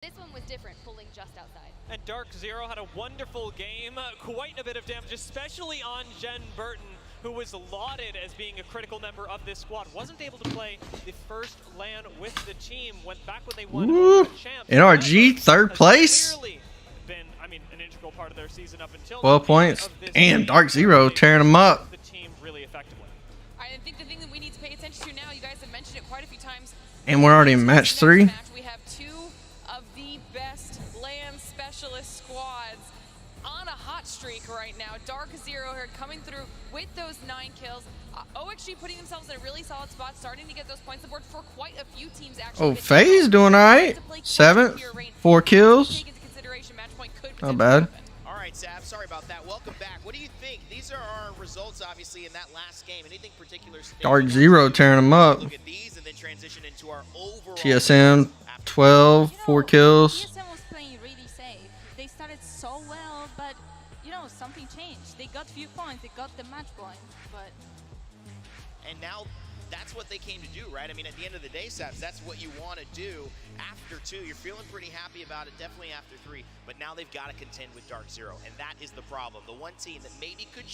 This one was different, pulling just outside. And Dark Zero had a wonderful game, quite a bit of damage, especially on Jen Burton, who was lauded as being a critical member of this squad. Wasn't able to play the first LAN with the team, went back when they won the champs. NRG, third place? Been, I mean, an integral part of their season up until 12 points. And Dark Zero tearing them up. The team really effectively. I think the thing that we need to pay attention to now, you guys have mentioned it quite a few times. And we're already in match 3. We have 2 of the best LAN specialist squads on a hot streak right now. Dark Zero here coming through with those 9 kills. OXG putting themselves in a really solid spot, starting to get those points aboard for quite a few teams actually. Oh, FaZe doing alright. 7th, 4 kills. Not bad. All right, Sab, sorry about that. Welcome back. What do you think? These are our results, obviously, in that last game. Anything particular? Dark Zero tearing them up. Look at these and then transition into our overall TSM, 12, 4 kills. TSM was playing really safe. They started so well, but, you know, something changed. They got few points. They got the match point, but... And now that's what they came to do, right? I mean, at the end of the day, Sabs, that's what you want to do after 2. You're feeling pretty happy about it, definitely after 3. But now they've got to contend with Dark Zero, and that is the problem. The one team that maybe could,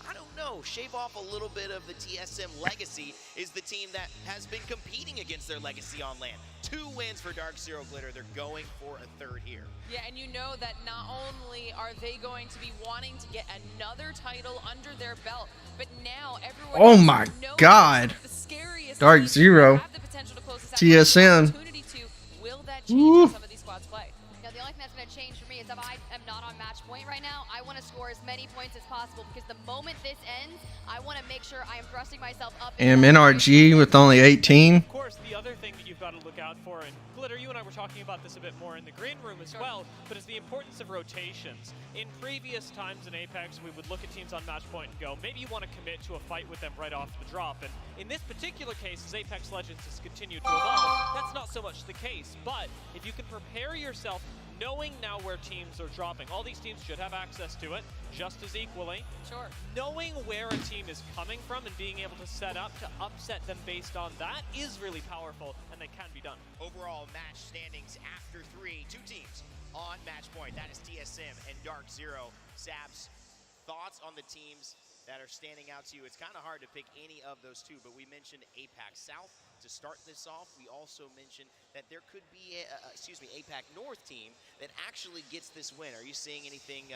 I don't know, shave off a little bit of the TSM legacy is the team that has been competing against their legacy on LAN. 2 wins for Dark Zero Glitter. They're going for a 3rd here. Yeah, and you know that not only are they going to be wanting to get another title under their belt, but now everyone Oh my God. Dark Zero. TSM. Will that change how some of these squads play? Now, the only thing that's going to change for me is if I am not on match point right now, I want to score as many points as possible because the moment this ends, I want to make sure I am thrusting myself up. And NRG with only 18. Of course, the other thing that you've got to look out for, and Glitter, you and I were talking about this a bit more in the green room as well, but is the importance of rotations. In previous times in Apex, we would look at teams on match point and go, maybe you want to commit to a fight with them right off the drop. And in this particular case, as Apex Legends has continued to evolve, that's not so much the case. But if you can prepare yourself knowing now where teams are dropping, all these teams should have access to it just as equally. Sure. Knowing where a team is coming from and being able to set up to upset them based on that is really powerful, and they can be done. Overall match standings after 3, 2 teams on match point. That is TSM and Dark Zero. Sabs, thoughts on the teams that are standing out to you? It's kind of hard to pick any of those 2, but we mentioned APAC South to start this off. We also mentioned that there could be a, APAC North team that actually gets this win. Are you seeing anything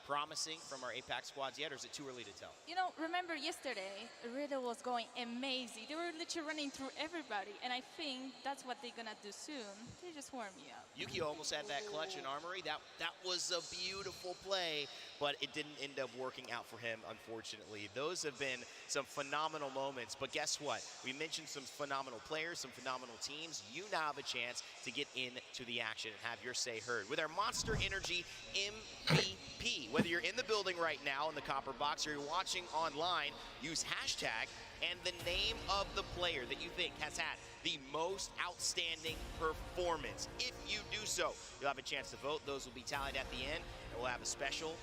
promising from our APAC squads yet, or is it too early to tell? You know, remember yesterday, Riddle was going amazing. They were literally running through everybody, and I think that's what they're gonna do soon. They just warm me up. Yukio almost had that clutch in Armory. That was a beautiful play, but it didn't end up working out for him, unfortunately. Those have been some phenomenal moments, but guess what? We mentioned some phenomenal players, some phenomenal teams. You now have a chance to get into the action and have your say heard with our Monster Energy MVP. Whether you're in the building right now in the copper box or you're watching online, use hashtag and the name of the player that you think has had the most outstanding performance. If you do so, you'll have a chance to vote. Those will be tallied at the end, and we'll have a special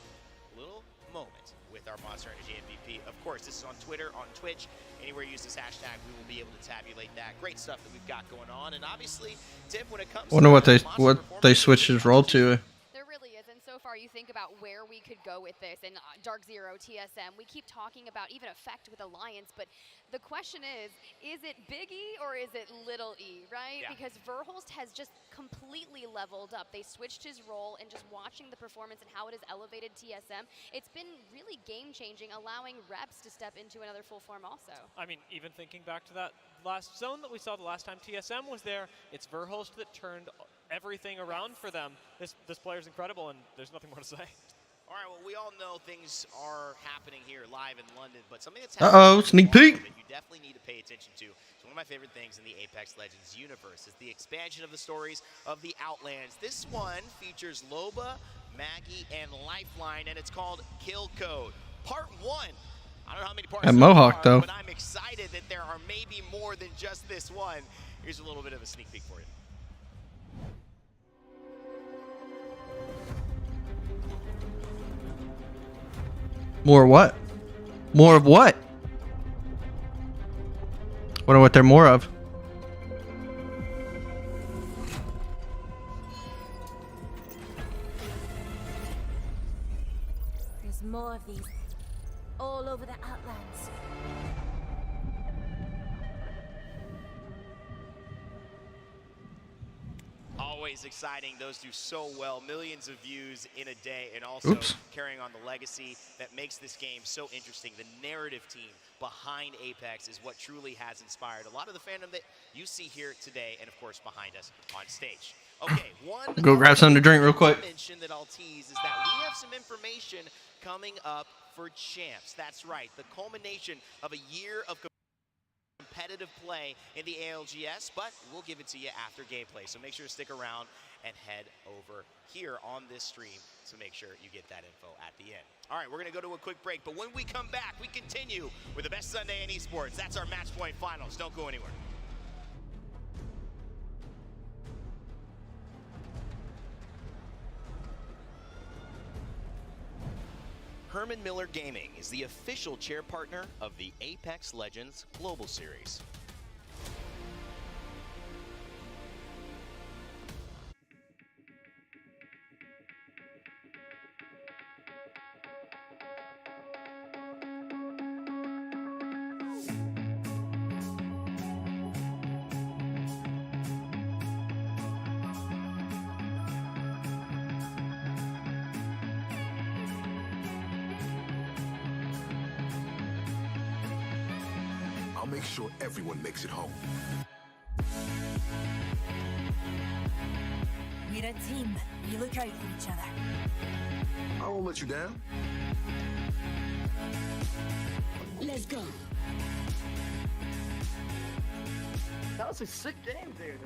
little moment with our Monster Energy MVP. Of course, this is on Twitter, on Twitch. Anywhere you use this hashtag, we will be able to tabulate that. Great stuff that we've got going on, and obviously, Tiff, when it comes Wonder to what they switched his role to. There really is, and so far you think about where we could go with this, and Dark Zero, TSM, we keep talking about even Effect with Alliance, but the question is it Big E or is it Little E, right? Yeah. Because Verhulst has just completely leveled up. They switched his role, and just watching the performance and how it has elevated TSM, it's been really game-changing, allowing reps to step into another full form also. I mean, even thinking back to that last zone that we saw the last time TSM was there, it's Verhulst that turned everything around for them. This player's incredible, and there's nothing more to say. All right, well, we all know things are happening here live in London, but something that's happening sneak peek. that you definitely need to pay attention to. It's one of my favorite things in the Apex Legends universe is the expansion of the stories of the Outlands. This one features Loba, Maggie, and Lifeline, and it's called Kill Code. Part 1. I don't know how many parts And there Mohawk, are, though. but I'm excited that there are maybe more than just this one. Here's a little bit of a sneak peek for you. More what? More of what? Wonder what they're more of. more of these all over the Outlands. Always exciting. Those do so well. Millions of views in a day, and also carrying on the legacy that makes this game so interesting. The narrative team behind Apex is what truly has inspired a lot of the fandom that you see here today, and of course behind us on stage. Okay, one Go grab something to drink real quick. mention that I'll tease is that we have some information coming up for champs. That's right, the culmination of a year of competitive play in the ALGS, but we'll give it to you after gameplay. So make sure to stick around and head over here on this stream to make sure you get that info at the end. All right, we're going to go to a quick break, but when we come back, we continue with the best Sunday in esports. That's our Match Point Finals. Don't go anywhere. Herman Miller Gaming is the official chair partner of the Apex Legends Global Series. I'll make sure everyone makes it home. We're a team. We look out for each other. I won't let you down. Let's go. That was a sick game, dude.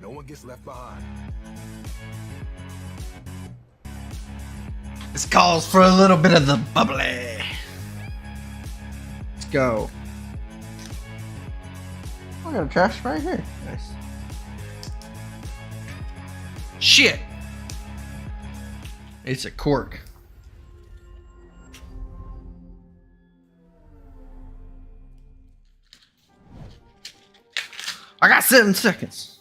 No one gets left behind. This calls for a little bit of the bubbly. Let's go. I got a trash right here. Nice. Shit. It's a cork. I got 7 seconds.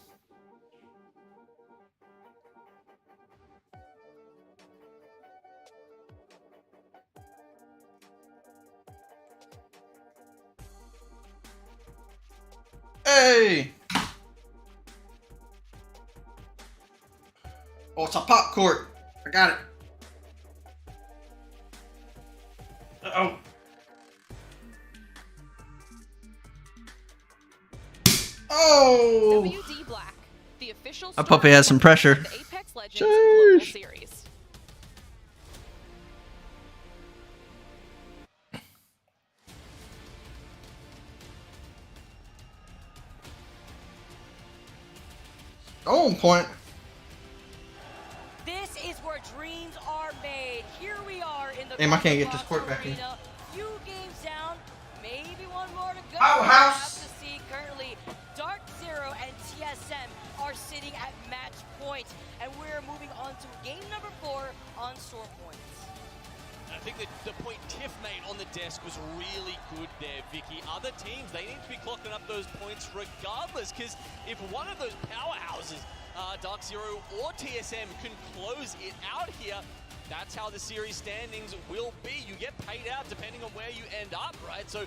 Hey! Oh, it's a pop cork. I got it. Uh-oh. Oh! WD Black, the official That puppy has some pressure. of the Apex Legends Global Sheesh. Series. On point. This is where dreams are made. Here we are in the Damn, I can't get this court back in. arena. Few games down, maybe one more to go. Powerhouse. Have to see currently Dark Zero and TSM are sitting at match point, and we're moving on to game number 4 on Storm Point. I think that the point Tiff made on the desk was really good there, Vicky. Other teams, they need to be clocking up those points regardless, because if one of those powerhouses, Dark Zero or TSM, can close it out here, that's how the series standings will be. You get paid out depending on where you end up, right? So,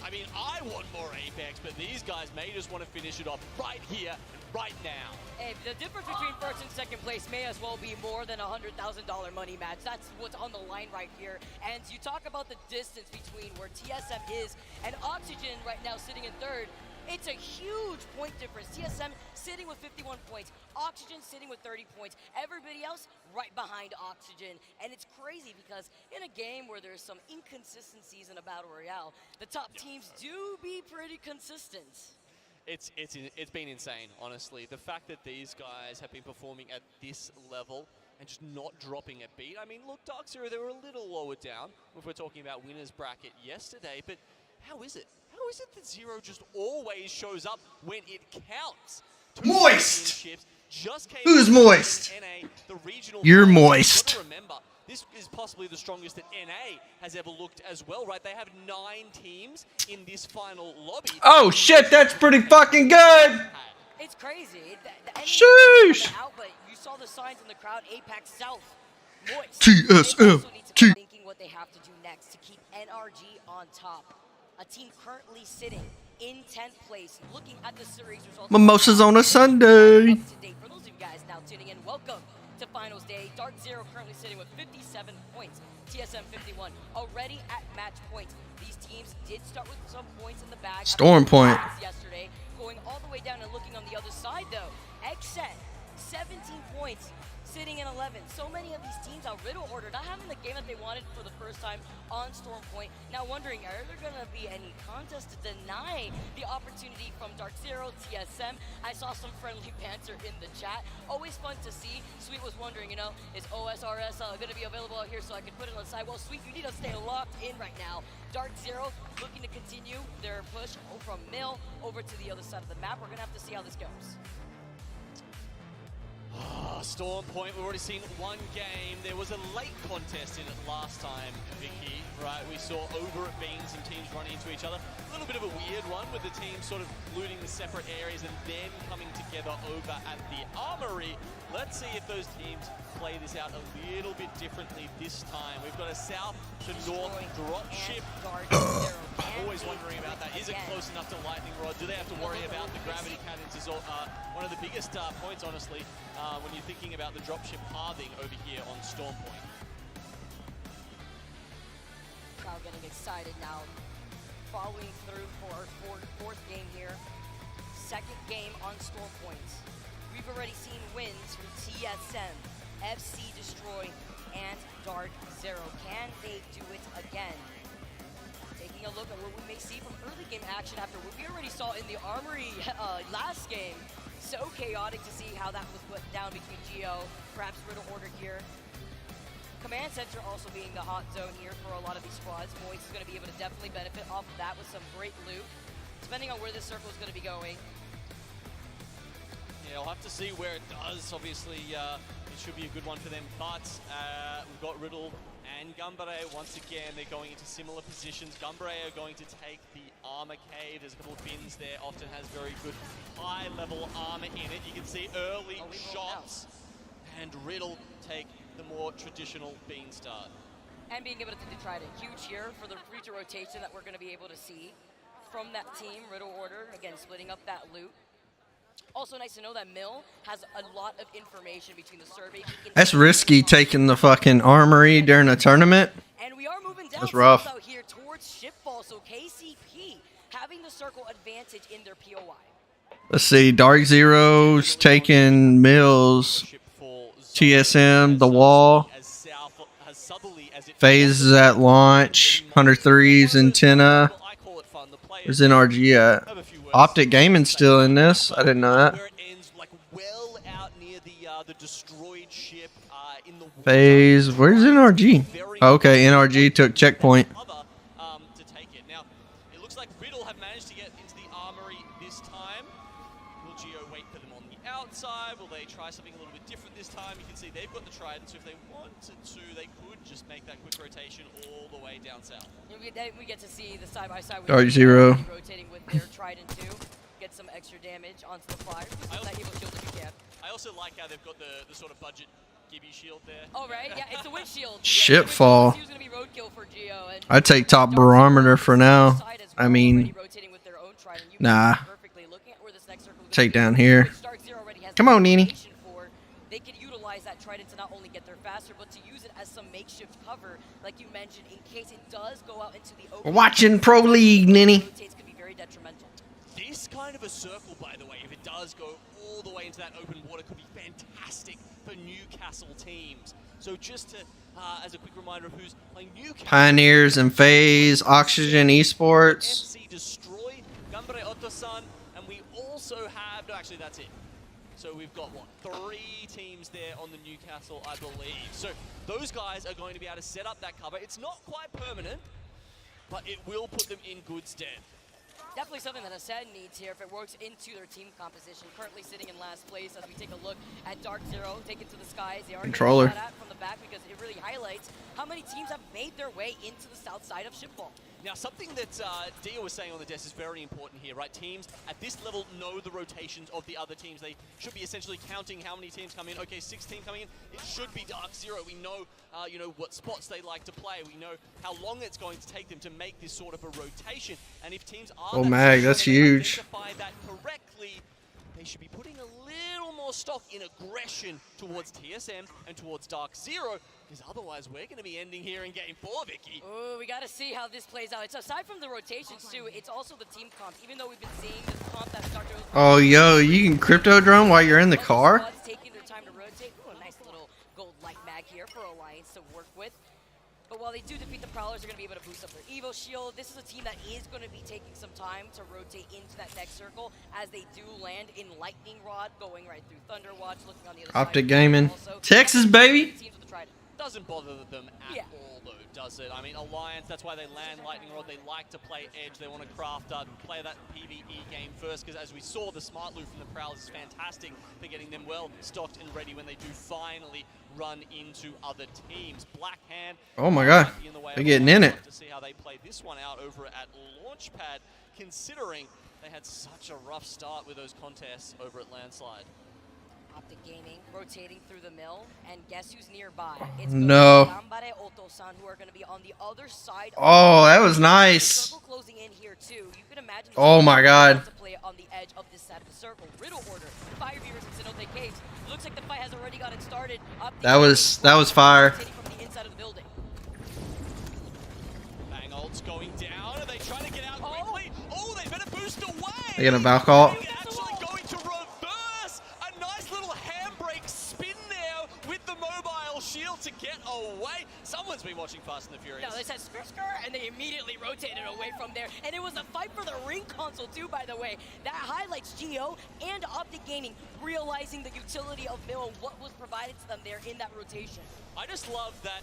I mean, I want more Apex, but these guys may just want to finish it off right here and right now. Hey, the difference between first and second place may as well be more than a $100,000 money match. That's what's on the line right here. And you talk about the distance between where TSM is and Oxygen right now sitting in third. It's a huge point difference. TSM sitting with 51 points, Oxygen sitting with 30 points, everybody else right behind Oxygen. And it's crazy because in a game where there's some inconsistencies in a battle royale, the top teams do be pretty consistent. It's been insane, honestly. The fact that these guys have been performing at this level and just not dropping a beat. I mean, look, Dark Zero, they were a little lower down if we're talking about winners bracket yesterday, but how is it? How is it that Zero just always shows up when it counts? Moist. championships. Just came Who's out moist? in NA, the regional You're finals. moist. Gotta remember, this is possibly the strongest that NA has ever looked as well, right? They have 9 teams in this final lobby. Oh shit, that's pretty fucking good. It's crazy. Sheesh. Out, but you saw the signs in the crowd. Apex South, moist. TSM. They also need to be thinking what they have to do next to keep NRG on top. A team currently sitting in 10th place, looking at the series results. Mimosas on a Sunday. Up to date. For those of you guys now tuning in, welcome to Finals Day. Dark Zero currently sitting with 57 points. TSM 51 already at match point. These teams did start with some points in the bag. Storm point. Yesterday, going all the way down and looking on the other side though. Exet 17 points, sitting in 11. So many of these teams are Riddle order, not having the game that they wanted for the first time on Storm Point. Now wondering, are there going to be any contests to deny the opportunity from Dark Zero, TSM? I saw some friendly banter in the chat. Always fun to see. Sweet was wondering, you know, is OSRS going to be available out here so I can put it on the side? Well, Sweet, you need to stay locked in right now. Dark Zero looking to continue their push from Mill over to the other side of the map. We're going to have to see how this goes. Storm Point, we've already seen one game. There was a late contest in it last time, Vicky, right? We saw over at Beans some teams running into each other. A little bit of a weird one with the teams sort of looting the separate areas and then coming together over at the Armory. Let's see if those teams play this out a little bit differently this time. We've got a south to north drop ship. Always wondering about that. Is it close enough to Lightning Rod? Do they have to worry about the gravity cannons? Is one of the biggest points, honestly, when you're thinking about the dropship halving over here on Storm Point. Crowd getting excited now. Following through for our fourth game here. Second game on Storm Point. We've already seen wins from TSM, FC Destroy, and Dark Zero. Can they do it again? Taking a look at what we may see from early game action after what we already saw in the Armory last game. So chaotic to see how that was put down between Geo, perhaps Riddle Order here. Command Center also being the hot zone here for a lot of these squads. Moist is going to be able to definitely benefit off of that with some great loot, depending on where this circle is going to be going. Yeah, I'll have to see where it does. Obviously, it should be a good one for them, but we've got Riddle and Gumbare. Once again, they're going into similar positions. Gumbare are going to take the armor cave. There's a couple of bins there. Often has very good high-level armor in it. You can see early shots, and Riddle take the more traditional bean start. And being able to try to huge here for the future rotation that we're going to be able to see from that team, Riddle Order, again, splitting up that loot. Also nice to know that Mill has a lot of information between the survey. That's risky taking the fucking Armory during a tournament. And we are moving down That's rough. out here towards Shipfall, so KCP having the circle advantage in their POI. Let's see, Dark Zero's taking Mills, TSM, the wall. FaZe is at launch, 103's antenna. Where's NRG at? Optic Gaming's still in this. I didn't know that. FaZe, where's NRG? Oh, okay, NRG took checkpoint. To take it. Now, it looks like Riddle have managed to get into the Armory this time. Will Geo wait for them on the outside? Will they try something a little bit different this time? You can see they've got the Trident, so if they wanted to, they could just make that quick rotation all the way down south. We get to see the side-by-side with Dark Zero rotating with their Trident 2. Get some extra damage onto the flyer. I also like how they've got the sort of budget Gibby shield there. Oh, right? Yeah, it's a windshield. Shitfall. He was going to be roadkill for Geo. And I'd take top barometer for now. I mean, nah. Take down here. Come on, Nini. They could utilize that Trident to not only get there faster, but to use it as some makeshift cover, like you mentioned, in case it does go out into the open. We're watching Pro League, Nini. Could be very detrimental. This kind of a circle, by the way, if it does go all the way into that open water, could be fantastic for Newcastle teams. So just to, as a quick reminder of who's playing Newcastle. Pioneers and FaZe, Oxygen Esports. FC Destroy, Gumbare Otosan, and we also have, no, actually that's it. So we've got, what, 3 teams there on the Newcastle, I believe. So those guys are going to be able to set up that cover. It's not quite permanent, but it will put them in good stead. definitely something that Ascend needs here if it works into their team composition. Currently sitting in last place as we take a look at Dark Zero taken to the skies. They are Controller. getting shot at from the back because it really highlights how many teams have made their way into the south side of Shipball. Now, something that Dio was saying on the desk is very important here, right? Teams at this level know the rotations of the other teams. They should be essentially counting how many teams come in. Okay, 16 coming in. It should be Dark Zero. We know, you know, what spots they like to play. We know how long it's going to take them to make this sort of a rotation. And if teams are Oh, Mag, that's huge. identify that correctly, they should be putting a little more stock in aggression towards TSM and towards Dark Zero, because otherwise we're going to be ending here in Game 4, Vicky. Oh, we got to see how this plays out. It's aside from the rotations too, it's also the team comps. Even though we've been seeing this comp that Dark Zero. Oh, yo, you can crypto drone while you're in the car? Squads taking their time to rotate. Ooh, a nice little gold light mag here for Alliance to work with. But while they do defeat the Prowlers, they're going to be able to boost up their Evo Shield. This is a team that is going to be taking some time to rotate into that next circle as they do land in Lightning Rod, going right through Thunder Watch, looking on the other side. Optic Gaming. Texas, baby. Doesn't bother them at all, though, does it? I mean, Alliance, that's why they land Lightning Rod. They like to play Edge. They want to craft play that PvE game first, because as we saw, the smart loot from the Prowlers is fantastic for getting them well stocked and ready when they do finally run into other teams. Black Hand. Oh my God, they're getting in it. To see how they play this one out over at Launchpad, considering they had such a rough start with those contests over at Landslide. Optic Gaming rotating through the mill, and guess who's nearby? It's No. Gambare Oto-san, who are going to be on the other side. Oh, that was nice. Circle closing in here too. You can imagine. Oh my God. To play on the edge of this side of the circle. Riddle Order, Fire Beavers, and Cenote Caves. Looks like the fight has already gotten started. That was fire. From the inside of the building. Bang ult's going down. Are they trying to get out quickly? Oh, they better boost away. They get a Valkyrie. Actually going to reverse. A nice little handbrake spin there with the mobile shield to get away. Someone's been watching Fast and the Furious. No, they said skr, and they immediately rotated away from there. And it was a fight for the ring console too, by the way. That highlights Geo and Optic Gaming realizing the utility of Mill and what was provided to them there in that rotation. I just love that.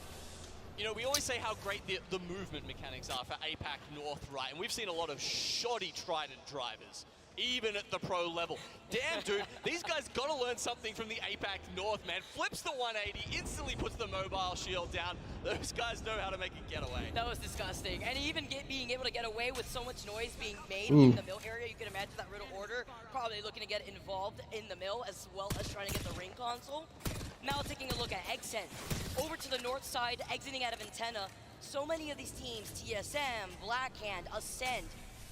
You know, we always say how great the movement mechanics are for APAC North, right? And we've seen a lot of shoddy Trident drivers, even at the pro level. Damn, dude, these guys got to learn something from the APAC North, man. Flips the 180, instantly puts the mobile shield down. Those guys know how to make a getaway. That was disgusting. And even being able to get away with so much noise being made Ooh. in the mill area, you can imagine that Riddle Order probably looking to get involved in the mill as well as trying to get the ring console. Now taking a look at Exen. Over to the north side, exiting out of Antenna. So many of these teams, TSM, Blackhand, Ascend,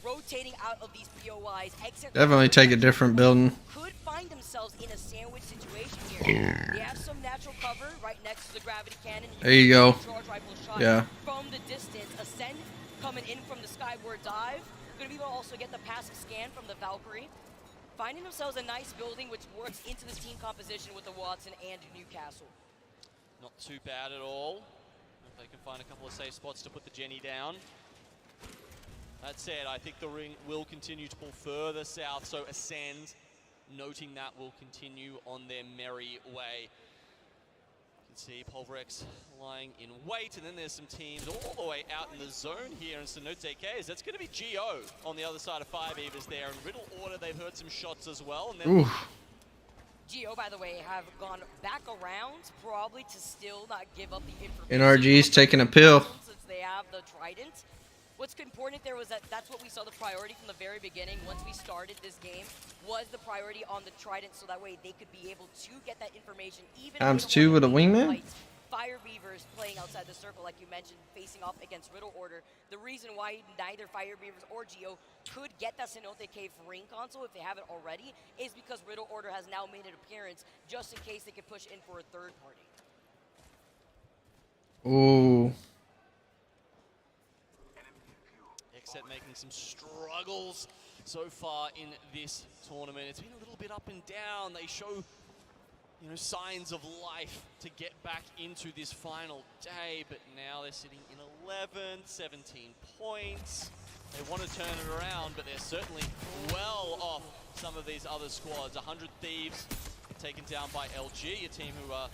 rotating out of these POIs. Exen Definitely take a different building. could find themselves in a sandwich situation here. They have some natural cover right next to the gravity cannon. There you go. Charge rifle shot Yeah. from the distance. Ascend coming in from the skyward dive. Going to be able to also get the passive scan from the Valkyrie. Finding themselves a nice building which works into the team composition with the Watson and Newcastle. Not too bad at all. If they can find a couple of safe spots to put the Jenny down. That said, I think the ring will continue to pull further south, so Ascend, noting that, will continue on their merry way. You can see Pulverex lying in wait, and then there's some teams all the way out in the zone here in Cenote Caves. That's going to be Geo on the other side of Fire Beavers there, and Riddle Order, they've heard some shots as well. And then Geo, by the way, have gone back around, probably to still not give up the information. NRG's taking a pill. Since they have the Trident. What's important there was that that's what we saw the priority from the very beginning. Once we started this game, was the priority on the Trident, so that way they could be able to get that information. Even ×2 with a wingman. Fire Beavers playing outside the circle, like you mentioned, facing off against Riddle Order. The reason why neither Fire Beavers or Geo could get that Cenote Cave ring console if they haven't already is because Riddle Order has now made an appearance just in case they could push in for a third party. Ooh. Exet making some struggles so far in this tournament. It's been a little bit up and down. They show, you know, signs of life to get back into this final day, but now they're sitting in 11, 17 points. They want to turn it around, but they're certainly well off some of these other squads. 100 Thieves taken down by LG, a team who I'd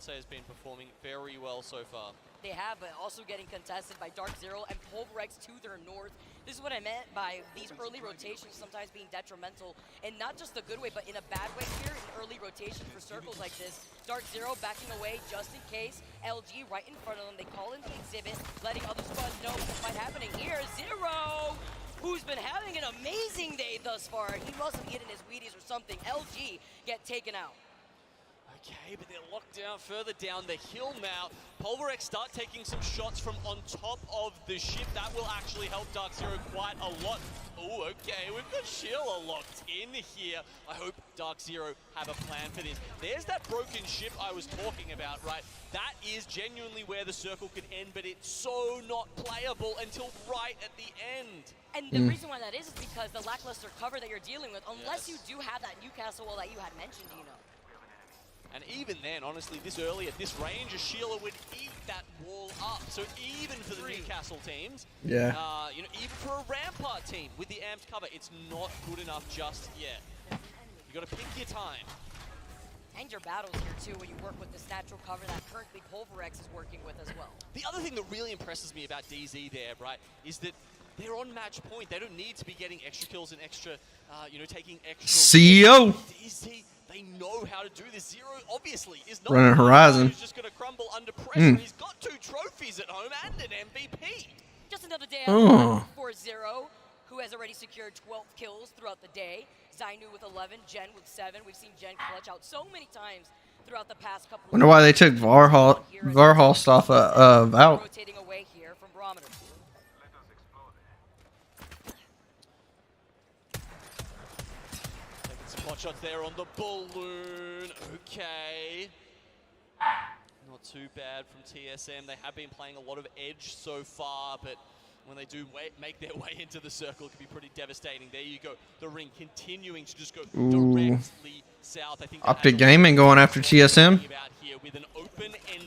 say has been performing very well so far. they have, but also getting contested by Dark Zero and Pulverex to their north. This is what I meant by these early rotations sometimes being detrimental, and not just the good way, but in a bad way here in early rotation for circles like this. Dark Zero backing away just in case. LG right in front of them. They call in the exhibit, letting other squads know what's happening here. Zero, who's been having an amazing day thus far. He must have eaten his Wheaties or something. LG get taken out. Okay, but they're locked down further down the hill now. Pulverex start taking some shots from on top of the ship. That will actually help Dark Zero quite a lot. Oh, okay, we've got Sheila locked in here. I hope Dark Zero have a plan for this. There's that broken ship I was talking about, right? That is genuinely where the circle could end, but it's so not playable until right at the end. And the reason why that is because the lackluster cover that you're dealing with, unless you do have that Newcastle wall that you had mentioned, you know. And even then, honestly, this early at this range, Sheila would eat that wall up. So even for the Newcastle teams, Yeah. you know, even for a Rampart team with the amped cover, it's not good enough just yet. You got to pick your time. And your battles here too, when you work with this natural cover that currently Pulverex is working with as well. The other thing that really impresses me about DZ there, right, is that they're on match point. They don't need to be getting extra kills and extra, you know, taking extra. CEO. DZ, they know how to do this. Zero, obviously, is not Running Horizon. He's just going to crumble under pressure. He's got 2 trophies at home and an MVP. Just another day out for Zero, who has already secured 12 kills throughout the day. Zainu with 11, Jen with 7. We've seen Jen clutch out so many times throughout the past couple of Wonder why they took Varhulst off of out. Rotating away here from Barometer. Spot shots there on the balloon. Okay. Not too bad from TSM. They have been playing a lot of edge so far, but when they do make their way into the circle, it can be pretty devastating. There you go. The ring continuing to just go directly south. I think Optic Gaming going after TSM.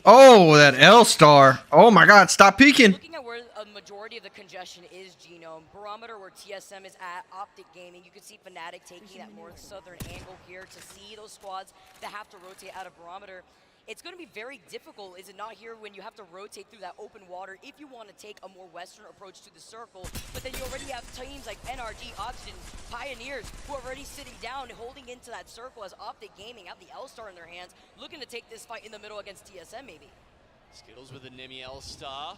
Oh, that L-Star. Oh my God, stop peeking. Looking at where a majority of the congestion is, Genome, Barometer where TSM is at, Optic Gaming, you can see Fnatic taking that north-southern angle here to see those squads that have to rotate out of Barometer. It's going to be very difficult, is it not, here when you have to rotate through that open water if you want to take a more western approach to the circle. But then you already have teams like NRG, Oxygen, Pioneers who are already sitting down and holding into that circle as Optic Gaming have the L-Star in their hands, looking to take this fight in the middle against TSM maybe. Skills with the Nemi L-Star.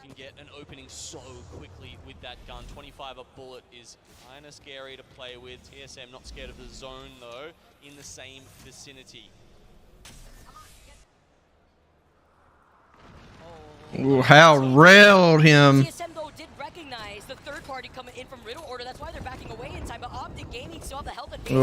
Can get an opening so quickly with that gun. 25 a bullet is kind of scary to play with. TSM not scared of the zone though, in the same vicinity. Ooh, how railed him. TSM though did recognize the third party coming in from Riddle Order. That's why they're backing away in time. But Optic Gaming still have the health advantage.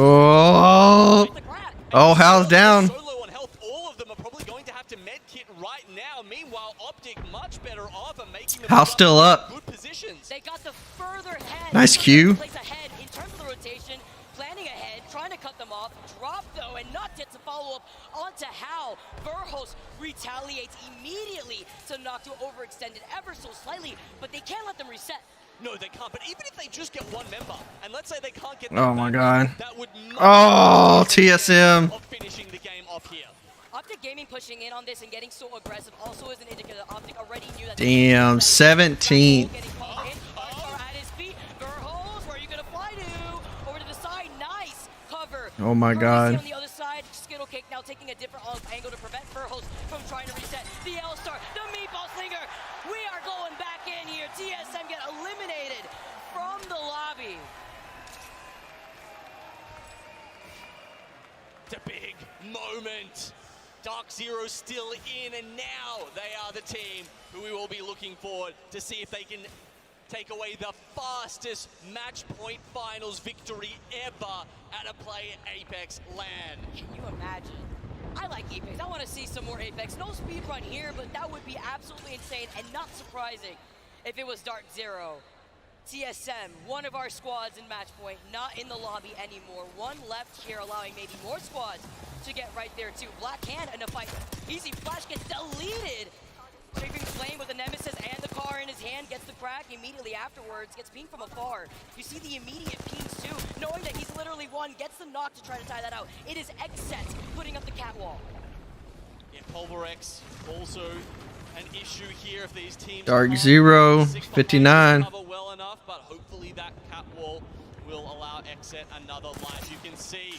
Oh, how's down? So low on health, all of them are probably going to have to medkit right now. Meanwhile, Optic much better off and making them House still up. Good positions. They got the further head. Nice Q. Place ahead in terms of the rotation, planning ahead, trying to cut them off. Drop though, and not get to follow up onto Hal. Verhulst retaliates immediately to knock to overextended ever so slightly, but they can't let them reset. No, they can't. But even if they just get one member, and let's say they can't get Oh my God. that would TSM. of finishing the game off here. Optic Gaming pushing in on this and getting so aggressive also is an indicator that Optic already knew that. Damn, 17. Getting called in. Are at his feet. Verhulst, where are you gonna fly to? Over to the side. Nice cover. Oh my God. On the other side, Skittlecake now taking a different angle to prevent Verhulst from trying to reset. The L-Star, the Meatball Slinger. We are going back in here. TSM get eliminated from the lobby. It's a big moment. Dark Zero still in, and now they are the team who we will be looking forward to see if they can take away the fastest match point finals victory ever at a Play Apex LAN. Can you imagine? I like Apex. I want to see some more Apex. No speed run here, but that would be absolutely insane and not surprising if it was Dark Zero. TSM, one of our squads in match point, not in the lobby anymore. One left here, allowing maybe more squads to get right there too. Black Hand in a fight. Easy Flash gets deleted. Strafing Flame with the Nemesis and the car in his hand, gets the crack immediately afterwards, gets pinged from afar. You see the immediate pings too, knowing that he's literally one, gets the knock to try to tie that out. It is Xset putting up the catwall. Yeah, Pulverex also an issue here if these teams Dark can't Zero, stick behind 59. cover well enough, but hopefully that cat wall will allow Exet another life. You can see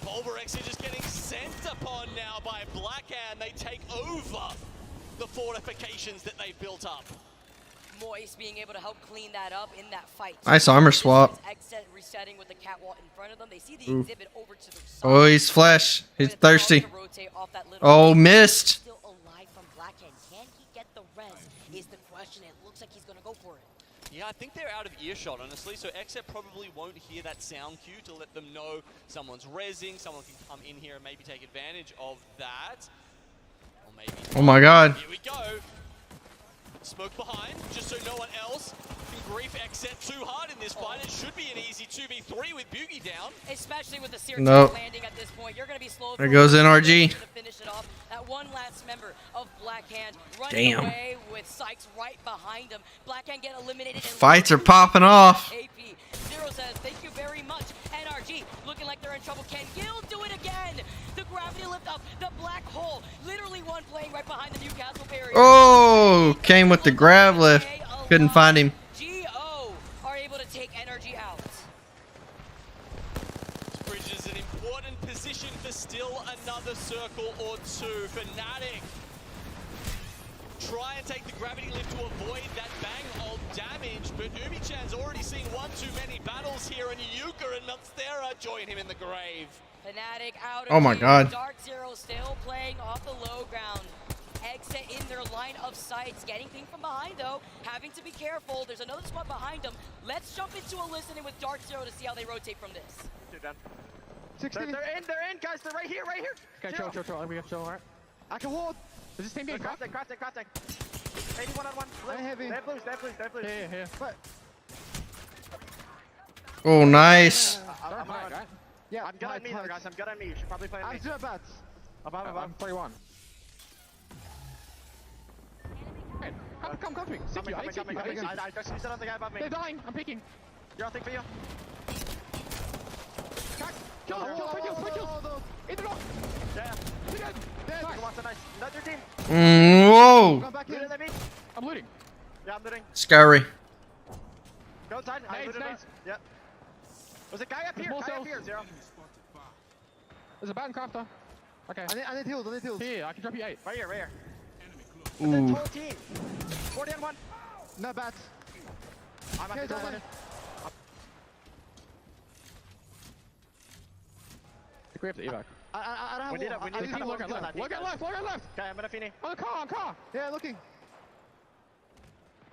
Pulverex is just getting sent upon now by Blackhand. They take over the fortifications that they've built up. Moist being able to help clean that up in that fight. Nice armor swap. Exet resetting with the catwalk in front of them. They see the Ooh. exhibit over to the side. Oh, he's flash. He's But it's allowed thirsty. to rotate off that little Oh, ring. missed. Still alive from Blackhand. Can he get the res? Is the question. It looks like he's going to go for it. Yeah, I think they're out of earshot, honestly, so Exet probably won't hear that sound cue to let them know someone's rezzing, someone can come in here and maybe take advantage of that. Or maybe... Oh my god. Here we go. Smoke behind, just so no one else can grief Exet too hard in this fight. It should be an easy 2v3 with Boogie down. Especially with the Seer Nope. landing at this point. You're going to be slow. There goes NRG. To finish it off. That one last member of Blackhand running Damn. away with Sykes right behind him. Blackhand get eliminated. And Fights are popping off. AP. Zero says, thank you very much. NRG looking like they're in trouble. Can Gil do it again? The gravity lift up. The black hole. Literally one playing right behind the Newcastle barrier. Oh, came with the grab lift. Couldn't find him. GO are able to take NRG out. Bridge is an important position for still another circle or two. Fnatic try and take the gravity lift to avoid that bang of damage, but Umi-chan's already seen one too many battles here, and Yuka and Monstera join him in the grave. Fnatic out of Oh my here. god. Dark Zero still playing off the low ground. Exit in their line of sights. Getting pinged from behind though. Having to be careful. There's another squad behind them. Let's jump into a listening with Dark Zero to see how they rotate from this. They're done. 60. They're in, guys. They're right here, right here. Okay, chill. We got chill, alright. I can hold. Is this team getting cracked? Crossing. 81 on one. I'm heavy. They have blues. Here. What? Oh, nice. I'm Right. Yeah, good on me though, guys. I'm good on me. You should probably play on me. I'm zero bats. I'm 31. Come to me. Stick you. I Coming. I just used it on the guy above me. They're dying. I'm picking. You're all thing for you. Kill. In the lock. Yeah. Dead. Nice. Another team. Whoa. Come back in. Looting at me. I'm looting. Yeah, I'm looting. Scary. Go inside. I looted Nice. us. Yep. There's a guy up here. Zero. There's a battle crafter. Okay. I need heals. Here, I can drop you 8. Right here. Ooh. The whole team. 40 on one. No bats. I'm at the door. We have to evac. I don't have We need a to look at left. Look at left. Okay, I'm gonna Fini. On car. Yeah, looking.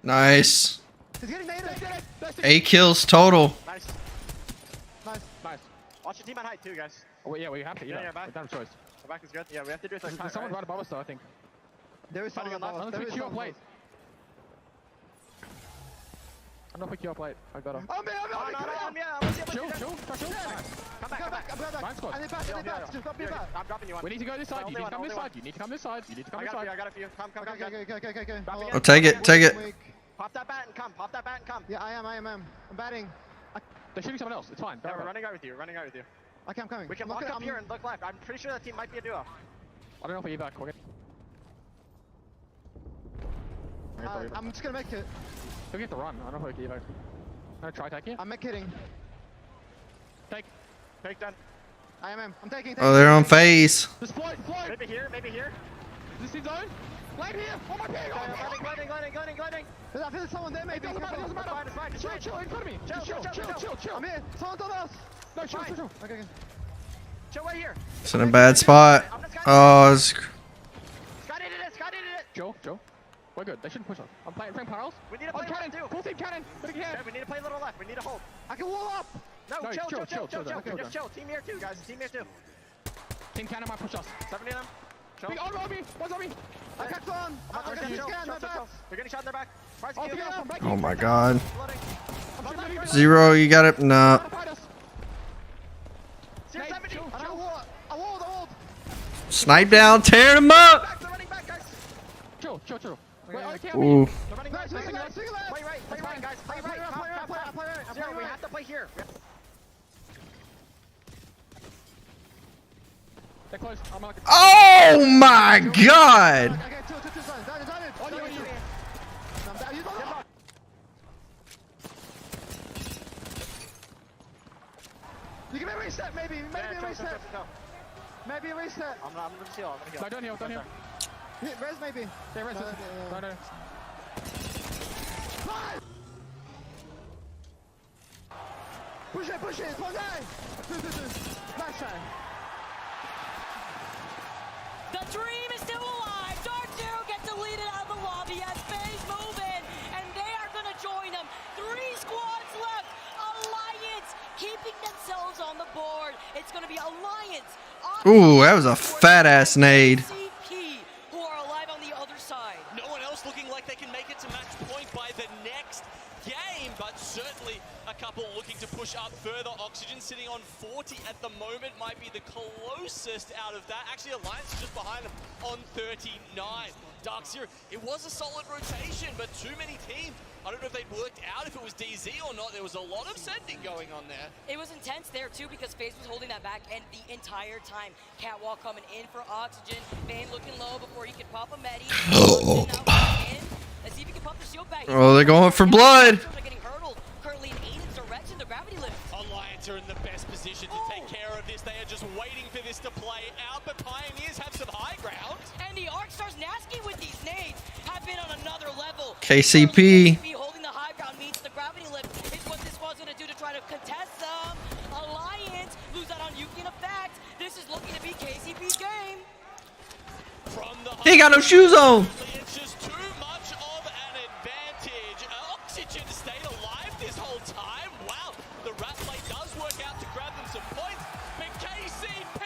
Nice. He's getting naded. 8 kills total. Nice. Watch your team at height too, guys. Oh, yeah, we have to. Yeah, back. We don't have a choice. The back is good. Yeah, we have to do it like There's someone right above us, though, I think. There is someone above us. I'm gonna pick you up late. I'm gonna pick you up late. I got him. I'm Chill. Come back. Mine squad. I need bats. Just drop me back. I'm dropping you one. We need to go this side. You need to come this side. You need to come this side. I got a few. Come. Oh, take it. Pop that bat and come. Yeah, I am. I'm batting. They're shooting someone else. It's fine. Yeah, we're running out with you. Okay, I'm coming. We can look up here and look left. I'm pretty sure that team might be a duo. I don't know if we evac. I'm just gonna make it. We have to run. I don't know if we evac. I'm gonna try taking it. I'm kidding. Take done. I'm taking. Oh, they're on phase. Just float. Maybe here. Is this in zone? Land here. Oh my ping. Gliding. I feel someone there, maybe. It doesn't matter. It's fine. Chill, in front of me. Chill. I'm here. Someone's on us. No, chill. Okay. Chill right here. It's in a bad spot. Oh, it's... Scott did it. Joe. We're good. They shouldn't push us. I'm playing Parles. We need to play cannon. too. Full team cannon. Yeah, we need to play a little left. We need to hold. I can wall up. No, chill. Okay, Just chill. Team here too, guys. Team here too. Team cannon might push us. 70 of them. Chill. Big on me. One's on me. I catch on. They're getting shot in their back. Oh my god. Zero, you got it? No. I walled. Snipe down, tearing them up. Chill. Ooh. Play right, guys. Play right. Zero, we have to play here. They're close. I'm like Oh my god! Okay, two zones. Down it. On you. I'm down. You don't. You can maybe reset, maybe a reset. Maybe a reset. I'm gonna heal. No, don't heal. Hit res maybe. Yeah, res. No. Push it. One guy. Nice try. The dream is still alive. Dark Zero gets deleted out of the lobby as FaZe move in, and they are going to join them. 3 squads left. Alliance keeping themselves on the board. It's going to be Alliance. Ooh, that was a fat ass nade. CP who are alive on the other side. No one else looking like they can make it to match point by the next game, but certainly a couple looking to push up further. Oxygen sitting on 40 at the moment, might be the closest out of that. Actually, Alliance is just behind them on 39. Dark Zero, it was a solid rotation, but too many teams. I don't know if they'd worked out if it was DZ or not. There was a lot of sending going on there. It was intense there too because FaZe was holding that back, and the entire time Catwalk coming in for Oxygen. Bane looking low before he could pop a medi. Let's see if he can pop the shield back. Oh, they're going for blood. They're getting hurdled. Currently in Aiden's direction, the gravity lift. Alliance are in the best position to take care of this. They are just waiting for this to play out, but Pioneers have some high ground. And the Arcstars Nasky with these nades have been on another level. KCP. Holding the high ground means the gravity lift is what this squad's going to do to try to contest them. Alliance lose out on Yuki in effect. This is looking to be KCP's game. He got no shoes on. It's just too much of an advantage. Oxygen stayed alive this whole time. Wow, the rat play does work out to grab them some points. But KCP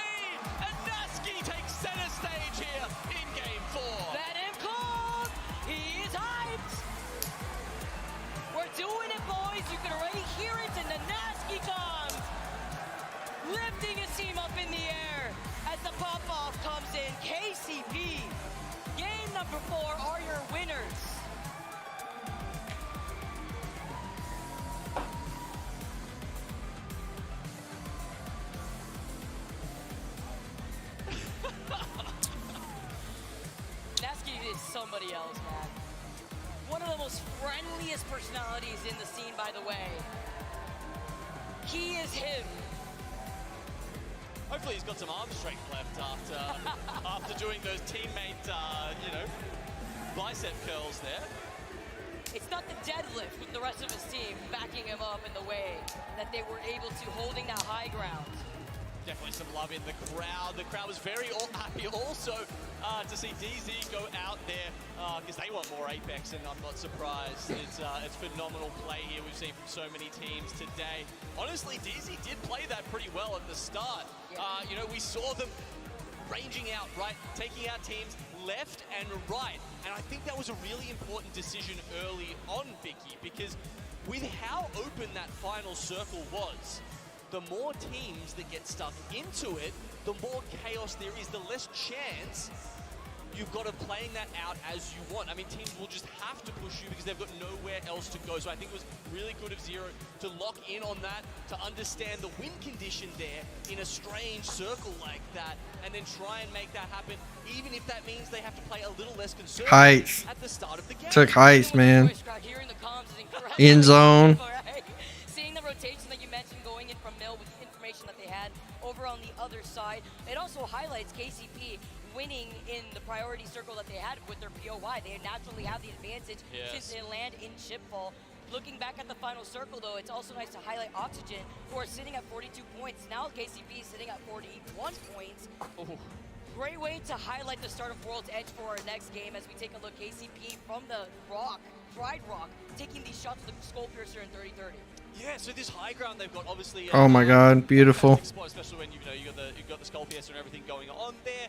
and Nasky take center stage here in game 4. Let him cook. He is hyped. We're doing it, boys. You can already hear it, and the Nasky comes. Lifting his team up in the air as the pop-off comes in. KCP, game number 4 are your winners. Nasky is somebody else, man. One of the most friendliest personalities in the scene, by the way. He is him. Hopefully he's got some arm strength left after doing those teammate, bicep curls there. It's not the deadlift with the rest of his team backing him up in the way that they were able to, holding that high ground. Definitely some love in the crowd. The crowd was very happy also to see DZ go out there because they want more Apex, and I'm not surprised. It's phenomenal play here we've seen from so many teams today. Honestly, DZ did play that pretty well at the start. Yeah. We saw them ranging out, right? Taking out teams left and right. And I think that was a really important decision early on, Vicky, because with how open that final circle was, the more teams that get stuck into it, the more chaos there is, the less chance you've got of playing that out as you want. I mean, teams will just have to push you because they've got nowhere else to go. So I think it was really good of Zero to lock in on that, to understand the win condition there in a strange circle like that, and then try and make that happen, even if that means they have to play a little less conservative at the start of the game. Took Heist, man. End zone. Seeing the rotation that you mentioned going in from Mill with the information that they had over on the other side, it also highlights KCP winning in the priority circle that they had with their POI. They naturally have the advantage since they land in Chipfall. Looking back at the final circle, though, it's also nice to highlight Oxygen, who are sitting at 42 points. Now KCP is sitting at 41 points. Oh. Great way to highlight the start of World's Edge for our next game as we take a look. KCP from the Rock, Pride Rock, taking these shots with the Skull Piercer in 30-30. Yeah, so this high ground they've got obviously. Oh my God, beautiful. Spot, especially when you've got the Skull Piercer and everything going on there.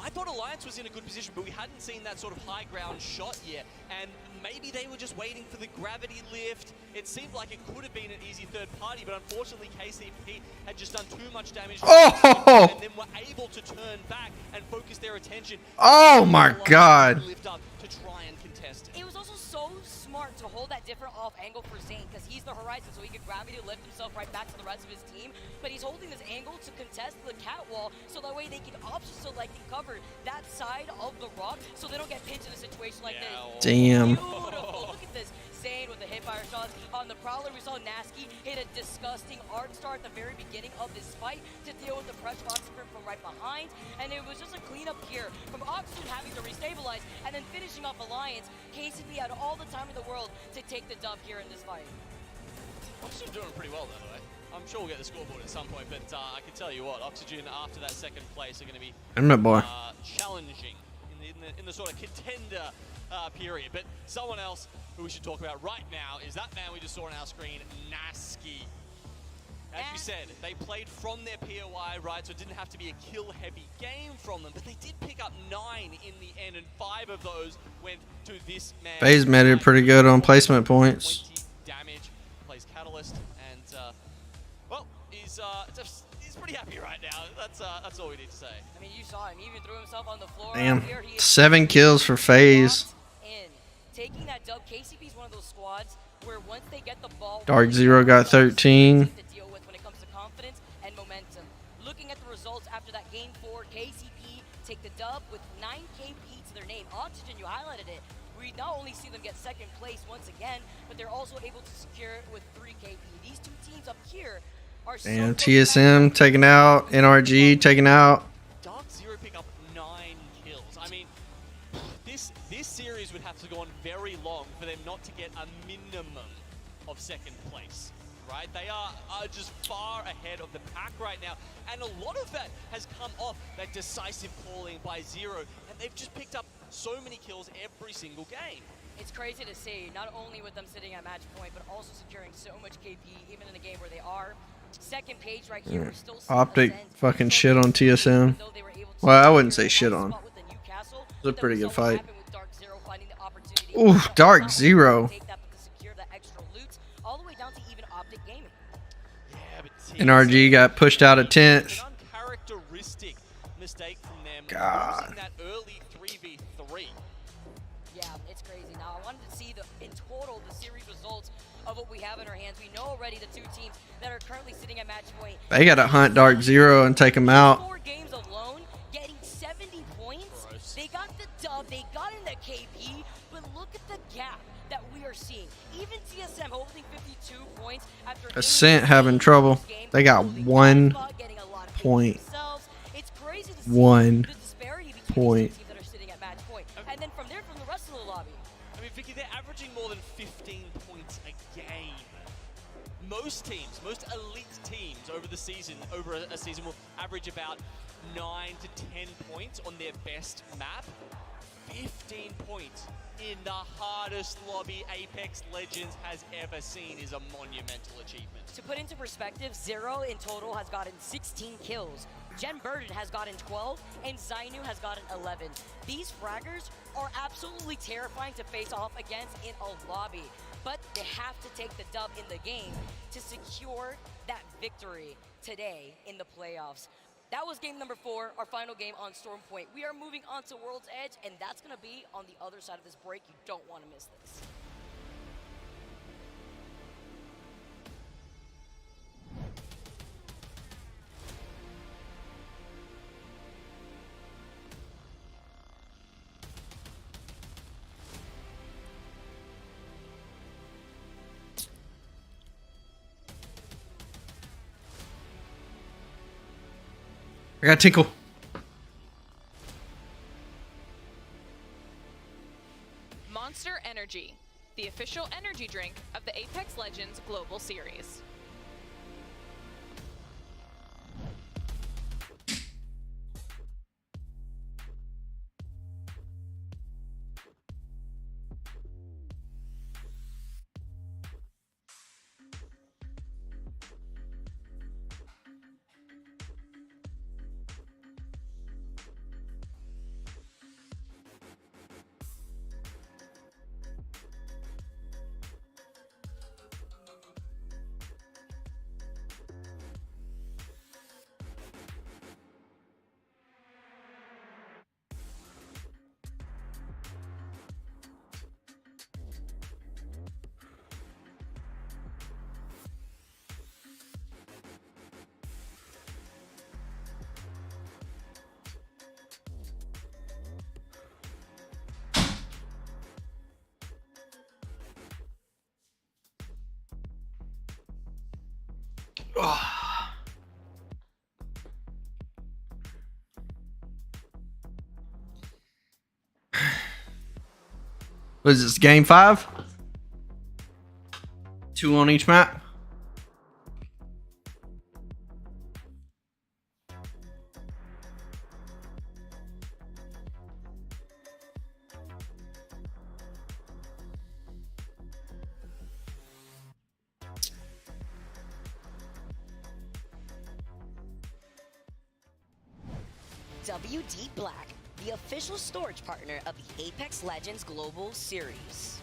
I thought Alliance was in a good position, but we hadn't seen that sort of high ground shot yet. And maybe they were just waiting for the gravity lift. It seemed like it could have been an easy third party, but unfortunately KCP had just done too much damage. Oh! And then were able to turn back and focus their attention. Oh my God. Lift up to try and contest it. It was also so smart to hold that different off angle for Zane, because he's the horizon, so he could gravity lift himself right back to the rest of his team. But he's holding this angle to contest the catwall, so that way they can option select and cover that side of the rock, so they don't get pinched in a situation like this. Damn. Beautiful. Look at this. Zane with the hit fire shots. On the Prowler, we saw Nasky hit a disgusting arc star at the very beginning of this fight to deal with the pressure Oxygen from right behind. And it was just a cleanup here from Oxygen having to restabilize and then finishing off Alliance. KCP had all the time in the world to take the dub here in this fight. Oxygen doing pretty well, by the way. I'm sure we'll get the scoreboard at some point, but I can tell you what, Oxygen after that second place are going to be challenging in the sort of contender period. But someone else who we should talk about right now is that man we just saw on our screen, Nasky. As you said, they played from their POI, right? So it didn't have to be a kill-heavy game from them, but they did pick up 9 in the end, and 5 of those went to this man. FaZe made it pretty good on placement points. 20 damage, plays Catalyst, and well, he's pretty happy right now. That's all we need to say. I mean, you saw him. He even threw himself on the floor. Damn. Here. 7 kills for FaZe. Taking that dub, KCP is one of those squads where once they get the ball, Dark Zero got 13. to deal with when it comes to confidence and momentum. Looking at the results after that game 4, KCP take the dub with 9 KP to their name. Oxygen, you highlighted it. We not only see them get second place once again, but they're also able to secure it with 3 KP. These two teams up here are Damn, TSM taken out, NRG taken out. Dark Zero pick up 9 kills. I mean, this series would have to go on very long for them not to get a minimum of second place, right? They are just far ahead of the pack right now, and a lot of that has come off that decisive calling by Zero, and they've just picked up so many kills every single game. It's crazy to see, not only with them sitting at match point, but also securing so much KP, even in a game where they are. Second page right here, we're still Optic fucking shit on TSM. Well, I wouldn't say shit on. It's a pretty good fight. Ooh, Dark Zero. NRG got pushed out of 10th. Uncharacteristic mistake from them. God. Losing that early 3v3. Yeah, it's crazy. Now, I wanted to see in total the series results of what we have in our hands. We know already the two teams that are currently sitting at match point. They got to hunt Dark Zero and take him out. 4 games alone, getting 70 points. Gross. They got the dub, they got in the KP, but look at the gap that we are seeing. Even TSM holding 52 points after Ascent having trouble. They got 1 point. It's crazy to see 1 the disparity between point. teams that are sitting at match point. And then from there, from the rest of the lobby. I mean, Vicky, they're averaging more than 15 points a game. Most teams, most elite teams over the season, over a season will average about 9 to 10 points on their best map. 15 points in the hardest lobby Apex Legends has ever seen is a monumental achievement. To put into perspective, Zero in total has gotten 16 kills. Jen Burden has gotten 12, and Zainu has gotten 11. These fraggers are absolutely terrifying to face off against in a lobby, but they have to take the dub in the game to secure that victory today in the playoffs. That was game number 4, our final game on Storm Point. We are moving on to World's Edge, and that's going to be on the other side of this break. You don't want to miss this. I got Tinkle. Monster Energy, the official energy drink of the Apex Legends Global Series. What is this, game 5? 2 on each map? WD Black, the official storage partner of the Apex Legends Global Series.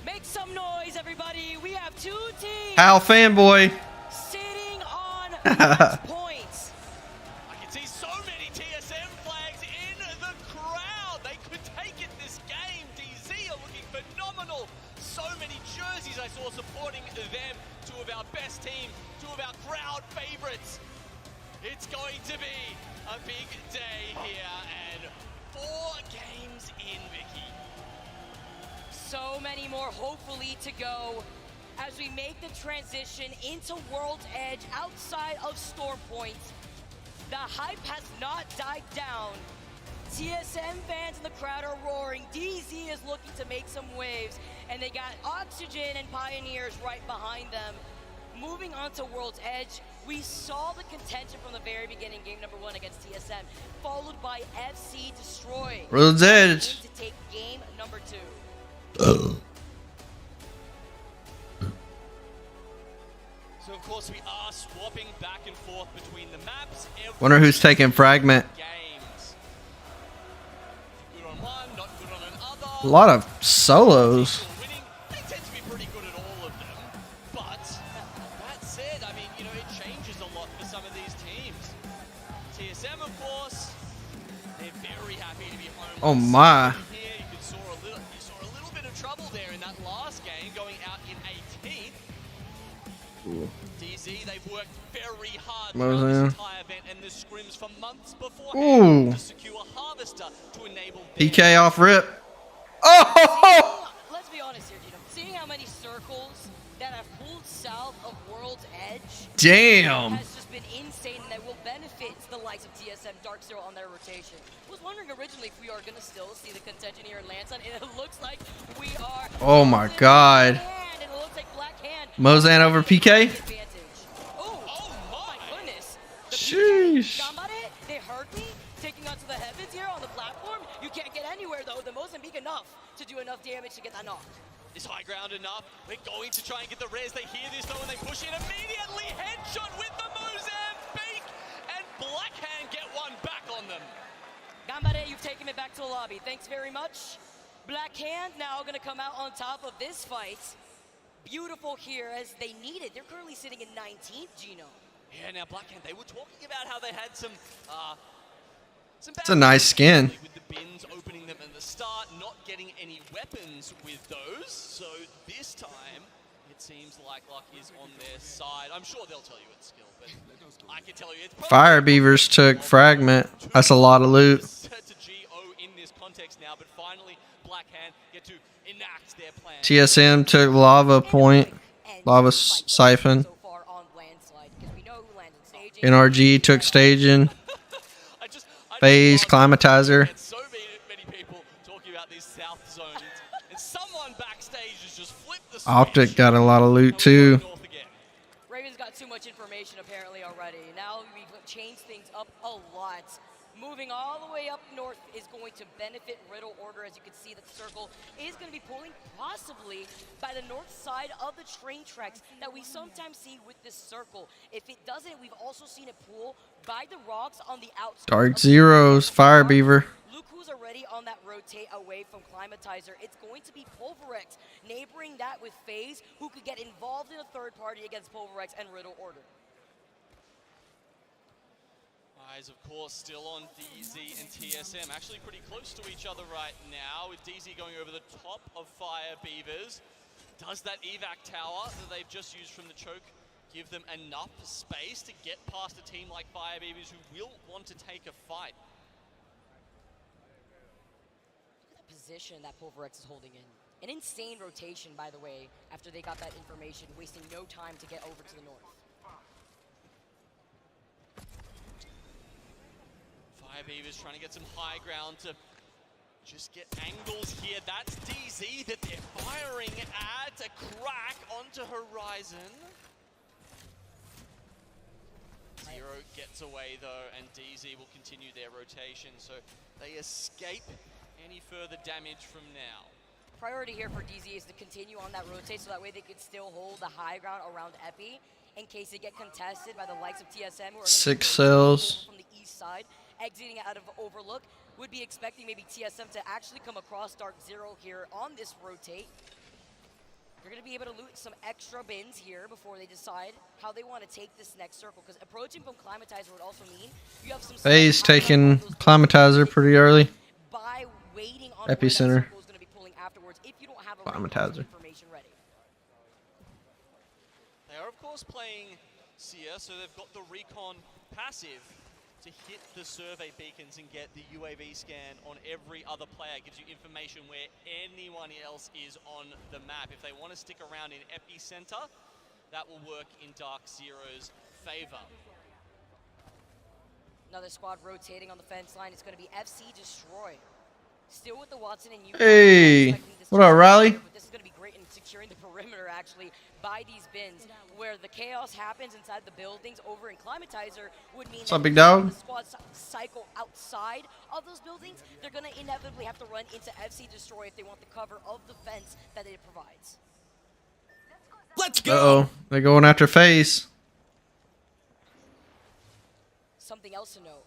Make some noise, everybody. We have 2 teams. Hal fanboy. Sitting on match points. I can see so many TSM flags in the crowd. They could take it this game. DZ are looking phenomenal. So many jerseys I saw supporting them. 2 of our best teams, 2 of our crowd favorites. It's going to be a big day here, and 4 games in, Vicky. So many more hopefully to go as we make the transition into World's Edge outside of Storm Point. The hype has not died down. TSM fans in the crowd are roaring. DZ is looking to make some waves, and they got Oxygen and Pioneers right behind them. Moving on to World's Edge, we saw the contention from the very beginning, game number 1 against TSM, followed by FC Destroy. World's Edge. To take game number 2. So of course we are swapping back and forth between the maps. Wonder who's taking Fragment. Games. Good on one, not good on another. A lot of solos. Winning, they tend to be pretty good at all of them. But that said, I mean, you know, it changes a lot for some of these teams. TSM, of course, they're very happy to be home. Oh my. Here, you saw a little bit of trouble there in that last game, going out in 18th. Ooh. DZ, they've worked very hard What throughout was this that? entire event and the scrims for months Ooh. beforehand to secure Harvester to enable PK off rip. Oh! Let's be honest here, Gino. Seeing how many circles that have pulled south of World's Edge Damn. has just been insane, and that will benefit the likes of TSM Dark Zero on their rotation. I was wondering originally if we are going to still see the contention here in Lanson, and it looks like we are. Oh my god. And it looks like Black Hand. Mozan over PK? Oh my goodness. Sheesh. They heard me taking onto the heavens here on the platform. You can't get anywhere though. The Mozambique enough to do enough damage to get that knock. Is high ground enough? We're going to try and get the res. They hear this though, and they push in immediately. Headshot with the Mozambique, and Blackhand get one back on them. Gambare, you've taken me back to the lobby. Thanks very much. Blackhand now going to come out on top of this fight. Beautiful here as they need it. They're currently sitting in 19th, Gino. Yeah, now Blackhand, they were talking about how they had some It's a nice skin. with the bins opening them at the start, not getting any weapons with those. So this time, it seems like luck is on their side. I'm sure they'll tell you it's skill, but I can tell you it's probably Fire Beavers took Fragment. That's a lot of loot. set to GO in this context now, but finally Blackhand get to enact their plan. TSM took Lava Point. Lava Siphon. NRG took Staging. Phase Climatizer. So many people talking about these south zones, and someone backstage has just flipped the switch. Optic got a lot of loot too. Raven's got too much information apparently already. Now we've changed things up a lot. Moving all the way up north is going to benefit Riddle Order. As you can see, the circle is going to be pulling possibly by the north side of the train tracks that we sometimes see with this circle. If it doesn't, we've also seen it pull by the rocks on the outskirts. Dark Zeros, Fire Beaver. Look who's already on that rotate away from Climatizer. It's going to be Pulverex, neighboring that with FaZe, who could get involved in a third party against Pulverex and Riddle Order. Eyes, of course, still on DZ and TSM. Actually pretty close to each other right now, with DZ going over the top of Fire Beavers. Does that evac tower that they've just used from the choke give them enough space to get past a team like Fire Beavers who will want to take a fight? Look at the position that Pulverex is holding in. An insane rotation, by the way, after they got that information, wasting no time to get over to the north. Fire Beavers trying to get some high ground to just get angles here. That's DZ that they're firing at. A crack onto Horizon. Zero gets away though, and DZ will continue their rotation, so they escape any further damage from now. Priority here for DZ is to continue on that rotate, so that way they could still hold the high ground around Epi in case they get contested by the likes of TSM, who are 6 cells from the east side, exiting out of Overlook. Would be expecting maybe TSM to actually come across Dark Zero here on this rotate. They're going to be able to loot some extra bins here before they decide how they want to take this next circle, because approaching from Climatizer would also mean you have some FaZe taking Climatizer pretty early. by waiting on Epicenter. where that circle is going to be pulling afterwards if you don't have a Climatizer. information ready. They are, of course, playing Seer, so they've got the recon passive to hit the survey beacons and get the UAV scan on every other player. Gives you information where anyone else is on the map. If they want to stick around in epicenter, that will work in Dark Zero's favor. Another squad rotating on the fence line. It's going to be FC Destroy. Still with the Watson and you. Hey, what up, Riley? But this is going to be great in securing the perimeter, actually, by these bins. Where the chaos happens inside the buildings over in Climatizer would mean What's up, big dog? the squad cycle outside of those buildings. They're going to inevitably have to run into FC Destroy if they want the cover of the fence that it provides. Let's go! Uh-oh, they're going after FaZe. Something else to note.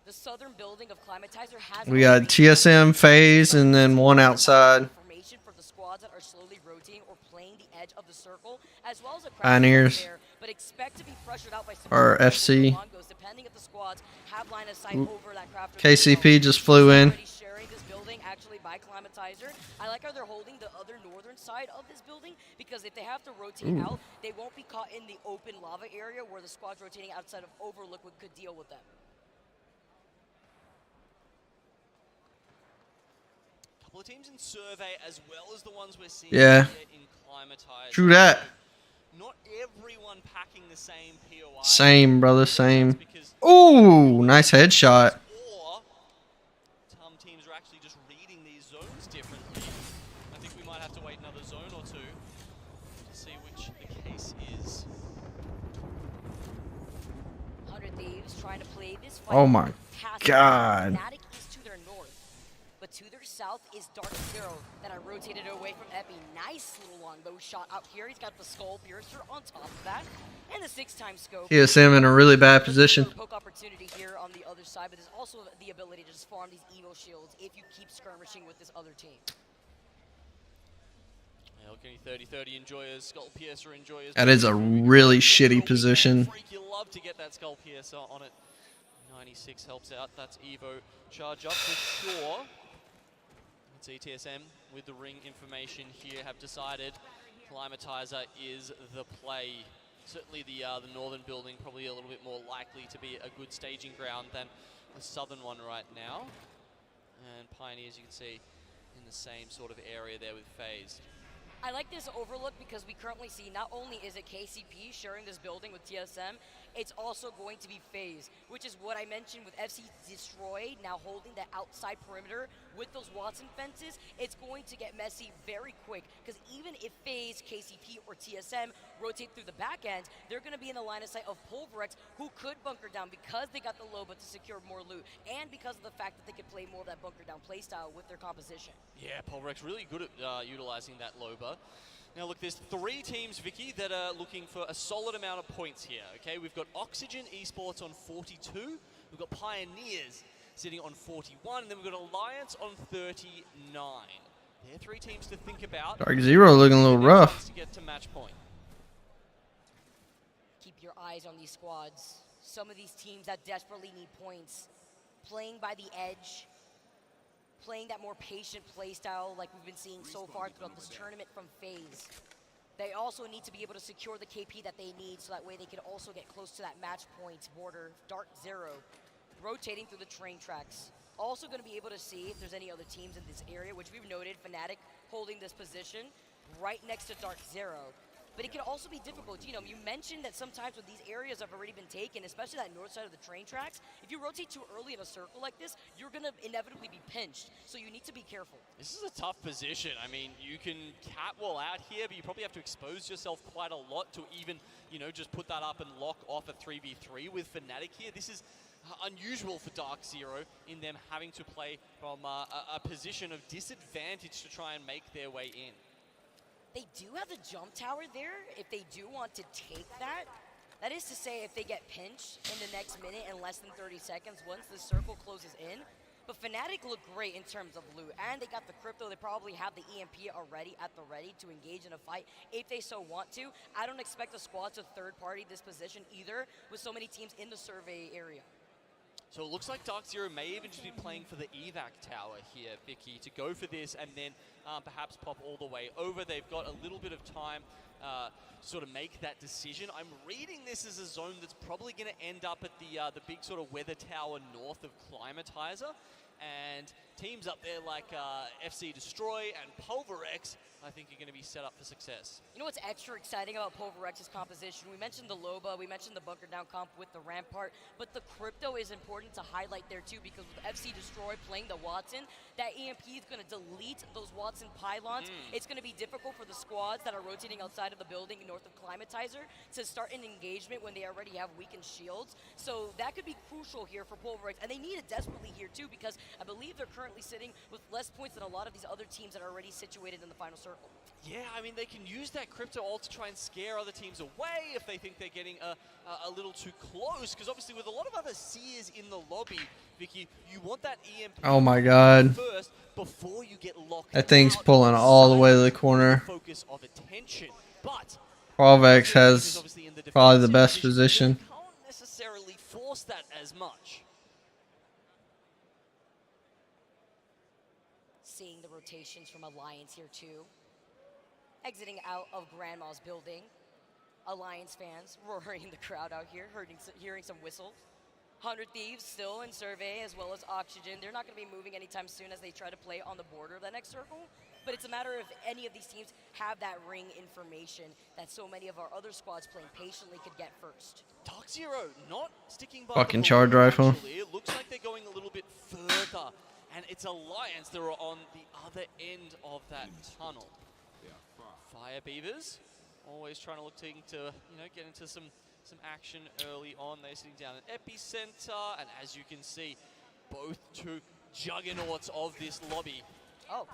The southern building of Climatizer has We got TSM, FaZe, and then one outside. Information for the squads that are slowly rotating or playing the edge of the circle, as well as a Pioneers. there, but expect to be pressured out by Or FC. Longos, depending if the squads have line of sight over that crafter. KCP just flew in. Already sharing this building actually by Climatizer. I like how they're holding the other northern side of this building, because if they have to rotate out, they won't be caught in the open lava area where the squads rotating outside of Overlook could deal with them. Couple of teams in survey, as well as the ones we're seeing Yeah. here in Climatizer. True that. Not everyone packing the same POI. Same, brother, same. Ooh, nice headshot. Or some teams are actually just reading these zones differently. I think we might have to wait another zone or two to see which the case is. 100 Thieves trying to play this fight. Oh my Passive. God. Fnatic is to their north, but to their south is Dark Zero that I rotated away from Epi. Nice little longbow shot out here. He's got the skull piercer on top of that, and the 6x scope. TSM in a really bad position. Poke opportunity here on the other side, but there's also the ability to just farm these Evo shields if you keep skirmishing with this other team. Any 30-30 enjoyers, Skull Piercer enjoyers. That is a really shitty position. Freak, you love to get that Skull Piercer on it. 96 helps out. That's Evo charge up for sure. Let's see, TSM with the ring information here have decided Climatizer is the play. Certainly the northern building probably a little bit more likely to be a good staging ground than the southern one right now. And Pioneers, you can see, in the same sort of area there with FaZe. I like this Overlook because we currently see not only is it KCP sharing this building with TSM, it's also going to be FaZe, which is what I mentioned with FC Destroy now holding the outside perimeter with those Watson fences. It's going to get messy very quick, because even if FaZe, KCP, or TSM rotate through the back end, they're going to be in the line of sight of Pulverex, who could bunker down because they got the Loba to secure more loot, and because of the fact that they could play more of that bunker down playstyle with their composition. Yeah, Pulverex really good at utilizing that Loba. Now look, there's 3 teams, Vicky, that are looking for a solid amount of points here, okay? We've got Oxygen Esports on 42, we've got Pioneers sitting on 41, and then we've got Alliance on 39. They're 3 teams to think about. Dark Zero looking a little rough. To get to match point. Keep your eyes on these squads. Some of these teams that desperately need points, playing by the edge, playing that more patient play style like we've been seeing so far throughout this tournament from FaZe. They also need to be able to secure the KP that they need, so that way they can also get close to that match point border. Dark Zero rotating through the train tracks also going to be able to see if there's any other teams in this area, which we've noted, Fnatic holding this position right next to Dark Zero. But it can also be difficult. You know, you mentioned that sometimes when these areas have already been taken, especially that north side of the train tracks, if you rotate too early in a circle like this, you're going to inevitably be pinched. So you need to be careful. This is a tough position. I mean, you can catwall out here, but you probably have to expose yourself quite a lot to even, you know, just put that up and lock off a 3v3 with Fnatic here. This is unusual for Dark Zero in them having to play from a position of disadvantage to try and make their way in. They do have the jump tower there if they do want to take that. That is to say, if they get pinched in the next minute and less than 30 seconds once the circle closes in. But Fnatic look great in terms of loot, and they got the crypto. They probably have the EMP already at the ready to engage in a fight if they so want to. I don't expect the squad to third party this position either with so many teams in the survey area. So it looks like Dark Zero may even just be playing for the evac tower here, Vicky, to go for this and then perhaps pop all the way over. They've got a little bit of time to sort of make that decision. I'm reading this as a zone that's probably going to end up at the big sort of weather tower north of Climatizer. And teams up there like FC Destroy and Pulverex, I think are going to be set up for success. You know what's extra exciting about Pulverex's composition? We mentioned the Loba, we mentioned the bunker down comp with the Rampart, but the crypto is important to highlight there too, because with FC Destroy playing the Watson, that EMP is going to delete those Watson pylons. It's going to be difficult for the squads that are rotating outside of the building north of Climatizer to start an engagement when they already have weakened shields. So that could be crucial here for Pulverex, and they need it desperately here too, because I believe they're currently sitting with less points than a lot of these other teams that are already situated in the final circle. Yeah, I mean, they can use that crypto ult to try and scare other teams away if they think they're getting a little too close, because obviously with a lot of other seers in the lobby, Vicky, you want that EMP Oh my God. first before you get locked That thing's out pulling all the way to the corner. focus of attention. But Qualvex has probably the best position. can't necessarily force that as much. Seeing the rotations from Alliance here too. Exiting out of Grandma's building. Alliance fans roaring in the crowd out here, hearing some whistles. 100 Thieves still in survey, as well as Oxygen. They're not going to be moving anytime soon as they try to play on the border of that next circle. But it's a matter of any of these teams have that ring information that so many of our other squads playing patiently could get first. Dark Zero not sticking by Fucking the charge balloon, rifle. actually. It looks like they're going a little bit further. And it's Alliance that are on the other end of that tunnel. Fire Beavers, always trying to look to get into some action early on. They're sitting down in Epicenter, and as you can see, both two juggernauts of this lobby. Oh,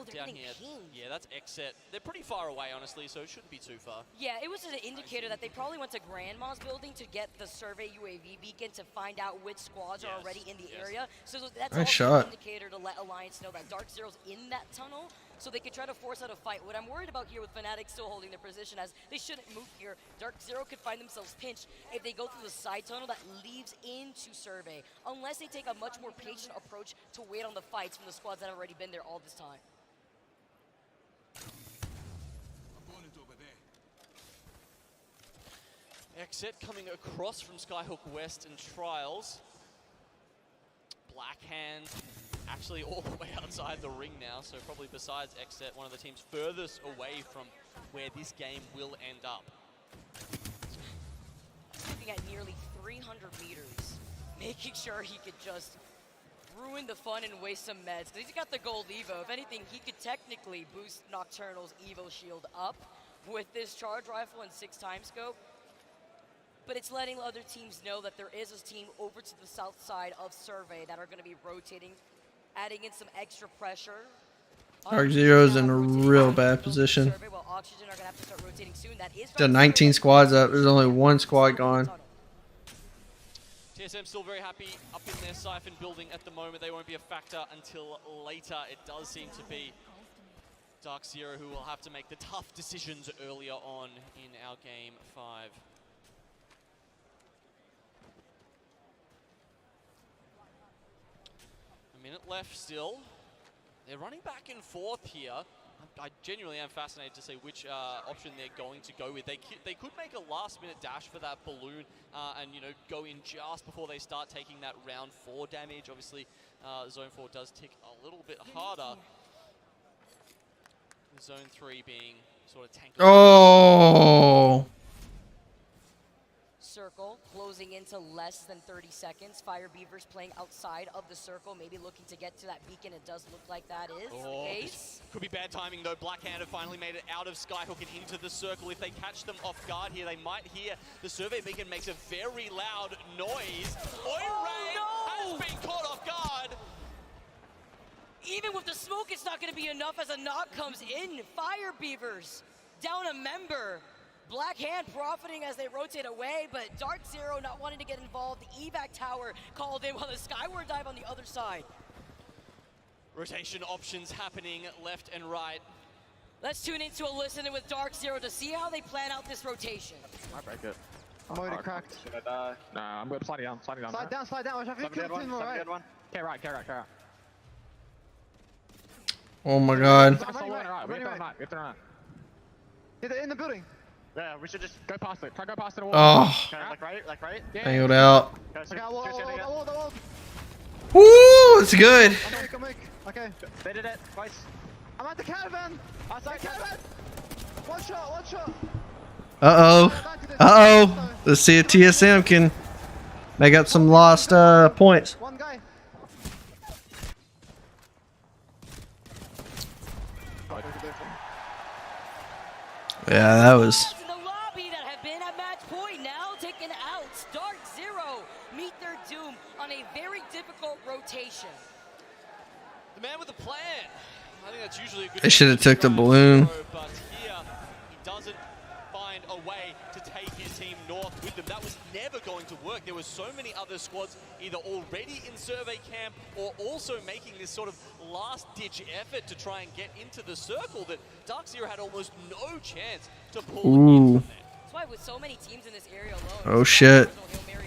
they're down getting here. pinged. Yeah, that's Xset. They're pretty far away, honestly, so it shouldn't be too far. Yeah, it was an indicator that they probably went to Grandma's building to get the survey UAV beacon to find out which squads are already in the area. So that's Nice also shot. an indicator to let Alliance know that Dark Zero's in that tunnel, so they could try to force out a fight. What I'm worried about here with Fnatic still holding their position, as they shouldn't move here. Dark Zero could find themselves pinched if they go through the side tunnel that leads into survey, unless they take a much more patient approach to wait on the fights from the squads that have already been there all this time. Xset coming across from Skyhook West and Trials. Blackhand actually all the way outside the ring now, so probably besides Xset, one of the teams furthest away from where this game will end up. Looking at nearly 300 meters, making sure he could just ruin the fun and waste some meds. He's got the gold Evo. If anything, he could technically boost Nocturnal's Evo shield up with this charge rifle and 6x scope. But it's letting other teams know that there is a team over to the south side of survey that are going to be rotating, adding in some extra pressure. Dark Zero's in a real bad position. Well, Oxygen are going to have to start rotating soon. That is Got 19 squads up. There's only one squad gone. TSM still very happy up in their Siphon building at the moment. They won't be a factor until later. It does seem to be Dark Zero who will have to make the tough decisions earlier on in our Game 5. A minute left still. They're running back and forth here. I genuinely am fascinated to see which option they're going to go with. They could make a last-minute dash for that balloon and, you know, go in just before they start taking that round 4 damage. Obviously, Zone 4 does tick a little bit harder. Zone 3 being sort of tanky. Oh. Circle closing into less than 30 seconds. Fire Beavers playing outside of the circle, maybe looking to get to that beacon. It does look like that is the case. Could be bad timing though. Blackhand have finally made it out of Skyhook and into the circle. If they catch them off guard here, they might hear the survey beacon makes a very loud noise. Oiray has been caught off guard. Even with the smoke, it's not going to be enough as a knock comes in. Fire Beavers down a member. Black Hand profiting as they rotate away, but Dark Zero not wanting to get involved. The evac tower called in while the Skyward dive on the other side. Rotation options happening left and right. Let's tune into a listening with Dark Zero to see how they plan out this rotation. I break it. I'm already cracked. Should I die? Nah, I'm good. Slide down. Slide down. Watch out. Dead one. Okay, right. Oh my God. We have to run. They're in the building. Yeah, we should just go past it. Try to go past it all. Oh. Okay, like right? Yeah. Angled out. Okay, I wall. Woo! It's good. Okay. They did it twice. I'm at the caravan. Outside caravan. One shot. Uh-oh. Let's see if TSM can make up some lost points. One guy. Yeah, that was... In the lobby that have been at match point now taken out. Dark Zero meet their doom on a very difficult rotation. The man with a plan. I think that's usually a good. They should have took the balloon. But here, he doesn't find a way to take his team north with them. That was never going to work. There were so many other squads either already in survey camp or also making this sort of last-ditch effort to try and get into the circle that Dark Zero had almost no chance to pull in from there. That's why with so many teams in this area alone. Oh shit.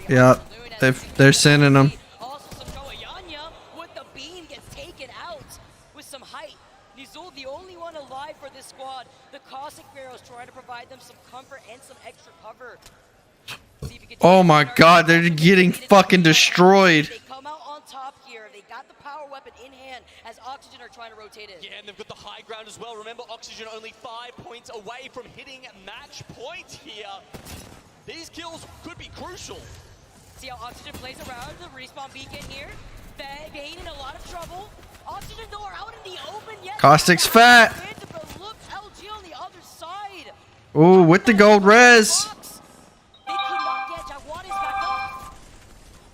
Yeah, they're sending them. Also some Goayanya with the beam gets taken out with some height. Nizul the only one alive for this squad. The Cossack Pharaohs trying to provide them some comfort and some extra cover. Oh my God, they're getting fucking destroyed. They come out on top here. They got the power weapon in hand as Oxygen are trying to rotate in. Yeah, and they've got the high ground as well. Remember, Oxygen only 5 points away from hitting match point here. These kills could be crucial. See how Oxygen plays around the respawn beacon here. Bane in a lot of trouble. Oxygen though are out in the open yet. Caustic's fat. But look, LG on the other side. Ooh, with the gold res. They could not get Jaguares back up.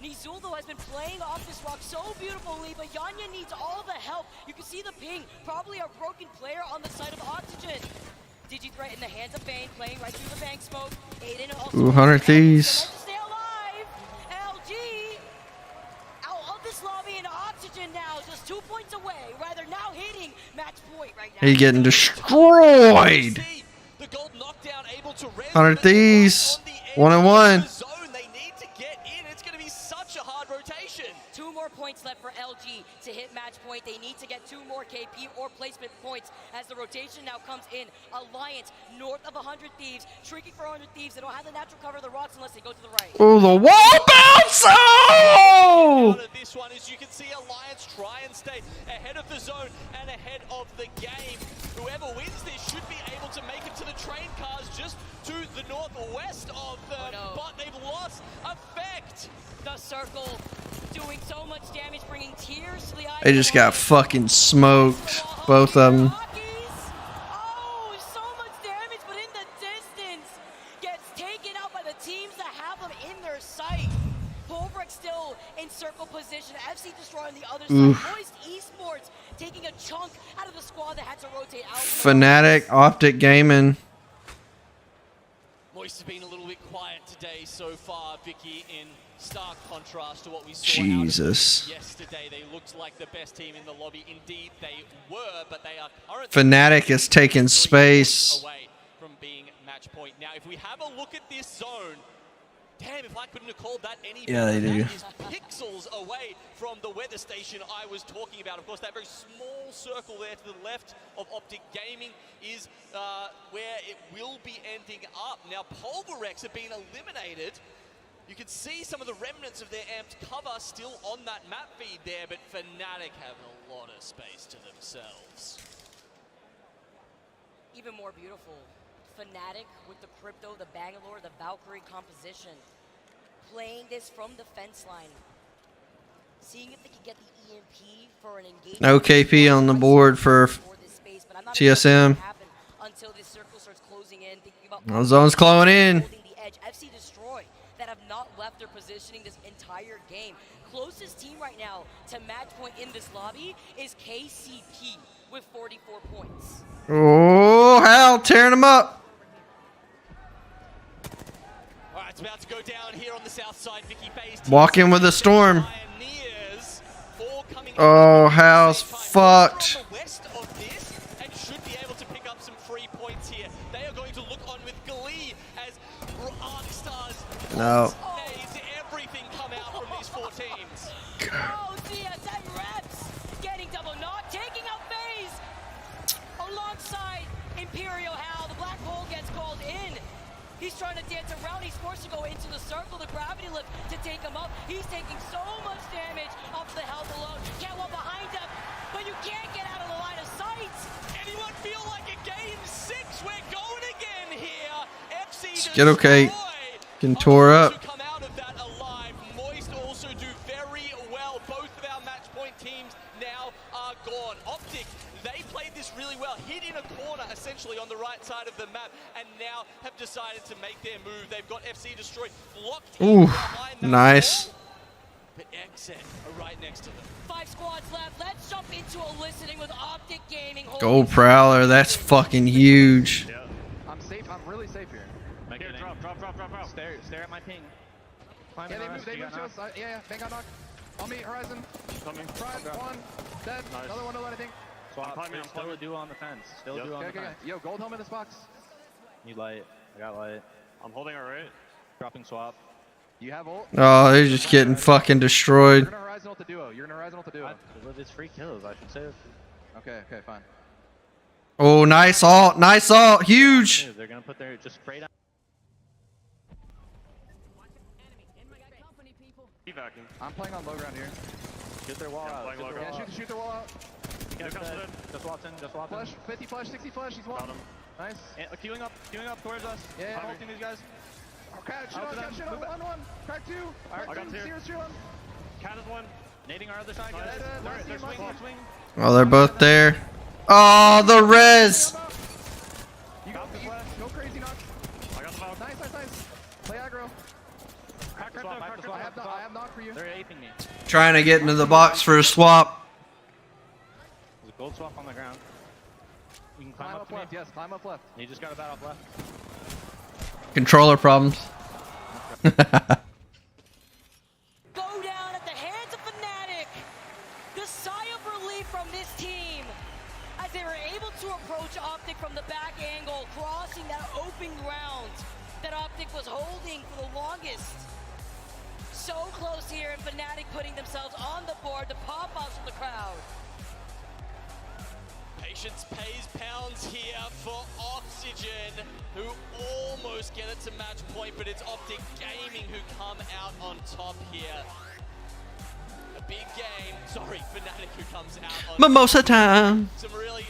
Nizul though has been playing off this rock so beautifully, but Yanya needs all the help. You can see the ping, probably a broken player on the side of Oxygen. Digi threat in the hands of Bane, playing right through the bank smoke. Aiden also 100 thieves. Stay alive. LG out of this lobby and Oxygen now just 2 points away. Rather now hitting match point right now. He's getting destroyed. 100 thieves. 1-1. Two more points left for LG to hit match point. They need to get 2 more KP or placement points as the rotation now comes in. Alliance north of 100 Thieves, shrinking for 100 Thieves. They don't have the natural cover of the rocks unless they go to the right. Oh, the wall bounce! Oh! This one, as you can see, Alliance try and stay ahead of the zone and ahead of the game. Whoever wins this should be able to make it to the train cars just to the northwest of them, but they've lost effect. The circle doing so much damage, bringing tears to the eyes. They just got fucking smoked, both of them. Oh, so much damage, but in the distance gets taken out by the teams that have them in their sight. Polvreck still in circle position. FC Destroy on the other side. Moist Esports taking a chunk out of the squad that had to rotate out. Fnatic, Optic Gaming. Moist has been a little bit quiet today so far, Vicky, in stark contrast to what we saw Jesus. yesterday. They looked like the best team in the lobby. Indeed, they were, but they are Fnatic is taking space. away from being match point. Now, if we have a look at this zone, Damn, if I couldn't have called that any Yeah, they better. do. That is pixels away from the weather station I was talking about. Of course, that very small circle there to the left of Optic Gaming is where it will be ending up. Now, Pulverex have been eliminated. You can see some of the remnants of their amped cover still on that map feed there, but Fnatic have a lot of space to themselves. Even more beautiful. Fnatic with the Crypto, the Bangalore, the Valkyrie composition. Playing this from the fence line. Seeing if they can get the EMP for an engagement. No KP on the board for TSM. Until this circle starts closing in, thinking about The zone's closing in. holding the edge. FC Destroy that have not left their positioning this entire game. Closest team right now to match point in this lobby is KCP with 44 points. Oh, Hal tearing them up. All right, it's about to go down here on the south side. Vicky Faye's Walk in with a storm. Oh, Hal's fucked. West of this and should be able to pick up some free points here. They are going to look on with glee as Arcstars No. everything come out from these four teams. Oh, CSM reps getting double knock, taking out FaZe alongside Imperial Hal. The black hole gets called in. He's trying to dance around. He's forced to go into the circle, the gravity lift to take him up. He's taking so much damage off the health alone. Can't walk behind him, but you can't get out of the line of sight. Anyone feel like a game 6? We're going again here. FC Get okay. Can tore up. come out of that alive. Moist also do very well. Both of our match point teams now are gone. Optic, they played this really well. Hit in a corner, essentially, on the right side of the map, and now have decided to make their move. They've got FC Destroy locked in Ooh, behind that nice. wall, but Exit are right next to them. 5 squads left. Let's jump into a listening with Optic Gaming. Gold Prowler, that's fucking huge. Yeah. I'm safe. I'm really safe here. Here, drop. Stare at my ping. Yeah, they moved to us. Yeah. Bang on knock. On me, Horizon. Coming. Front, one. Dead. Nice. Another one, I think. Swap. Still a duo on the fence. Still a duo on the fence. Yo, gold home in this box. Need light. I got light. I'm holding it right. Dropping swap. You have ult? Oh, they're just getting fucking destroyed. You're gonna Horizon ult the duo. With his free kills, I should save. Okay, fine. Oh, nice ult. Nice ult. Huge. They're gonna put their just spray down. I'm playing on low ground here. Shoot their wall out. Shoot their wall out. Just Watson. Flash, 50 flash, 60 flash. He's one. Nice. Queuing up towards us. Yeah. I'm ulting these guys. Crack, shoot on. One. Crack 2. I got 2. Cat is 1. Nading our other side, guys. They're swinging. Oh, they're both there. Oh, the res. You got the flash. Go crazy knock. I got the ball. Nice. Play aggro. I have knock for you. They're aping me. Trying to get into the box for a swap. There's a gold swap on the ground. You can climb up left. Yes, climb up left. You just got a bat up left. Controller problems. Go down at the hands of Fnatic. The sigh of relief from this team as they were able to approach Optic from the back angle, crossing that open ground that Optic was holding for the longest. So close here, and Fnatic putting themselves on the board. The pop-ups from the crowd. Patience pays pounds here for Oxygen, who almost get it to match point, but it's Optic Gaming who come out on top here. A big game. Sorry, Fnatic who comes out on Mimosa time. Some really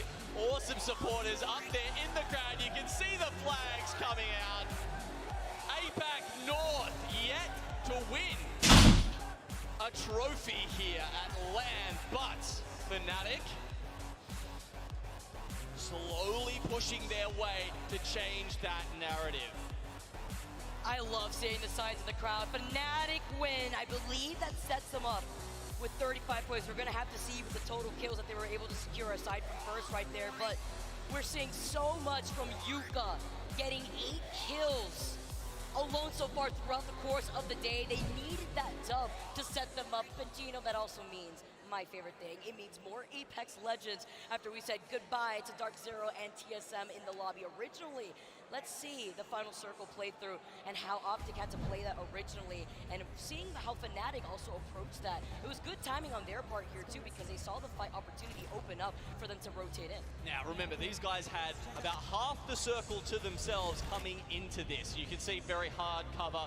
awesome supporters up there in the crowd. You can see the flags coming out. APAC North yet to win a trophy here at LAN, but Fnatic slowly pushing their way to change that narrative. I love seeing the sides of the crowd. Fnatic win. I believe that sets them up with 35 points. We're going to have to see with the total kills that they were able to secure aside from first right there. But we're seeing so much from Yuka, getting 8 kills alone so far throughout the course of the day. They needed that dub to set them up. And you know that also means my favorite thing. It means more Apex Legends after we said goodbye to Dark Zero and TSM in the lobby originally. Let's see the final circle playthrough and how Optic had to play that originally, and seeing how Fnatic also approached that. It was good timing on their part here too, because they saw the fight opportunity open up for them to rotate in. Now remember, these guys had about half the circle to themselves coming into this. You can see very hard cover.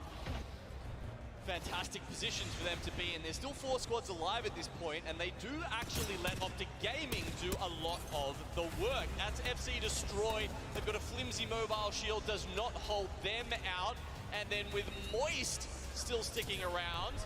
Fantastic positions for them to be in. There's still 4 squads alive at this point, and they do actually let Optic Gaming do a lot of the work. That's FC Destroy. They've got a flimsy mobile shield, does not hold them out. And then with Moist still sticking around,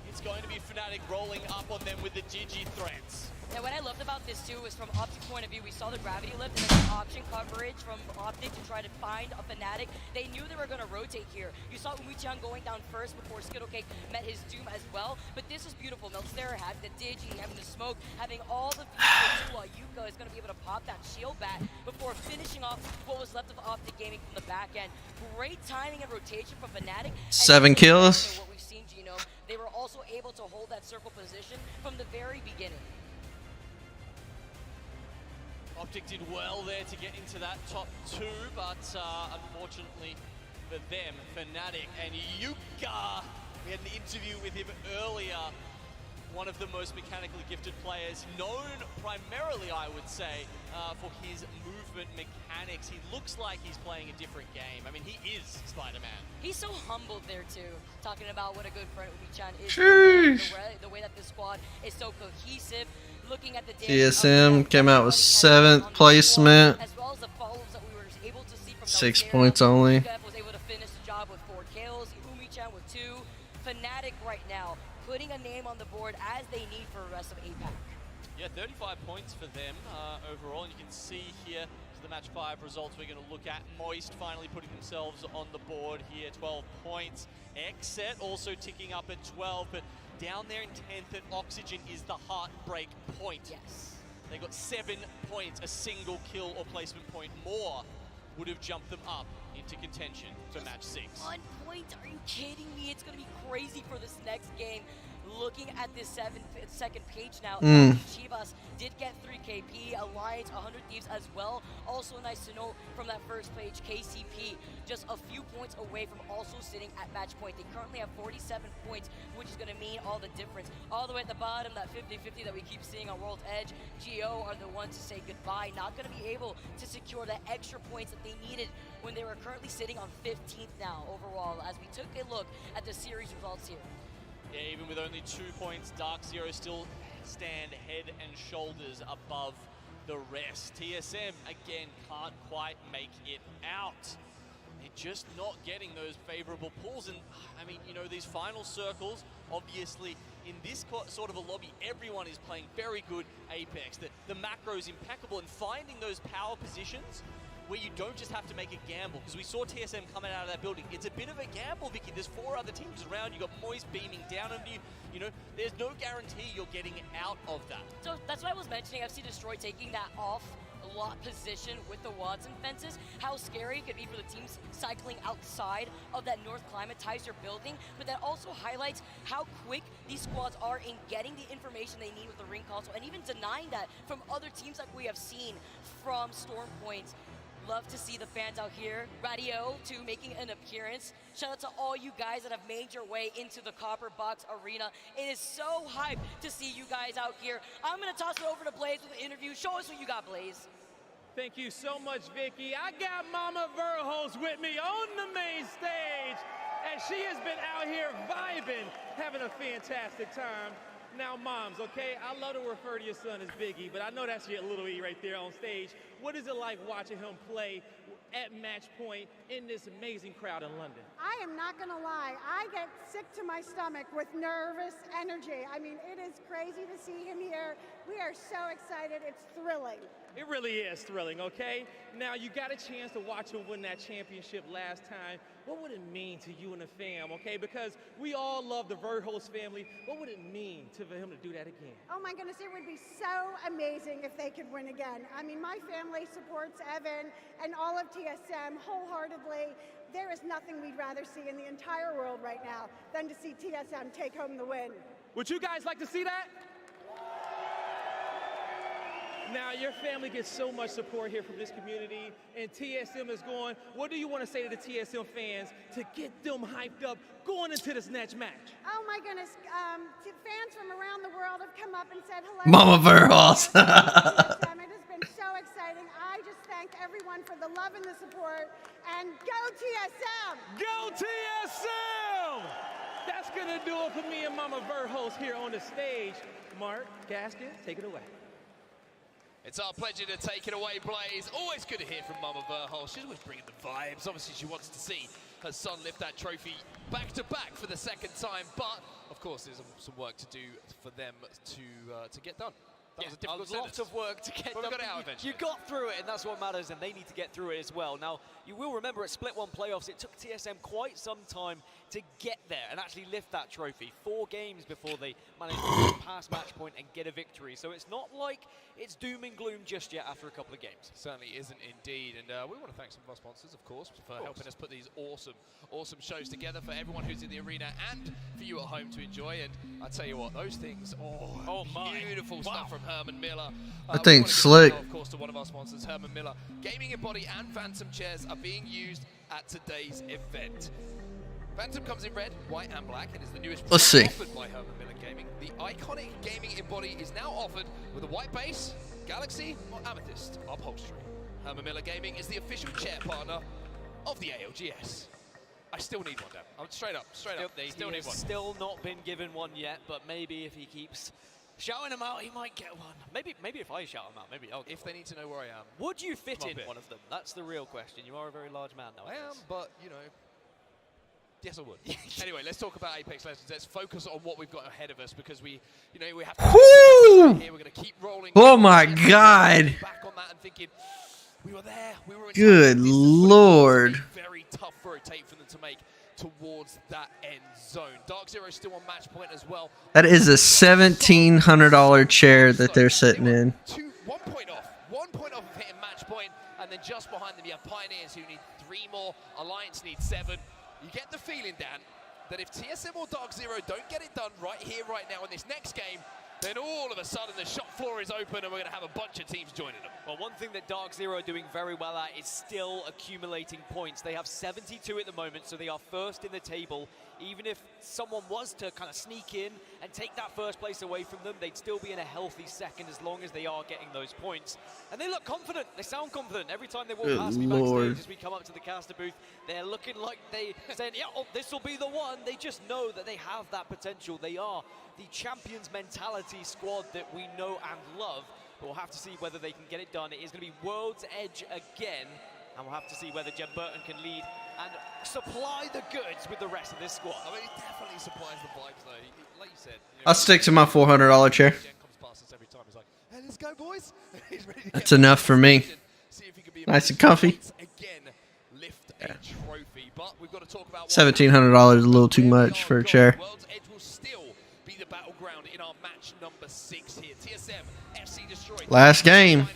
it's going to be Fnatic rolling up on them with the Gigi threats. And what I loved about this too was from Optic's point of view, we saw the gravity lift and then the option coverage from Optic to try to find a Fnatic. They knew they were going to rotate here. You saw Umichan going down first before Skittlecake met his doom as well. But this was beautiful. Meltzer having the Digi, having the smoke, having all the pieces too, while Yuka is going to be able to pop that shield bat before finishing off what was left of Optic Gaming from the back end. Great timing and rotation from Fnatic. 7 kills. What we've seen, Genome, they were also able to hold that circle position from the very beginning. Optic did well there to get into that top 2, but unfortunately for them, Fnatic and Yuka, we had an interview with him earlier, one of the most mechanically gifted players, known primarily, I would say, for his movement mechanics. He looks like he's playing a different game. I mean, he is Spider-Man. He's so humbled there too, talking about what a good friend Umichan is. The way that the squad is so cohesive. Looking at the TSM came out with 7th placement. As well as the follows that we were able to see from 6 points only. was able to finish the job with 4 kills. Umichan with 2. Fnatic right now putting a name on the board as they need for the rest of APAC. Yeah, 35 points for them overall, and you can see here the match 5 results we're going to look at. Moist finally putting themselves on the board here, 12 points. Xset also ticking up at 12, but down there in 10th at Oxygen is the heartbreak point. Yes. They got 7 points, a single kill or placement point more would have jumped them up into contention for match 6. 1 point? Are you kidding me? It's going to be crazy for this next game. Looking at this second page now, Chivas did get 3 KP, Alliance 100 Thieves as well. Also nice to know from that first page, KCP just a few points away from also sitting at match point. They currently have 47 points, which is going to mean all the difference. All the way at the bottom, that 50-50 that we keep seeing on World's Edge, Geo are the ones to say goodbye. Not going to be able to secure the extra points that they needed when they were currently sitting on 15th now overall, as we took a look at the series results here. Yeah, even with only 2 points, Dark Zero still stand head and shoulders above the rest. TSM, again, can't quite make it out. They're just not getting those favorable pulls. And, I mean, you know, these final circles, obviously, in this sort of a lobby, everyone is playing very good Apex. The macro is impeccable, and finding those power positions where you don't just have to make a gamble, because we saw TSM coming out of that building. It's a bit of a gamble, Vicky. There's 4 other teams around. You got Moist beaming down on you. You know, there's no guarantee you're getting out of that. So that's why I was mentioning FC Destroy taking that off lot position with the Watson fences, how scary it could be for the teams cycling outside of that north climatizer building, but that also highlights how quick these squads are in getting the information they need with the ring console, and even denying that from other teams like we have seen from Storm Point. Love to see the fans out here. Radio too making an appearance. Shout out to all you guys that have made your way into the Copper Box Arena. It is so hyped to see you guys out here. I'm gonna toss it over to Blaze with the interview. Show us what you got, Blaze. Thank you so much, Vicky. I got Mama Verhulst with me on the main stage, and she has been out here vibing, having a fantastic time. Now, moms, okay, I love to refer to your son as Biggie, but I know that's your little E right there on stage. What is it like watching him play at match point in this amazing crowd in London? I am not going to lie. I get sick to my stomach with nervous energy. I mean, it is crazy to see him here. We are so excited. It's thrilling. It really is thrilling, okay? Now, you got a chance to watch him win that championship last time. What would it mean to you and the fam, okay? Because we all love the Verhulst family. What would it mean for him to do that again? Oh my goodness, it would be so amazing if they could win again. I mean, my family supports Evan and all of TSM wholeheartedly. There is nothing we'd rather see in the entire world right now than to see TSM take home the win. Would you guys like to see that? Now, your family gets so much support here from this community, and TSM is going. What do you want to say to the TSM fans to get them hyped up going into this next match? Oh my goodness, fans from around the world have come up and said hello. Mama Verhoss. It has been so exciting. I just thank everyone for the love and the support, and go TSM! Go TSM! That's gonna do it for me and Mama Verhoss here on the stage. Mark Gaskin, take it away. It's our pleasure to take it away, Blaze. Always good to hear from Mama Verhoss. She's always bringing the vibes. Obviously, she wants to see her son lift that trophy back-to-back for the second time. But, of course, there's some work to do for them to get done. That was a difficult lot of work to get done. Got it out eventually. You got through it, and that's what matters, and they need to get through it as well. Now, you will remember at Split 1 playoffs, it took TSM quite some time to get there and actually lift that trophy. 4 games before they managed to get past match point and get a victory. So it's not like it's doom and gloom just yet after a couple of games. Certainly isn't indeed. And we want to thank some of our sponsors, of course, for helping us put these awesome shows together for everyone who's in the arena and for you at home to enjoy. And I tell you what, those things, beautiful stuff from Herman Miller. That thing's slick. Of course, to one of our sponsors, Herman Miller. Gaming Embody and Phantom chairs are being used at today's event. Phantom comes in red, white, and black, and is the newest Let's see. offered by Herman Miller Gaming. The iconic Gaming Embody is now offered with a white base, Galaxy, or Amethyst upholstery. Herman Miller Gaming is the official chair partner of the ALGS. I still need one, Dan. I'm straight up. They still need one. Still not been given one yet, but maybe if he keeps shouting him out, he might get one. Maybe if I shout him out, maybe I'll get If they need to know where I am. Would you fit in one of them? That's the real question. You are a very large man now. I am, but, you know, yes, I would. Anyway, let's talk about Apex Legends. Let's focus on what we've got ahead of us because we have to Woo! here. We're going to keep rolling. Oh my God. Back on that and thinking, we were there. We were in Good Lord. very tough rotate for them to make towards that end zone. Dark Zero still on match point as well. That is a $1,700 chair that they're sitting in. 1 point off of hitting match point, and then just behind them you have Pioneers who need 3 more. Alliance needs 7. You get the feeling, Dan, that if TSM or Dark Zero don't get it done right here, right now in this next game, then all of a sudden the shop floor is open and we're going to have a bunch of teams joining them. Well, one thing that Dark Zero are doing very well at is still accumulating points. They have 72 at the moment, so they are first in the table. Even if someone was to kind of sneak in and take that first place away from them, they'd still be in a healthy second as long as they are getting those points. And they look confident. They sound confident. Every time they walk past me backstage as we come up to the caster booth, they're looking like they saying, yeah, oh, this will be the one. They just know that they have that potential. They are the champions mentality squad that we know and love. But we'll have to see whether they can get it done. It is going to be World's Edge again. And we'll have to see whether Jem Burton can lead and supply the goods with the rest of this squad. I mean, it definitely supplies the vibes, though. Like you said, I'll stick to my $400 chair. Jen comes past us every time. He's like, hey, let's go, boys. He's ready to That's enough for me. Nice and comfy. Again, lift a trophy. But we've got to talk about $1,700 is a little too much for a chair. World's Edge will still be the battleground in our match number 6 here. TSM, FC Destroyed. Last game. And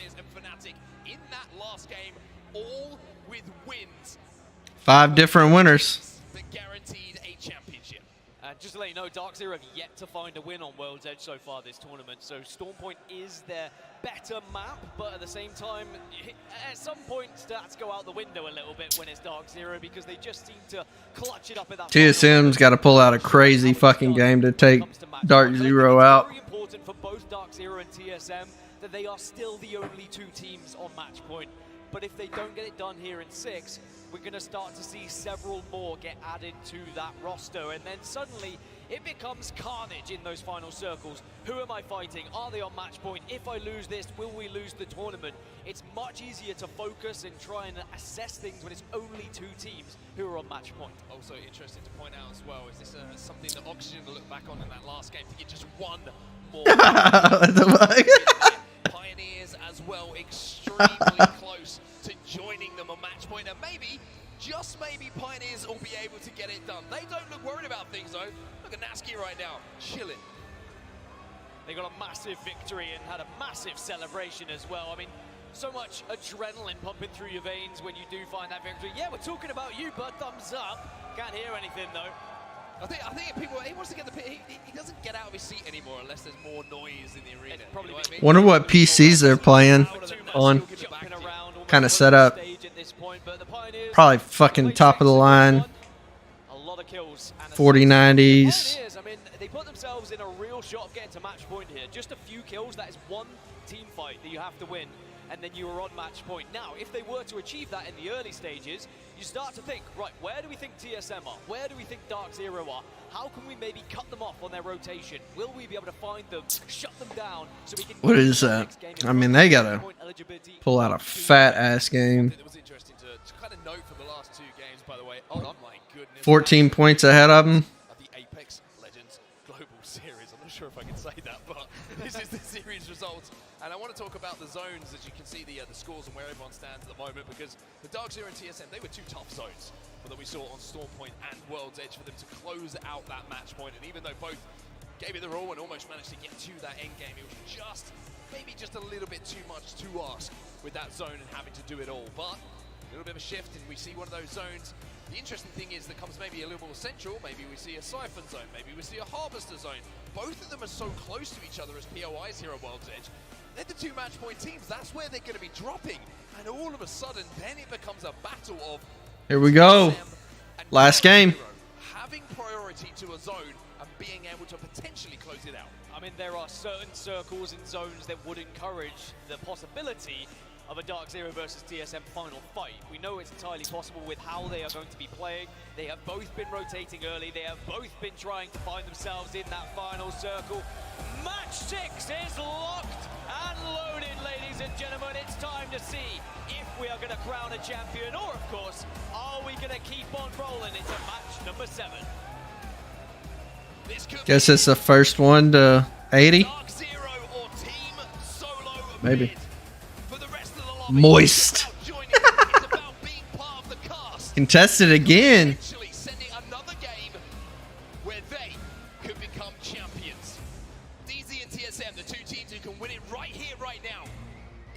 Fnatic in that last game, all with wins. 5 different winners. That guaranteed a championship. Just to let you know, Dark Zero have yet to find a win on World's Edge so far this tournament. So Stormpoint is their better map, but at the same time, at some point, stats go out the window a little bit when it's Dark Zero because they just seem to clutch it up at that. TSM's got to pull out a crazy fucking game to take Dark Zero out. It's very important for both Dark Zero and TSM that they are still the only 2 teams on match point. But if they don't get it done here in 6, we're going to start to see several more get added to that roster. And then suddenly, it becomes carnage in those final circles. Who am I fighting? Are they on match point? If I lose this, will we lose the tournament? It's much easier to focus and try and assess things when it's only 2 teams who are on match point. Also interesting to point out as well, is this something that Oxygen will look back on in that last game to get just 1 more. Pioneers as well, extremely close to joining them on match point, and maybe, just maybe, Pioneers will be able to get it done. They don't look worried about things though. Look at Nasky right now, chilling. They got a massive victory and had a massive celebration as well. I mean, so much adrenaline pumping through your veins when you do find that victory. Yeah, we're talking about you, bud. Thumbs up. Can't hear anything though. I think people, he wants to get the he doesn't get out of his seat anymore unless there's more noise in the arena. You know what I mean? Wonder what PCs they're playing on. Kind of set up. Probably fucking top of the line. 4090s. I mean, they put themselves in a real shot of getting to match point here. Just a few kills, that is one team fight that you have to win, and then you are on match point. Now, if they were to achieve that in the early stages, you start to think, right, where do we think TSM are? Where do we think Dark Zero are? How can we maybe cut them off on their rotation? Will we be able to find them, shut them down, so we can... What is that? I mean, they gotta pull out a fat-ass game. It was interesting to kind of note from the last 2 games, by the way. Oh my goodness. 14 points ahead of them. The Apex Legends Global Series. I'm not sure if I can say that, but this is the series results. And I want to talk about the zones, as you can see the scores and where everyone stands at the moment, because the Dark Zero and TSM, they were 2 tough zones that we saw on Stormpoint and World's Edge for them to close out that match point. And even though both gave it their all and almost managed to get to that end game, it was just, maybe just a little bit too much to ask with that zone and having to do it all. But a little bit of a shift, and we see one of those zones. The interesting thing is that comes maybe a little more central. Maybe we see a Siphon zone, maybe we see a Harvester zone. Both of them are so close to each other as POIs here at World's Edge. They're the 2 match point teams. That's where they're going to be dropping. And all of a sudden, then it becomes a battle of... Here we go. Last game. Having priority to a zone and being able to potentially close it out. I mean, there are certain circles and zones that would encourage the possibility of a Dark Zero versus TSM final fight. We know it's entirely possible with how they are going to be playing. They have both been rotating early. They have both been trying to find themselves in that final circle. Match 6 is locked and loaded, ladies and gentlemen. It's time to see if we are going to crown a champion, or of course, are we going to keep on rolling into match number 7? Guess it's the first one to 80. Maybe. Moist. Contested again. Another game where they could become champions. DZ and TSM, the 2 teams who can win it right here, right now.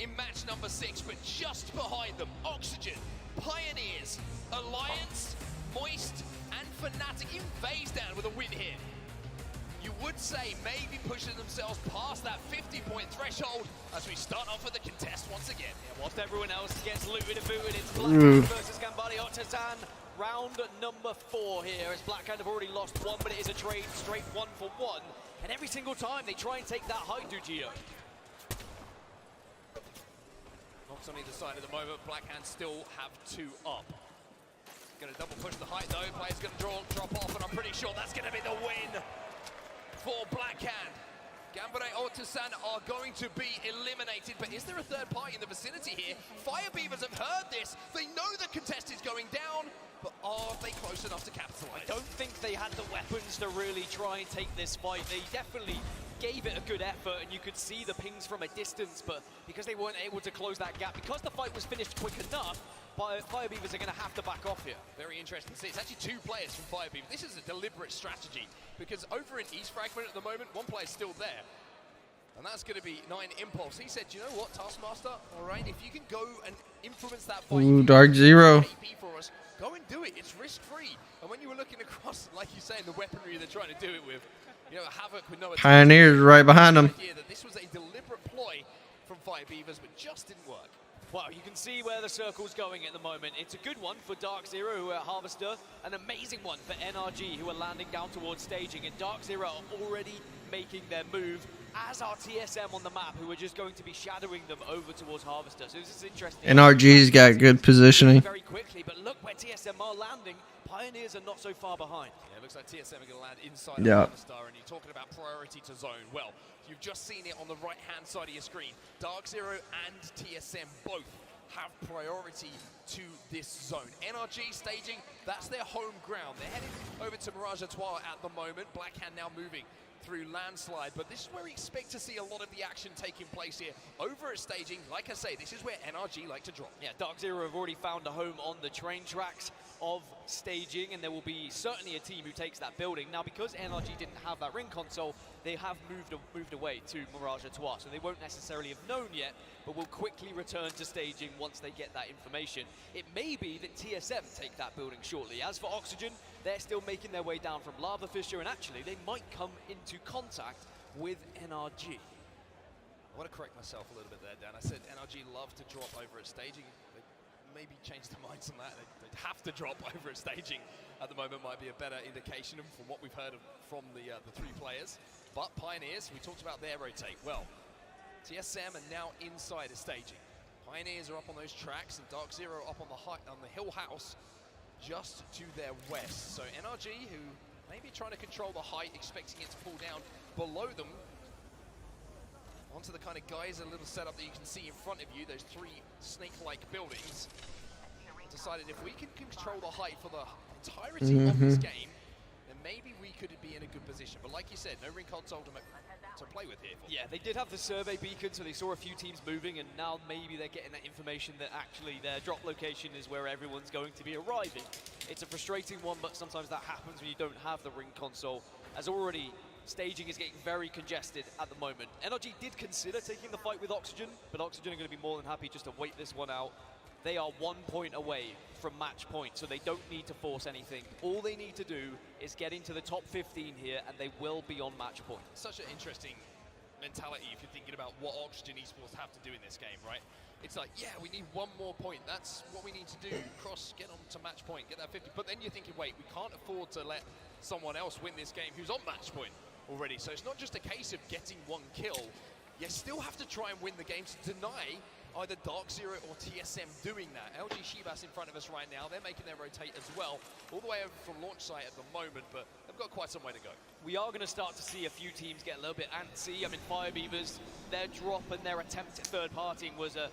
In match number 6, but just behind them, Oxygen, Pioneers, Alliance, Moist, and Fnatic. Even FaZe down with a win here. You would say maybe pushing themselves past that 50-point threshold as we start off with the contest once again. Yeah, whilst everyone else gets looted and booted, it's Blackhand versus Gambari Otazan. Round number 4 here, as Blackhand have already lost 1, but it is a trade straight 1 for 1. And every single time they try and take that height, Geo. Not on either side at the moment. Blackhand still have 2 up. Going to double push the height though. Player's going to drop off, and I'm pretty sure that's going to be the win for Blackhand. Gambare Otazan are going to be eliminated, but is there a third party in the vicinity here? Fire Beavers have heard this. They know the contest is going down, but are they close enough to capitalize? I don't think they had the weapons to really try and take this fight. They definitely gave it a good effort, and you could see the pings from a distance, but because they weren't able to close that gap, because the fight was finished quick enough, Fire Beavers are going to have to back off here. Very interesting to see. It's actually 2 players from Fire Beavers. This is a deliberate strategy, because over in East Fragment at the moment, 1 player's still there. And that's going to be 9 Impulse. He said, you know what, Taskmaster? All right, if you can go and influence that fight, Ooh, Dark Zero. For us, go and do it. It's risk-free. And when you were looking across, like you say, the weaponry they're trying to do it with, you know, Havoc with no Pioneers right behind them. That this was a deliberate ploy from Fire Beavers, but just didn't work. Well, you can see where the circle's going at the moment. It's a good one for Dark Zero, who are Harvester, an amazing one for NRG, who are landing down towards staging, and Dark Zero are already making their move, as are TSM on the map, who are just going to be shadowing them over towards Harvester. So this is interesting. NRG's got good positioning. Very quickly, but look where TSM are landing. Pioneers are not so far behind. Yeah, it looks like TSM are going to land inside of Harvester, and you're talking about priority to zone. Well, you've just seen it on the right-hand side of your screen. Dark Zero and TSM both have priority to this zone. NRG staging, that's their home ground. They're heading over to Mirage Etoile at the moment. Blackhand now moving through Landslide, but this is where we expect to see a lot of the action taking place here. Over at staging, like I say, this is where NRG like to drop. Yeah, Dark Zero have already found a home on the train tracks of staging, and there will be certainly a team who takes that building. Now, because NRG didn't have that ring console, they have moved away to Mirage Etoile, so they won't necessarily have known yet, but will quickly return to staging once they get that information. It may be that TSM take that building shortly. As for Oxygen, they're still making their way down from Lava Fissure, and actually they might come into contact with NRG. I want to correct myself a little bit there, Dan. I said NRG love to drop over at staging. They maybe change their minds on that. They'd have to drop over at staging at the moment, might be a better indication from what we've heard from the 3 players. But Pioneers, we talked about their rotate. Well, TSM are now inside of staging. Pioneers are up on those tracks, and Dark Zero up on the hill house just to their west. So NRG, who may be trying to control the height, expecting it to pull down below them, onto the kind of geyser little setup that you can see in front of you, those 3 snake-like buildings. Decided if we can control the height for the entirety of this game, then maybe we could be in a good position. But like you said, no ring console to play with here. Yeah, they did have the survey beacon, so they saw a few teams moving, and now maybe they're getting that information that actually their drop location is where everyone's going to be arriving. It's a frustrating one, but sometimes that happens when you don't have the ring console, as already staging is getting very congested at the moment. NRG did consider taking the fight with Oxygen, but Oxygen are going to be more than happy just to wait this one out. They are 1 point away from match point, so they don't need to force anything. All they need to do is get into the top 15 here, and they will be on match point. Such an interesting mentality if you're thinking about what Oxygen Esports have to do in this game, right? It's like, yeah, we need 1 more point. That's what we need to do. Get on to match point, get that 50. But then you're thinking, wait, we can't afford to let someone else win this game who's on match point already. So it's not just a case of getting 1 kill. You still have to try and win the game to deny either Dark Zero or TSM doing that. LG Shibas in front of us right now. They're making their rotate as well, all the way over from launch site at the moment, but they've got quite some way to go. We are going to start to see a few teams get a little bit antsy. I mean, Fire Beavers, their drop and their attempt at third partying was a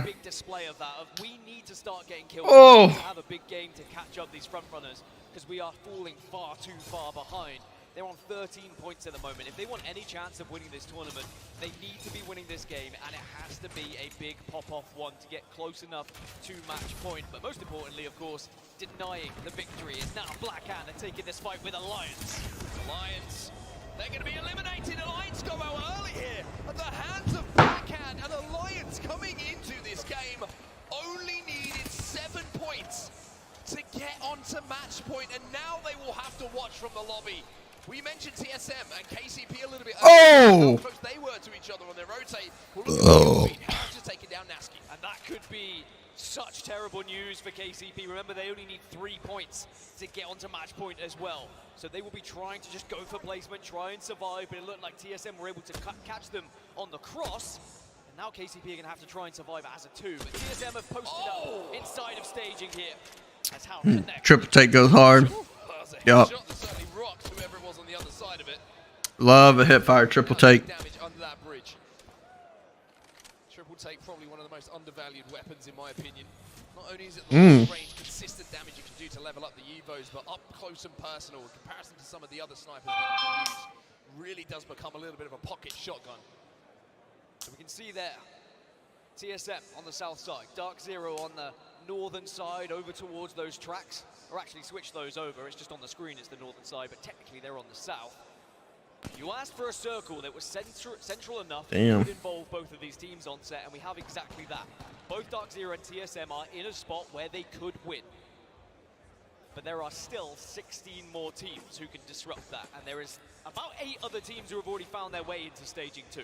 big display of that. We need to start getting kills. We need to have a big game to catch up these front runners, because we are falling far too far behind. They're on 13 points at the moment. If they want any chance of winning this tournament, they need to be winning this game, and it has to be a big pop-off one to get close enough to match point. But most importantly, of course, denying the victory is now Blackhand and taking this fight with Alliance. Alliance, they're going to be eliminated. Alliance go out early here at the hands of Blackhand, and Alliance coming into this game only needed 7 points to get onto match point, and now they will have to watch from the lobby. We mentioned TSM and KCP a little bit earlier. How close they were to each other on their rotate. Well, look at just taking down Nasky. And that could be such terrible news for KCP. Remember, they only need 3 points to get onto match point as well. So they will be trying to just go for placement, try and survive, but it looked like TSM were able to catch them on the cross. And now KCP are going to have to try and survive as a 2. But TSM have posted up inside of staging here. That's how Triple take goes hard. Yup. Love a hip fire triple take. Damage under that bridge. Triple take, probably one of the most undervalued weapons in my opinion. Not only is it the long range, consistent damage you can do to level up the Evos, but up close and personal in comparison to some of the other snipers that you can use, really does become a little bit of a pocket shotgun. So we can see there, TSM on the south side, Dark Zero on the northern side over towards those tracks, or actually switch those over. It's just on the screen, it's the northern side, but technically they're on the south. You asked for a circle that was central enough to involve both of these teams on set, and we have exactly that. Both Dark Zero and TSM are in a spot where they could win. But there are still 16 more teams who can disrupt that, and there is about 8 other teams who have already found their way into staging 2.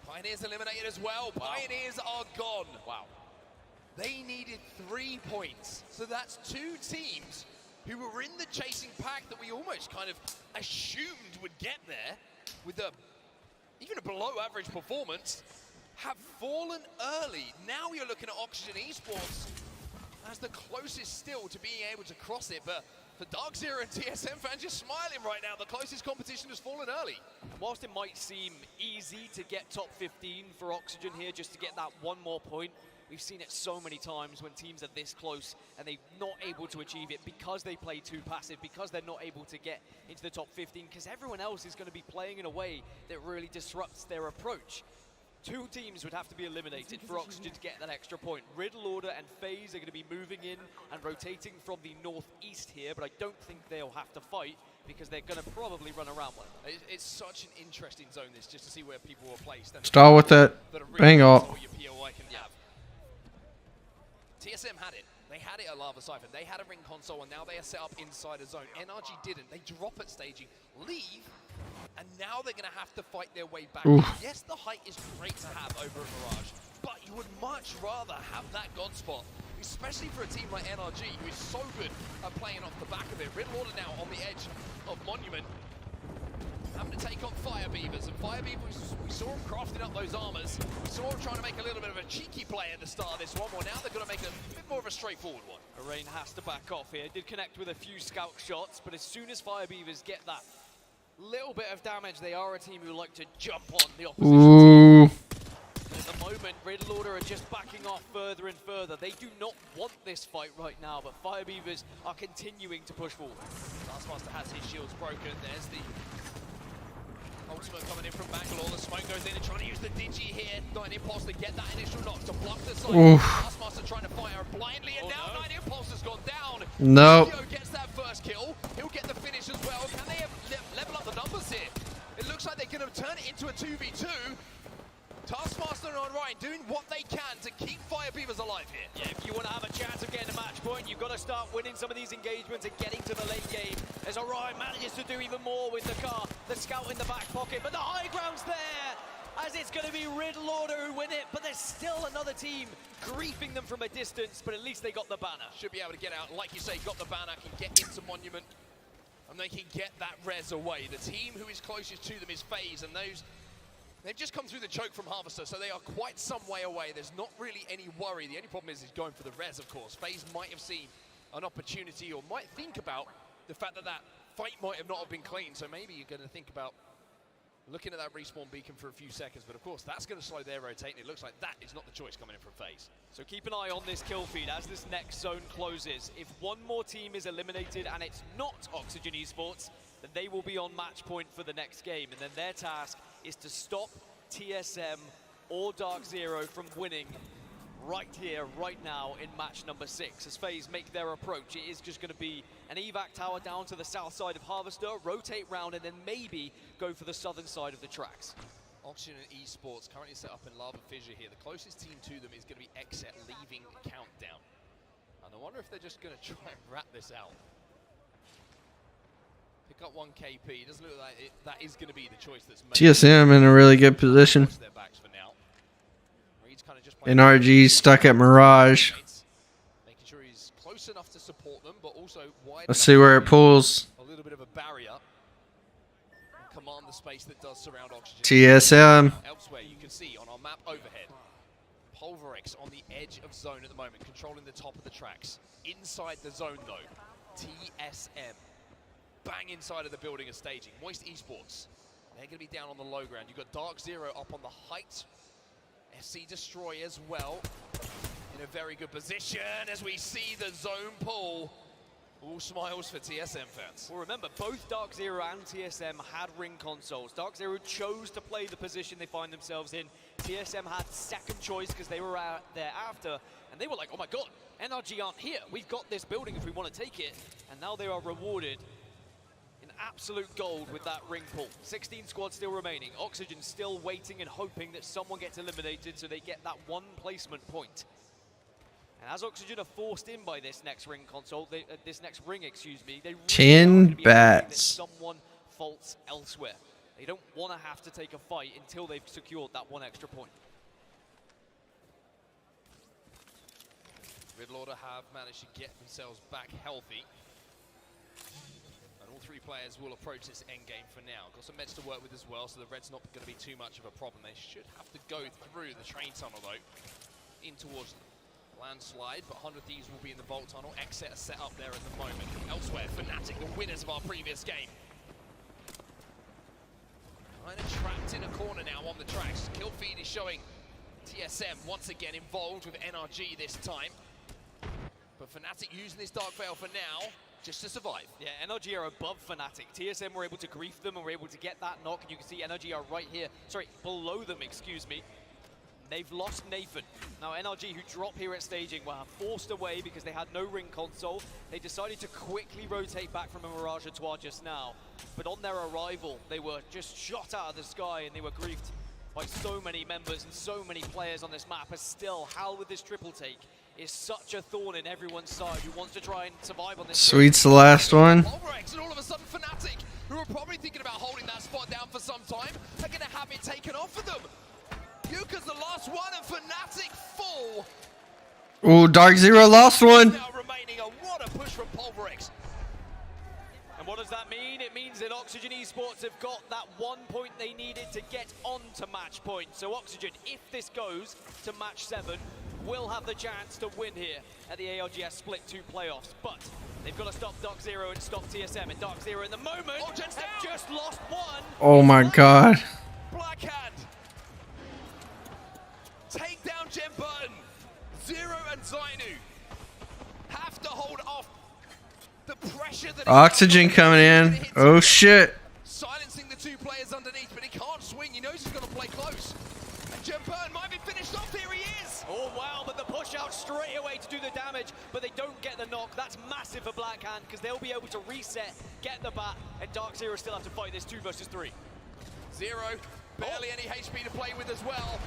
Pioneers eliminated as well. Wow. Pioneers are gone. Wow. They needed 3 points. So that's 2 teams who were in the chasing pack that we almost kind of assumed would get there with even a below average performance, have fallen early. Now you're looking at Oxygen Esports as the closest still to being able to cross it, but for Dark Zero and TSM fans, you're smiling right now. The closest competition has fallen early. Whilst it might seem easy to get top 15 for Oxygen here, just to get that 1 more point, we've seen it so many times when teams are this close and they're not able to achieve it because they play too passive, because they're not able to get into the top 15, because everyone else is going to be playing in a way that really disrupts their approach. 2 teams would have to be eliminated for Oxygen to get that extra point. Riddle Order and FaZe are going to be moving in and rotating from the northeast here, but I don't think they'll have to fight because they're going to probably run around one. It's such an interesting zone, this, just to see where people are placed. And Start with that bang off. TSM had it. They had it at Lava Siphon. They had a ring console, and now they are set up inside a zone. NRG didn't. They drop at staging, leave, and now they're going to have to fight their way back. Yes, the height is great to have over at Mirage, but you would much rather have that God spot, especially for a team like NRG, who is so good at playing off the back of it. Riddle Order now on the edge of Monument, having to take on Fire Beavers, and Fire Beavers, we saw them crafting up those armors. We saw them trying to make a little bit of a cheeky play at the start of this one. Well, now they're going to make a bit more of a straightforward one. Rain has to back off here. Did connect with a few scout shots, but as soon as Fire Beavers get that little bit of damage, they are a team who like to jump on the opposition team. At the moment, Riddle Order are just backing off further and further. They do not want this fight right now, but Fire Beavers are continuing to push forward. Taskmaster has his shields broken. There's the ultimate coming in from Bangalore. The smoke goes in and trying to use the Digi here. Nine Impulse to get that initial knock to block the side. Taskmaster trying to fire blindly, and now Nine Impulse has gone down. Nope. Theo gets that first kill. He'll get the finish as well. Can they level up the numbers here? It looks like they're going to turn it into a 2v2. Taskmaster and Orion doing what they can to keep Fire Beavers alive here. Yeah, if you want to have a chance of getting a match point, you've got to start winning some of these engagements and getting to the late game. As Orion manages to do even more with the car, the scout in the back pocket, but the high ground's there, as it's going to be Riddle Order who win it, but there's still another team griefing them from a distance, but at least they got the banner. Should be able to get out, like you say, got the banner, can get into Monument, and they can get that res away. The team who is closest to them is FaZe, and they've just come through the choke from Harvester, so they are quite some way away. There's not really any worry. The only problem is going for the res, of course. FaZe might have seen an opportunity, or might think about the fact that that fight might have not been clean, so maybe you're going to think about looking at that respawn beacon for a few seconds, but of course that's going to slow their rotating. It looks like that is not the choice coming in from FaZe. So keep an eye on this kill feed as this next zone closes. If one more team is eliminated and it's not Oxygen Esports, then they will be on match point for the next game, and then their task is to stop TSM or Dark Zero from winning right here, right now in match number 6. As FaZe make their approach, it is just going to be an evac tower down to the south side of Harvester, rotate round, and then maybe go for the southern side of the tracks. Oxygen Esports currently set up in Lava Fissure here. The closest team to them is going to be Exet leaving Countdown. And I wonder if they're just going to try and wrap this out. Pick up 1 KP. It doesn't look like that is going to be the choice that's made. TSM in a really good position. NRG stuck at Mirage. Making sure he's close enough to support them, but also wide. Let's see where it pulls. A little bit of a barrier. Command the space that does surround Oxygen. TSM. Elsewhere, you can see on our map overhead, Pulverex on the edge of zone at the moment, controlling the top of the tracks. Inside the zone, though, TSM. Bang inside of the building of staging. Moist Esports, they're going to be down on the low ground. You've got Dark Zero up on the height. SC Destroy as well. In a very good position as we see the zone pull. All smiles for TSM fans. Well, remember, both Dark Zero and TSM had ring consoles. Dark Zero chose to play the position they find themselves in. TSM had second choice because they were out there after, and they were like, oh my god, NRG aren't here. We've got this building if we want to take it. And now they are rewarded in absolute gold with that ring pull. 16 squads still remaining. Oxygen still waiting and hoping that someone gets eliminated so they get that one placement point. And as Oxygen are forced in by this next ring console, this next ring, excuse me, they really 10 bats. That someone faults elsewhere. They don't want to have to take a fight until they've secured that one extra point. Riddle Order have managed to get themselves back healthy. And all 3 players will approach this endgame for now. Got some meds to work with as well, so the red's not going to be too much of a problem. They should have to go through the train tunnel, though, in towards landslide, but 100 Thieves will be in the Vault Tunnel. Exet are set up there at the moment. Elsewhere, Fnatic, the winners of our previous game. Kind of trapped in a corner now on the tracks. Kill feed is showing TSM once again involved with NRG this time. But Fnatic using this Dark Veil for now, just to survive. Yeah, NRG are above Fnatic. TSM were able to grief them and were able to get that knock, and you can see NRG are right here. Sorry, below them, excuse me. They've lost Nathan. Now NRG, who drop here at staging, were forced away because they had no ring console. They decided to quickly rotate back from a Mirage Etoile just now. But on their arrival, they were just shot out of the sky and they were griefed by so many members and so many players on this map, as still Hal with this triple take is such a thorn in everyone's side who wants to try and survive on this. Sweet's the last one. And all of a sudden Fnatic, who are probably thinking about holding that spot down for some time, are going to have it taken off of them. Yuka's the last one, and Fnatic fall. Ooh, Dark Zero lost one. Now remaining, what a push from Pulverex. And what does that mean? It means that Oxygen Esports have got that 1 point they needed to get on to match point. So Oxygen, if this goes to match 7, will have the chance to win here at the ALGS Split 2 playoffs. But they've got to stop Dark Zero and stop TSM. And Dark Zero in the moment have just lost one. Oh my god. Blackhand. Take down Jen Burton. Zero and Zainu have to hold off the pressure that Oxygen coming in. Oh shit. Silencing the two players underneath, but he can't swing. He knows he's going to play close. And Jen Burton might be finished off. Here he is. Oh wow, but the push out straight away to do the damage, but they don't get the knock. That's massive for Blackhand because they'll be able to reset, get the bat, and Dark Zero still have to fight this 2 versus 3. Zero, barely any HP to play with as well.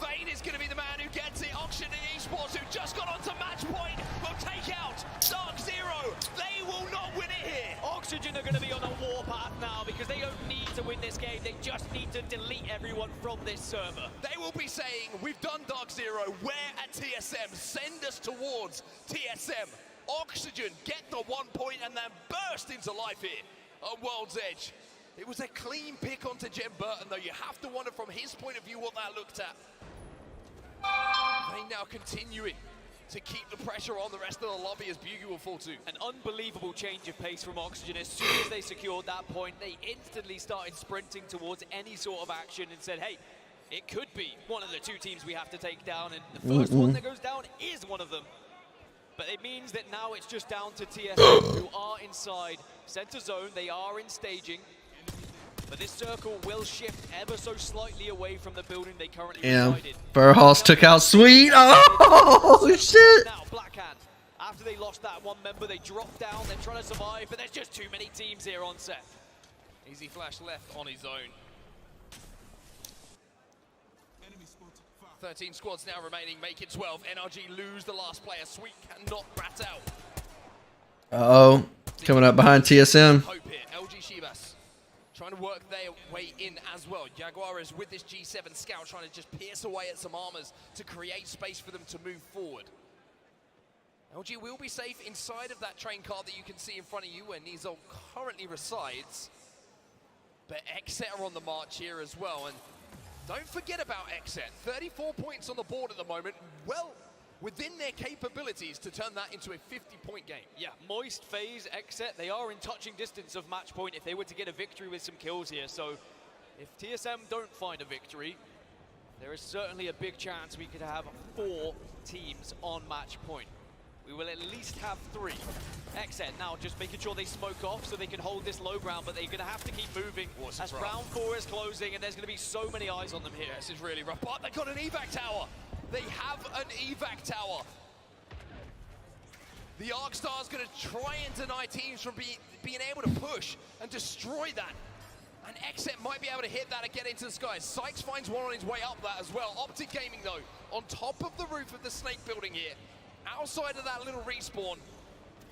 Vayne is going to be the man who gets it. Oxygen Esports, who just got onto match point, will take out Dark Zero. They will not win it here. Oxygen are going to be on a warpath now because they don't need to win this game. They just need to delete everyone from this server. They will be saying, we've done Dark Zero. Where at TSM? Send us towards TSM. Oxygen get the 1 point and then burst into life here on World's Edge. It was a clean pick onto Jen Burton, though. You have to wonder from his point of view what that looked at. They now continuing to keep the pressure on the rest of the lobby as Bugie will fall to. An unbelievable change of pace from Oxygen. As soon as they secured that point, they instantly started sprinting towards any sort of action and said, hey, it could be one of the 2 teams we have to take down, and the first one that goes down is one of them. But it means that now it's just down to TSM, who are inside center zone. They are in staging. But this circle will shift ever so slightly away from the building they currently reside in. Burhals took out Sweet. Oh shit. Now Blackhand, after they lost that one member, they dropped down. They're trying to survive, but there's just too many teams here on set. Easy flash left on his own. 13 squads now remaining, make it 12. NRG lose the last player. Sweet cannot rat out. Uh-oh. Coming up behind TSM. Hope here. LG Shivas trying to work their way in as well. Jaguar is with this G7 scout trying to just pierce away at some armors to create space for them to move forward. LG will be safe inside of that train car that you can see in front of you where Nizol currently resides. But Xset are on the march here as well. And don't forget about Xset. 34 points on the board at the moment. Well within their capabilities to turn that into a 50-point game. Yeah, Moist, FaZe, Xset, they are in touching distance of match point if they were to get a victory with some kills here. So if TSM don't find a victory, there is certainly a big chance we could have 4 teams on match point. We will at least have 3. Xset now just making sure they smoke off so they can hold this low ground, but they're going to have to keep moving as round 4 is closing, and there's going to be so many eyes on them here. This is really rough, but they got an evac tower. They have an evac tower. The Arcstar is going to try and deny teams from being able to push and destroy that. And Xset might be able to hit that and get into the skies. Sykes finds one on his way up that as well. Optic Gaming, though, on top of the roof of the Snake building here, outside of that little respawn,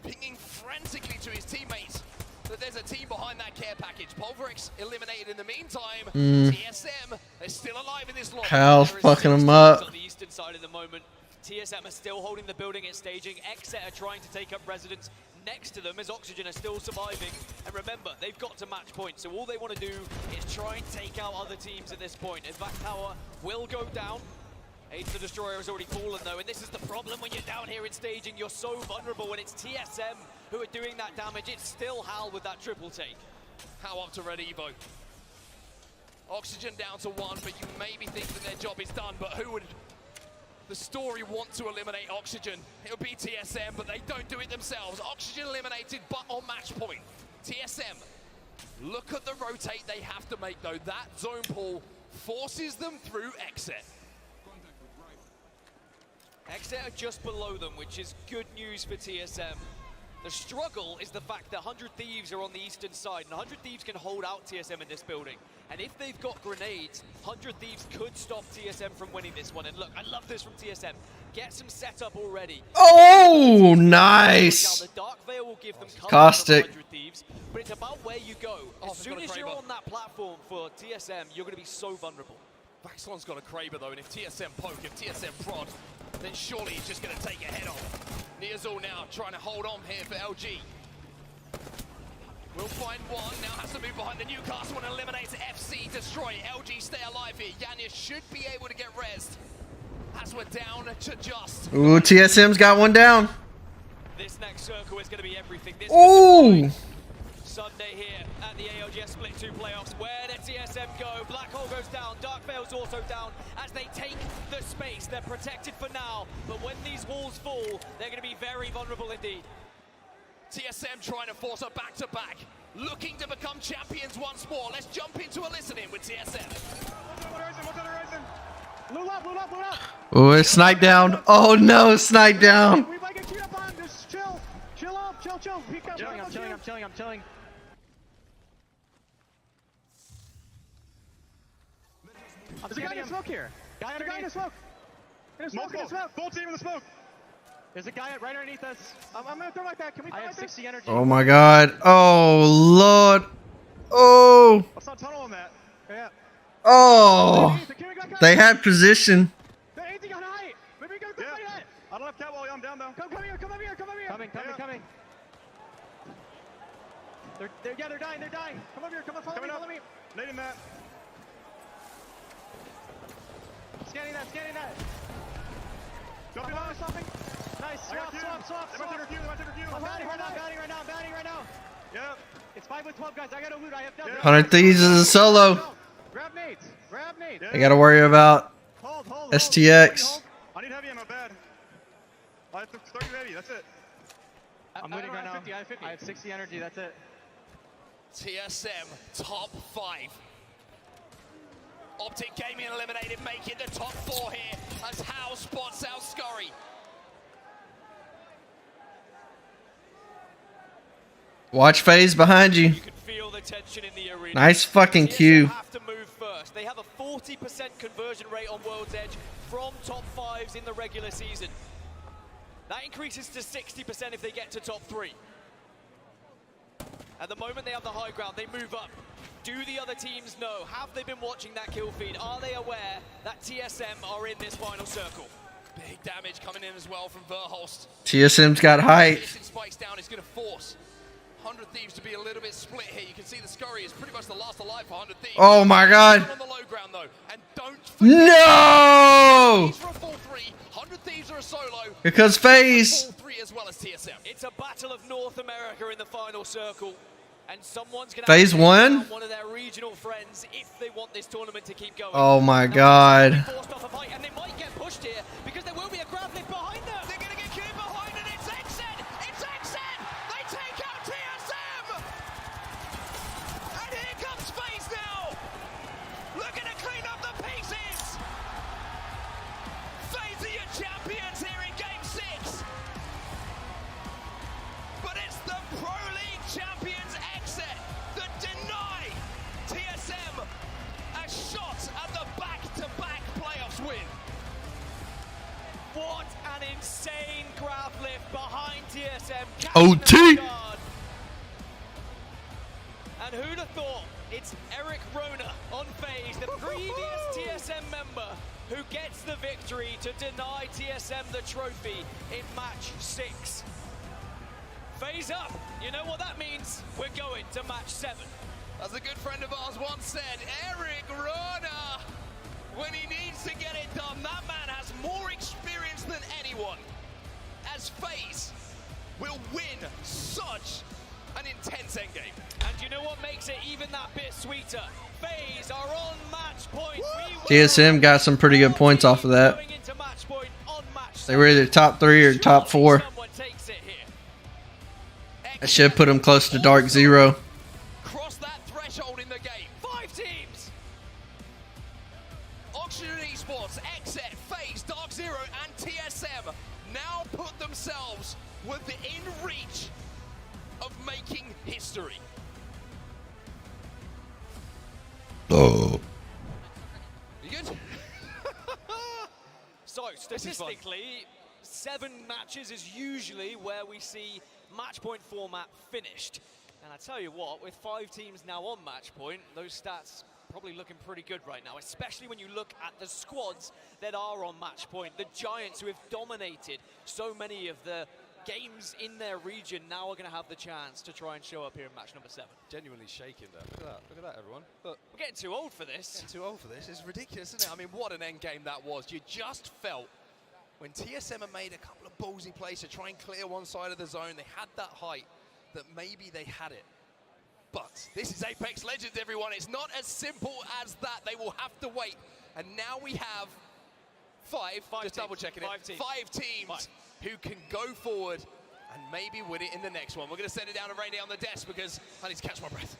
pinging frantically to his teammates that there's a team behind that care package. Pulverex eliminated in the meantime. TSM is still alive in this lobby. Hal's fucking them up. On the eastern side at the moment, TSM are still holding the building and staging. Xset are trying to take up residence next to them as Oxygen are still surviving. And remember, they've got to match point, so all they want to do is try and take out other teams at this point. Evac Tower will go down. Aiden the Destroyer has already fallen though, and this is the problem when you're down here in staging. You're so vulnerable when it's TSM who are doing that damage. It's still Hal with that triple take. How up to Red Evo. Oxygen down to 1, but you maybe think that their job is done, but who would the story want to eliminate Oxygen? It would be TSM, but they don't do it themselves. Oxygen eliminated, but on match point. TSM, look at the rotate they have to make though. That zone pull forces them through Xset. Xset are just below them, which is good news for TSM. The struggle is the fact that 100 Thieves are on the eastern side, and 100 Thieves can hold out TSM in this building. And if they've got grenades, 100 Thieves could stop TSM from winning this one. And look, I love this from TSM. Get some setup already. Oh, nice. The Dark Veil will give them cover Caustic. from 100 Thieves, but it's about where you go. As soon as you're on that platform for TSM, you're going to be so vulnerable. Vaxlon's got a Kraber though, and if TSM poke, if TSM prod, then surely he's just going to take a head off. Neazul now trying to hold on here for LG. We'll find one, now has to move behind the Newcastle and eliminates FC, destroy. LG stay alive here. Yanya should be able to get rezzed as we're down to just. Ooh, TSM's got one down. This next circle is going to be everything. This Ooh. Sunday here at the ALGS Split 2 playoffs. Where did TSM go? Black Hole goes down. Dark Veil's also down as they take the space. They're protected for now, but when these walls fall, they're going to be very vulnerable indeed. TSM trying to force a back-to-back, looking to become champions once more. Let's jump into a listening with TSM. Blue up, blue up, blue up. Oh, it's snipe down. Oh no, snipe down. We might get queued up on. Just chill. Chill up, chill, chill. Peek up, I'm chilling. There's a guy in the smoke here. Guy in the smoke. In the smoke. Full team in the smoke. There's a guy right underneath us. I'm gonna throw like that. Can we throw I have like this? 60 energy. Oh my god. Oh lord. Oh. Let's not tunnel on that. Yeah. Oh. They had position. The 80 got high. Maybe we go quick like that. I don't have cat wall. I'm down though. Come here. Coming. They're dying. Come over here. Follow me. Nading that. Scanning that. Jumping on. Stopping. Nice. Swap. I'm bounding right now. Yep. It's 5 with 12 guys. I gotta loot. I have 100 Thieves is a solo. Grab nades. They gotta worry about STX. I need heavy ammo bad. I have 30 heavy. That's it. I'm looting right now. 50, I have 50. I have 60 energy. That's it. TSM top 5. Optic Gaming eliminated, making the top 4 here as Howe spots out Scurry. Watch FaZe behind you. You can feel the tension in the arena. Nice fucking Q. Have to move first. They have a 40% conversion rate on World's Edge from top 5s in the regular season. That increases to 60% if they get to top 3. At the moment they have the high ground, they move up. Do the other teams know? Have they been watching that kill feed? Are they aware that TSM are in this final circle? Big damage coming in as well from Verholst. TSM's got height. Spikes down is going to force 100 Thieves to be a little bit split here. You can see the Scurry is pretty much the last alive for 100 Thieves. Oh my god. On the low ground though, and don't No! for a full 3. 100 Thieves are a solo. Because FaZe. Full 3 as well as TSM. It's a battle of North America in the final circle. And someone's going to FaZe won? one of their regional friends if they want this tournament to keep going. Oh my god. Forced off a fight, and they might get pushed here because there will be a grab lift behind them. They're going to get killed behind, and it's Exen! It's Exen! They take out TSM! And here comes FaZe now! Looking to clean up the pieces! FaZe are your champions here in Game 6! But it's the Pro League champions Exet that deny TSM a shot at the back-to-back playoffs win. What an insane grab lift behind TSM. OT! And who'd have thought it's Eric Rona on FaZe, the previous TSM member, who gets the victory to deny TSM the trophy in match 6. FaZe up. You know what that means? We're going to match 7. As a good friend of ours once said, Eric Rona, when he needs to get it done, that man has more experience than anyone. As FaZe will win such an intense endgame. And you know what makes it even that bit sweeter? FaZe are on match point. TSM got some pretty good points off of that. They were either top 3 or top 4. That should put them close to Dark Zero. Cross that threshold in the game. 5 teams. Oxygen Esports, Exet, FaZe, Dark Zero, and TSM now put themselves within reach of making history. Oh. You good? So, statistically, 7 matches is usually where we see match point format finished. And I tell you what, with 5 teams now on match point, those stats probably looking pretty good right now, especially when you look at the squads that are on match point. The Giants, who have dominated so many of the games in their region, now are going to have the chance to try and show up here in match number 7. Genuinely shaking there. Look at that, everyone. Look. We're getting too old for this. Getting too old for this. It's ridiculous, isn't it? I mean, what an end game that was. You just felt when TSM had made a couple of ballsy plays to try and clear one side of the zone, they had that height that maybe they had it. But this is Apex Legends, everyone. It's not as simple as that. They will have to wait. And now we have five just double checking it. 5 teams who can go forward and maybe win it in the next one. We're going to send it down to Rainy on the desk because I need to catch my breath.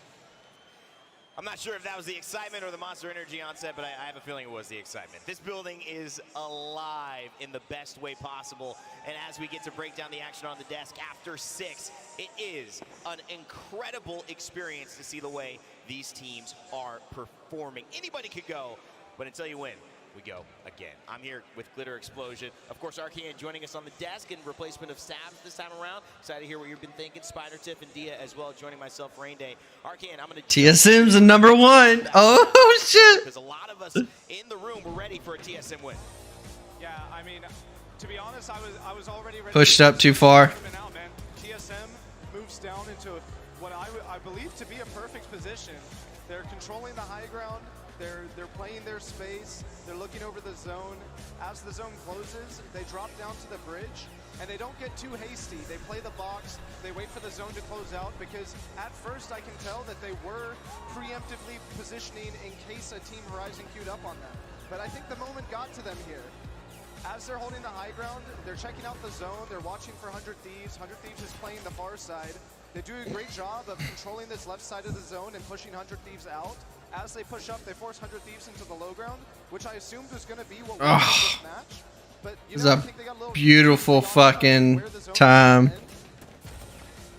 I'm not sure if that was the excitement or the Monster Energy onset, but I have a feeling it was the excitement. This building is alive in the best way possible. And as we get to break down the action on the desk after 6, it is an incredible experience to see the way these teams are performing. Anybody could go, but until you win, we go again. I'm here with Glitter Explosion. Of course, Arcane joining us on the desk in replacement of Sabs this time around. Excited to hear what you've been thinking. Spider, Tiff, and Dia as well joining myself, Rain Day. Arcane, I'm going to... TSM's a #1. Oh, shit. Because a lot of us in the room were ready for a TSM win. Yeah, I mean, to be honest, I was already ready. Pushed up too far. Out, man. TSM moves down into what I believe to be a perfect position. They're controlling the high ground. They're playing their space. They're looking over the zone. As the zone closes, they drop down to the bridge, and they don't get too hasty. They play the box. They wait for the zone to close out, because at first I can tell that they were preemptively positioning in case a Team Horizon queued up on them. But I think the moment got to them here. As they're holding the high ground, they're checking out the zone. They're watching for 100 Thieves. 100 Thieves is playing the far side. They do a great job of controlling this left side of the zone and pushing 100 Thieves out. As they push up, they force 100 Thieves into the low ground, which I assumed was going to be what we won this match. But you know, I think they got a little beautiful fucking time.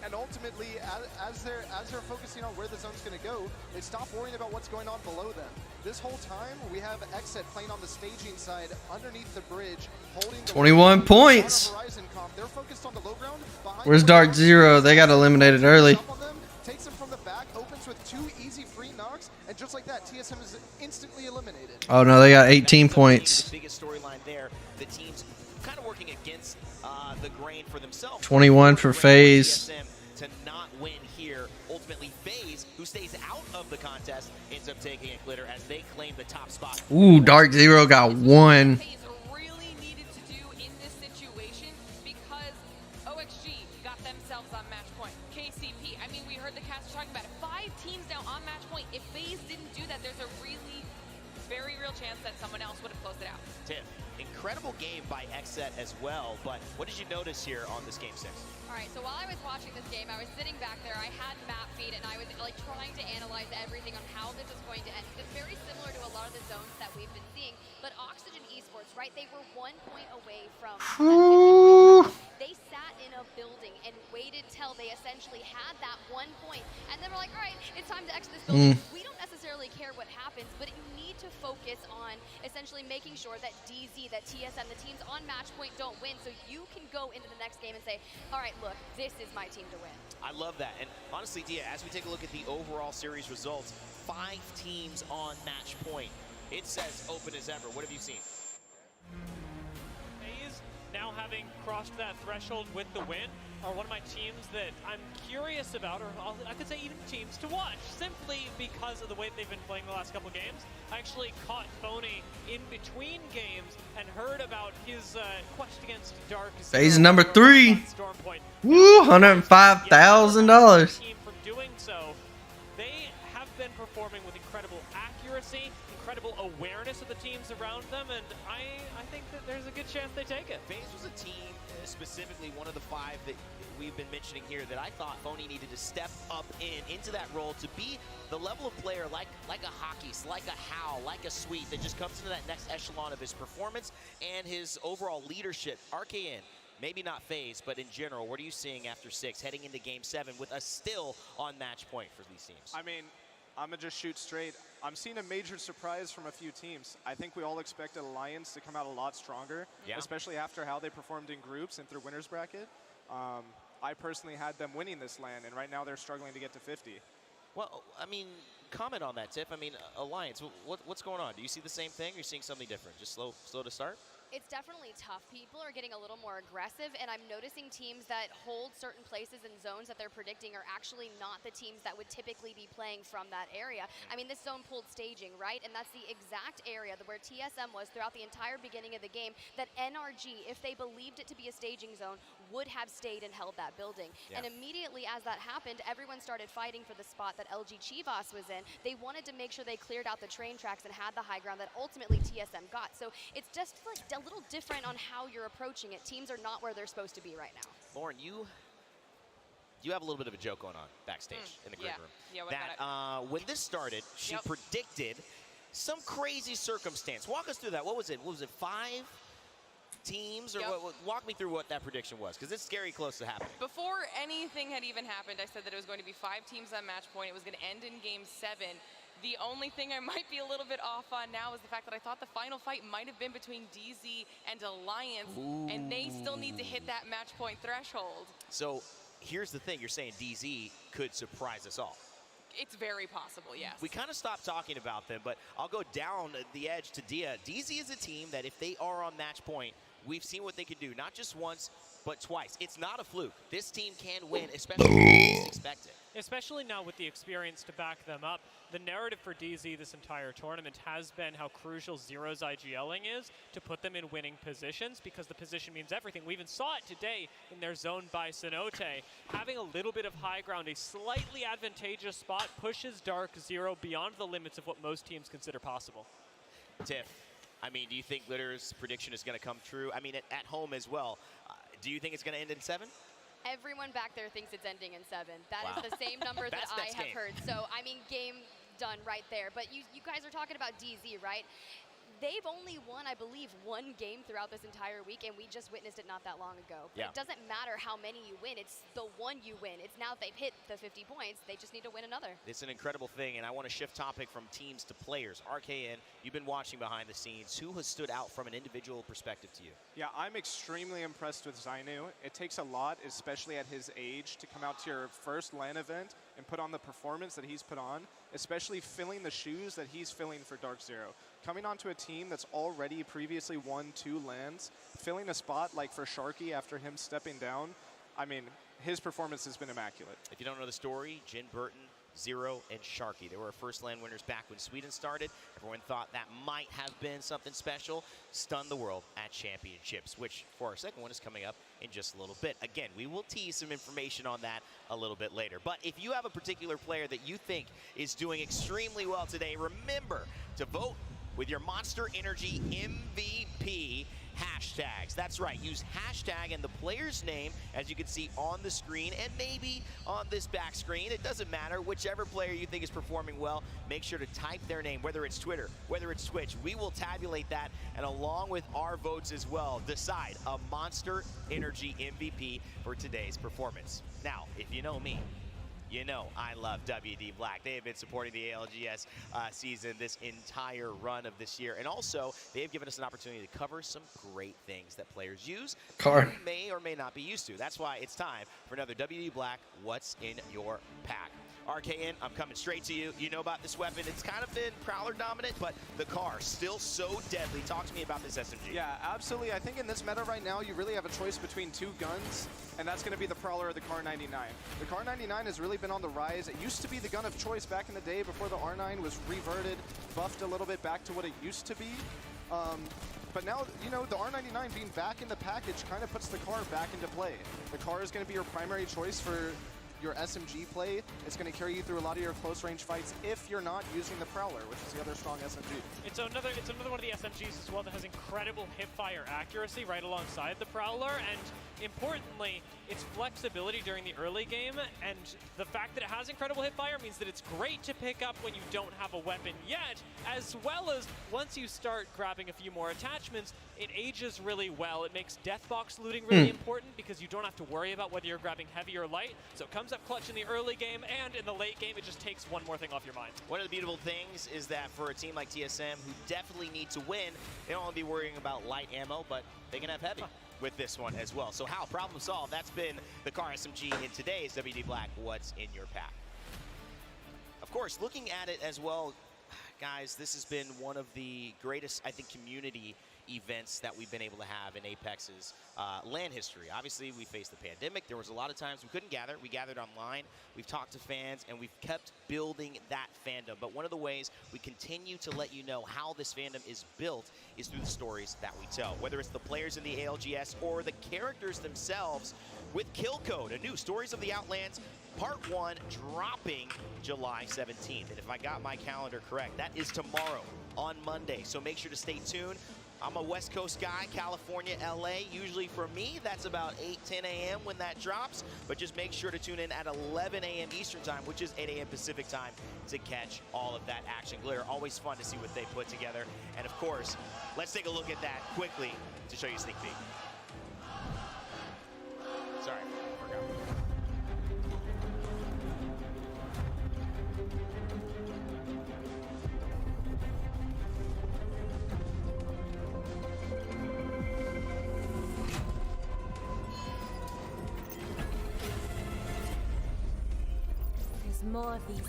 And ultimately, as they're focusing on where the zone's going to go, they stop worrying about what's going on below them. This whole time, we have Exit playing on the staging side underneath the bridge, holding the 21 points. They're focused on the low ground. Where's Dark Zero? They got eliminated early. Takes him from the back, opens with 2 easy free knocks, and just like that, TSM is instantly eliminated. Oh no, they got 18 points. The biggest storyline there. The teams kind of working against the grain for themselves. 21 for FaZe. To not win here. Ultimately, FaZe, who stays out of the contest, ends up taking a Glitter as they claim the top spot. Ooh, Dark Zero got 1. Really needed to do in this situation because OXG got themselves on match point. KCP, I mean, we heard the cast talking about it. 5 teams now on match point. If FaZe didn't do that, there's a really very real chance that someone else would have closed it out. Tiff, incredible game by Exet as well, but what did you notice here on this game 6? All right, so while I was watching this game, I was sitting back there, I had map feed, and I was like trying to analyze everything on how this is going to end. It's very similar to a lot of the zones that we've been seeing, but Oxygen Esports, right, they were 1 point away from that 50 point. They sat in a building and waited till they essentially had that 1 point, and then we're like, all right, it's time to exit this building. We don't necessarily care what happens, but you need to focus on essentially making sure that DZ, that TSM, the teams on match point don't win, so you can go into the next game and say, all right, look, this is my team to win. I love that. And honestly, Dia, as we take a look at the overall series results, 5 teams on match point. It's as open as ever. What have you seen? FaZe, now having crossed that threshold with the win, are one of my teams that I'm curious about, or I could say even teams to watch, simply because of the way they've been playing the last couple games. I actually caught Phony in between games and heard about his quest against Dark Zero. FaZe #3. Woo, $105,000. From doing so, they have been performing with incredible accuracy, incredible awareness of the teams around them, and I think that there's a good chance they take it. FaZe was a team, specifically one of the 5 that we've been mentioning here, that I thought Phony needed to step up into that role to be the level of player like a Hockey's, like a Hal, like a Sweet, that just comes into that next echelon of his performance and his overall leadership. RKN, maybe not phase, but in general, what are you seeing after 6, heading into Game 7 with us still on match point for these teams? I mean, I'm going to just shoot straight. I'm seeing a major surprise from a few teams. I think we all expected Alliance to come out a lot stronger, especially after how they performed in groups and through winner's bracket. I personally had them winning this LAN, and right now they're struggling to get to 50. Well, I mean, comment on that, Tiff. I mean, Alliance, what's going on? Do you see the same thing? Or are you seeing something different? Just slow to start? It's definitely tough. People are getting a little more aggressive, and I'm noticing teams that hold certain places and zones that they're predicting are actually not the teams that would typically be playing from that area. I mean, this zone pulled staging, right? And that's the exact area where TSM was throughout the entire beginning of the game that NRG, if they believed it to be a staging zone, would have stayed and held that building. And immediately as that happened, everyone started fighting for the spot that LG Chivas was in. They wanted to make sure they cleared out the train tracks and had the high ground that ultimately TSM got. So it's just like a little different on how you're approaching it. Teams are not where they're supposed to be right now. Lauren, you have a little bit of a joke going on backstage in the green room. Yeah, what about That when this started, she predicted some crazy circumstance. Walk us through that. What was it? 5 teams? Or walk me through what that prediction was, because it's scary close to happening. Before anything had even happened, I said that it was going to be 5 teams on match point. It was going to end in Game 7. The only thing I might be a little bit off on now is the fact that I thought the final fight might have been between DZ and Alliance, and they still need to hit that match point threshold. So here's the thing. You're saying DZ could surprise us all. It's very possible, yes. We kind of stopped talking about them, but I'll go down the edge to Dia. DZ is a team that if they are on match point, we've seen what they could do, not just once, but twice. It's not a fluke. This team can win, especially when they least expect it. Especially now with the experience to back them up. The narrative for DZ this entire tournament has been how crucial Zero's IGLing is to put them in winning positions, because the position means everything. We even saw it today in their zone by Cenote. Having a little bit of high ground, a slightly advantageous spot, pushes Dark Zero beyond the limits of what most teams consider possible. Tiff, I mean, do you think Glitter's prediction is going to come true? I mean, at home as well. Do you think it's going to end in 7? Everyone back there thinks it's ending in 7. That is the same number that I have heard. So, I mean, game done right there. But you guys are talking about DZ, right? They've only won, I believe, 1 game throughout this entire week, and we just witnessed it not that long ago. But it doesn't matter how many you win. It's the one you win. It's now that they've hit the 50 points, they just need to win another. It's an incredible thing, and I want to shift topic from teams to players. RKN, you've been watching behind the scenes. Who has stood out from an individual perspective to you? Yeah, I'm extremely impressed with Zainu. It takes a lot, especially at his age, to come out to your first LAN event and put on the performance that he's put on, especially filling the shoes that he's filling for Dark Zero. Coming onto a team that's already previously won 2 LANs, filling a spot like for Sharky after him stepping down, I mean, his performance has been immaculate. If you don't know the story, Jin Burton, Zero, and Sharky. They were our first LAN winners back when Sweden started. Everyone thought that might have been something special. Stunned the world at championships, which for our second one is coming up in just a little bit. Again, we will tease some information on that a little bit later. But if you have a particular player that you think is doing extremely well today, remember to vote with your Monster Energy MVP hashtags. That's right, use hashtag and the player's name, as you can see on the screen and maybe on this back screen. It doesn't matter. Whichever player you think is performing well, make sure to type their name, whether it's Twitter, whether it's Twitch. We will tabulate that, and along with our votes as well, decide a Monster Energy MVP for today's performance. Now, if you know me, you know I love WD Black. They have been supporting the ALGS season this entire run of this year. And also, they have given us an opportunity to cover some great things that players use that we may or may not be used to. That's why it's time for another WD Black What's in Your Pack. RKN, I'm coming straight to you. You know about this weapon. It's kind of been Prowler dominant, but the car still so deadly. Talk to me about this SMG. Yeah, absolutely. I think in this meta right now, you really have a choice between 2 guns, and that's going to be the Prowler or the Car 99. The Car 99 has really been on the rise. It used to be the gun of choice back in the day before the R9 was reverted, buffed a little bit back to what it used to be. But now, you know, the R99 being back in the package kind of puts the car back into play. The car is going to be your primary choice for your SMG play. It's going to carry you through a lot of your close range fights if you're not using the Prowler, which is the other strong SMG. It's another one of the SMGs as well that has incredible hipfire accuracy right alongside the Prowler, and importantly, its flexibility during the early game, and the fact that it has incredible hipfire means that it's great to pick up when you don't have a weapon yet, as well as once you start grabbing a few more attachments, it ages really well. It makes deathbox looting really important because you don't have to worry about whether you're grabbing heavy or light, so it comes up clutch in the early game, and in the late game, it just takes one more thing off your mind. One of the beautiful things is that for a team like TSM, who definitely need to win, they don't want to be worrying about light ammo, but they can have heavy with this one as well. So how, problem solved. That's been the car SMG in today's WD Black What's in Your Pack. Of course, looking at it as well, guys, this has been one of the greatest, I think, community events that we've been able to have in Apex's LAN history. Obviously, we faced the pandemic. There was a lot of times we couldn't gather. We gathered online. We've talked to fans, and we've kept building that fandom. But one of the ways we continue to let you know how this fandom is built is through the stories that we tell, whether it's the players in the ALGS or the characters themselves with Kill Code, a new Stories of the Outlands Part 1 dropping July 17th. And if I got my calendar correct, that is tomorrow on Monday. So make sure to stay tuned. I'm a West Coast guy, California, LA. Usually for me, that's about 8, 10 a.m. when that drops. But just make sure to tune in at 11 a.m. Eastern time, which is 8 a.m. Pacific time, to catch all of that action. Glitter, always fun to see what they put together. And of course, let's take a look at that quickly to show you a sneak peek. Sorry, I forgot. More of these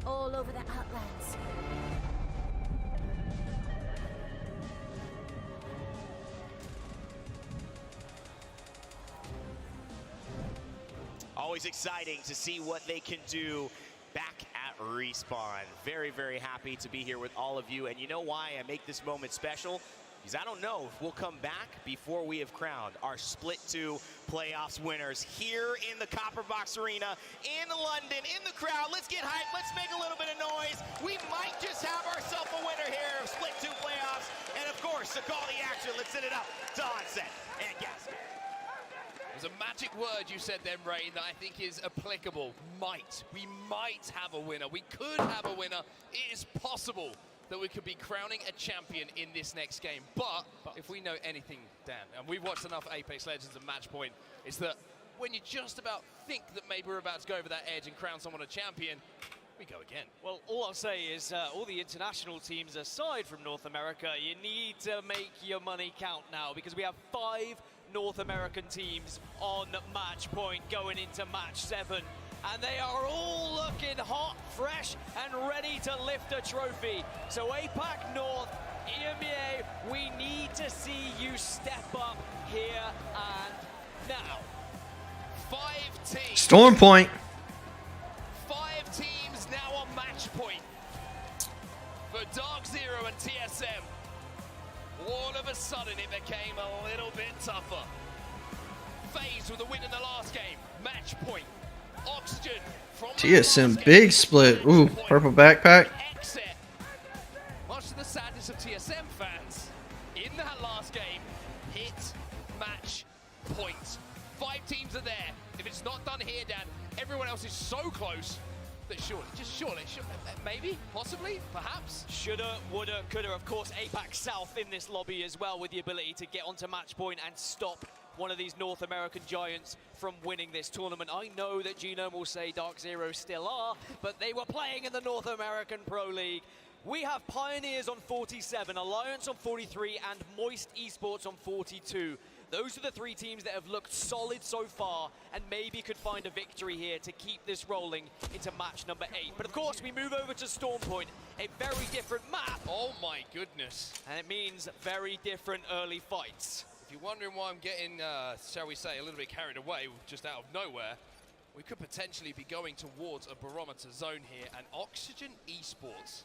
all over the Outlands. Always exciting to see what they can do back at Respawn. Very, very happy to be here with all of you. And you know why I make this moment special? Because I don't know if we'll come back before we have crowned our Split 2 playoffs winners here in the Copper Box Arena in London, in the crowd. Let's get hyped. Let's make a little bit of noise. We might just have ourselves a winner here of Split 2 playoffs. And of course, to call the action, let's set it up to Onset and Gasket. There's a magic word you said then, Ray, that I think is applicable. Might. We might have a winner. We could have a winner. It is possible that we could be crowning a champion in this next game. But if we know anything, Dan, and we've watched enough Apex Legends and Matchpoint, is that when you just about think that maybe we're about to go over that edge and crown someone a champion, we go again. Well, all I'll say is all the international teams aside from North America, you need to make your money count now, because we have 5 North American teams on Matchpoint going into Match 7. And they are all looking hot, fresh, and ready to lift a trophy. So APAC North, EMEA, we need to see you step up here and now. 5 teams. Storm Point. 5 teams now on match point for Dark Zero and TSM. All of a sudden, it became a little bit tougher. FaZe with a win in the last game. Match point. Oxygen from TSM big split. Ooh, purple backpack. Exit. Much to the sadness of TSM fans, in that last game, hit match point. 5 teams are there. If it's not done here, Dan, everyone else is so close that surely, maybe, possibly, perhaps. Shoulda, woulda, coulda. Of course, APAC South in this lobby as well, with the ability to get onto match point and stop one of these North American giants from winning this tournament. I know that Genome will say Dark Zero still are, but they were playing in the North American Pro League. We have Pioneers on 47, Alliance on 43, and Moist Esports on 42. Those are the 3 teams that have looked solid so far and maybe could find a victory here to keep this rolling into match number 8. But of course, we move over to Storm Point, a very different map. Oh my goodness. And it means very different early fights. If you're wondering why I'm getting, shall we say, a little bit carried away just out of nowhere, we could potentially be going towards a barometer zone here, and Oxygen Esports,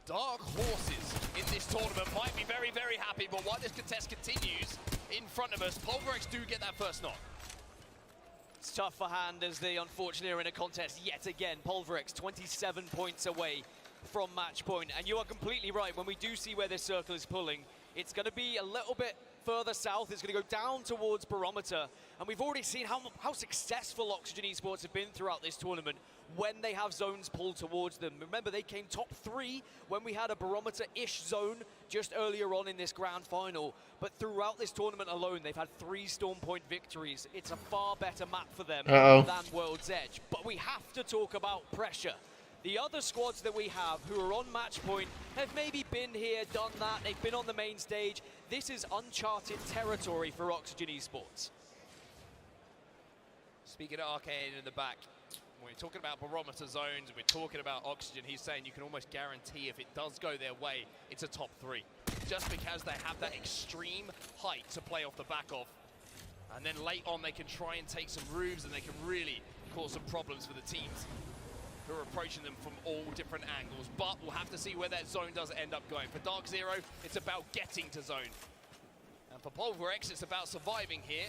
dark horses in this tournament, might be very, very happy, but while this contest continues in front of us, Pulverex do get that first knock. It's tough for Hand as they unfortunately are in a contest yet again. Pulverex 27 points away from match point. And you are completely right, when we do see where this circle is pulling, It's going to be a little bit further south. It's going to go down towards Barometer. And we've already seen how successful Oxygen Esports have been throughout this tournament when they have zones pulled towards them. Remember, they came top 3 when we had a Barometer-ish zone just earlier on in this grand final. But throughout this tournament alone, they've had 3 Storm Point victories. It's a far better map for them than World's Edge. But we have to talk about pressure. The other squads that we have who are on match point have maybe been here, done that, they've been on the main stage. This is uncharted territory for Oxygen Esports. Speaking of Arcade in the back, when we're talking about Barometer zones, and we're talking about Oxygen, he's saying you can almost guarantee if it does go their way, it's a top 3. Just because they have that extreme height to play off the back of. And then late on, they can try and take some roofs, and they can really cause some problems for the teams who are approaching them from all different angles. But we'll have to see where that zone does end up going. For Dark Zero, it's about getting to zone. And for Pulverex, it's about surviving here.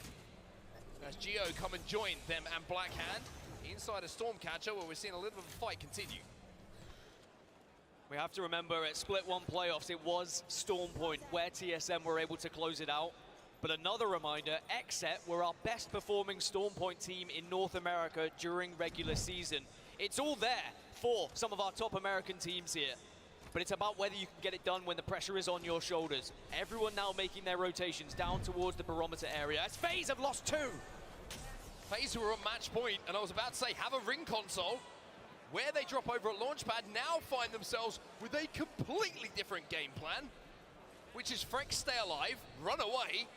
As Geo come and join them and Blackhand inside a Stormcatcher, where we're seeing a little bit of a fight continue. We have to remember at Split 1 playoffs, it was Storm Point where TSM were able to close it out. But another reminder, XSET were our best performing Storm Point team in North America during regular season. It's all there for some of our top American teams here. But it's about whether you can get it done when the pressure is on your shoulders. Everyone now making their rotations down towards the Barometer area. As FaZe have lost 2. FaZe who are on match point, and I was about to say, have a ring console, where they drop over at Launchpad, now find themselves with a completely different game plan, which is Frex stay alive, run away,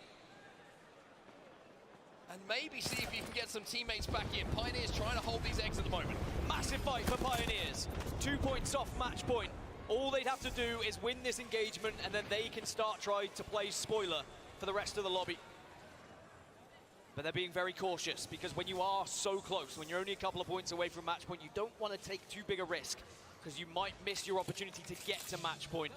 and maybe see if you can get some teammates back in. Pioneers trying to hold these eggs at the moment. Massive fight for Pioneers. 2 points off match point. All they'd have to do is win this engagement, and then they can start trying to play spoiler for the rest of the lobby. But they're being very cautious, because when you are so close, when you're only a couple of points away from match point, you don't want to take too big a risk, because you might miss your opportunity to get to match point.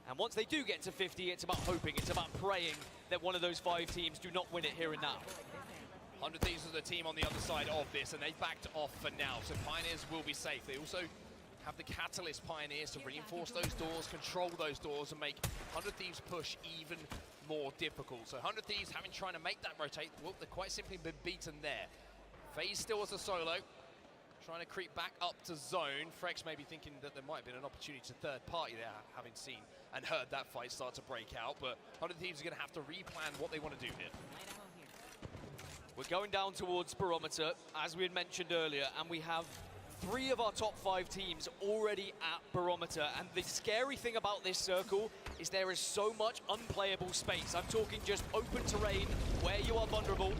And once they do get to 50, it's about hoping, it's about praying that one of those 5 teams do not win it here and now. 100 Thieves is the team on the other side of this, and they've backed off for now, so Pioneers will be safe. They also have the Catalyst Pioneers to reinforce those doors, control those doors, and make 100 Thieves push even more difficult. So 100 Thieves having trying to make that rotate, well, they're quite simply been beaten there. FaZe still as a solo, trying to creep back up to zone. Frex may be thinking that there might have been an opportunity to third party there, having seen and heard that fight start to break out, but 100 Thieves are going to have to replan what they want to do here. We're going down towards Barometer, as we had mentioned earlier, and we have 3 of our top 5 teams already at Barometer. And the scary thing about this circle is there is so much unplayable space. I'm talking just open terrain where you are vulnerable.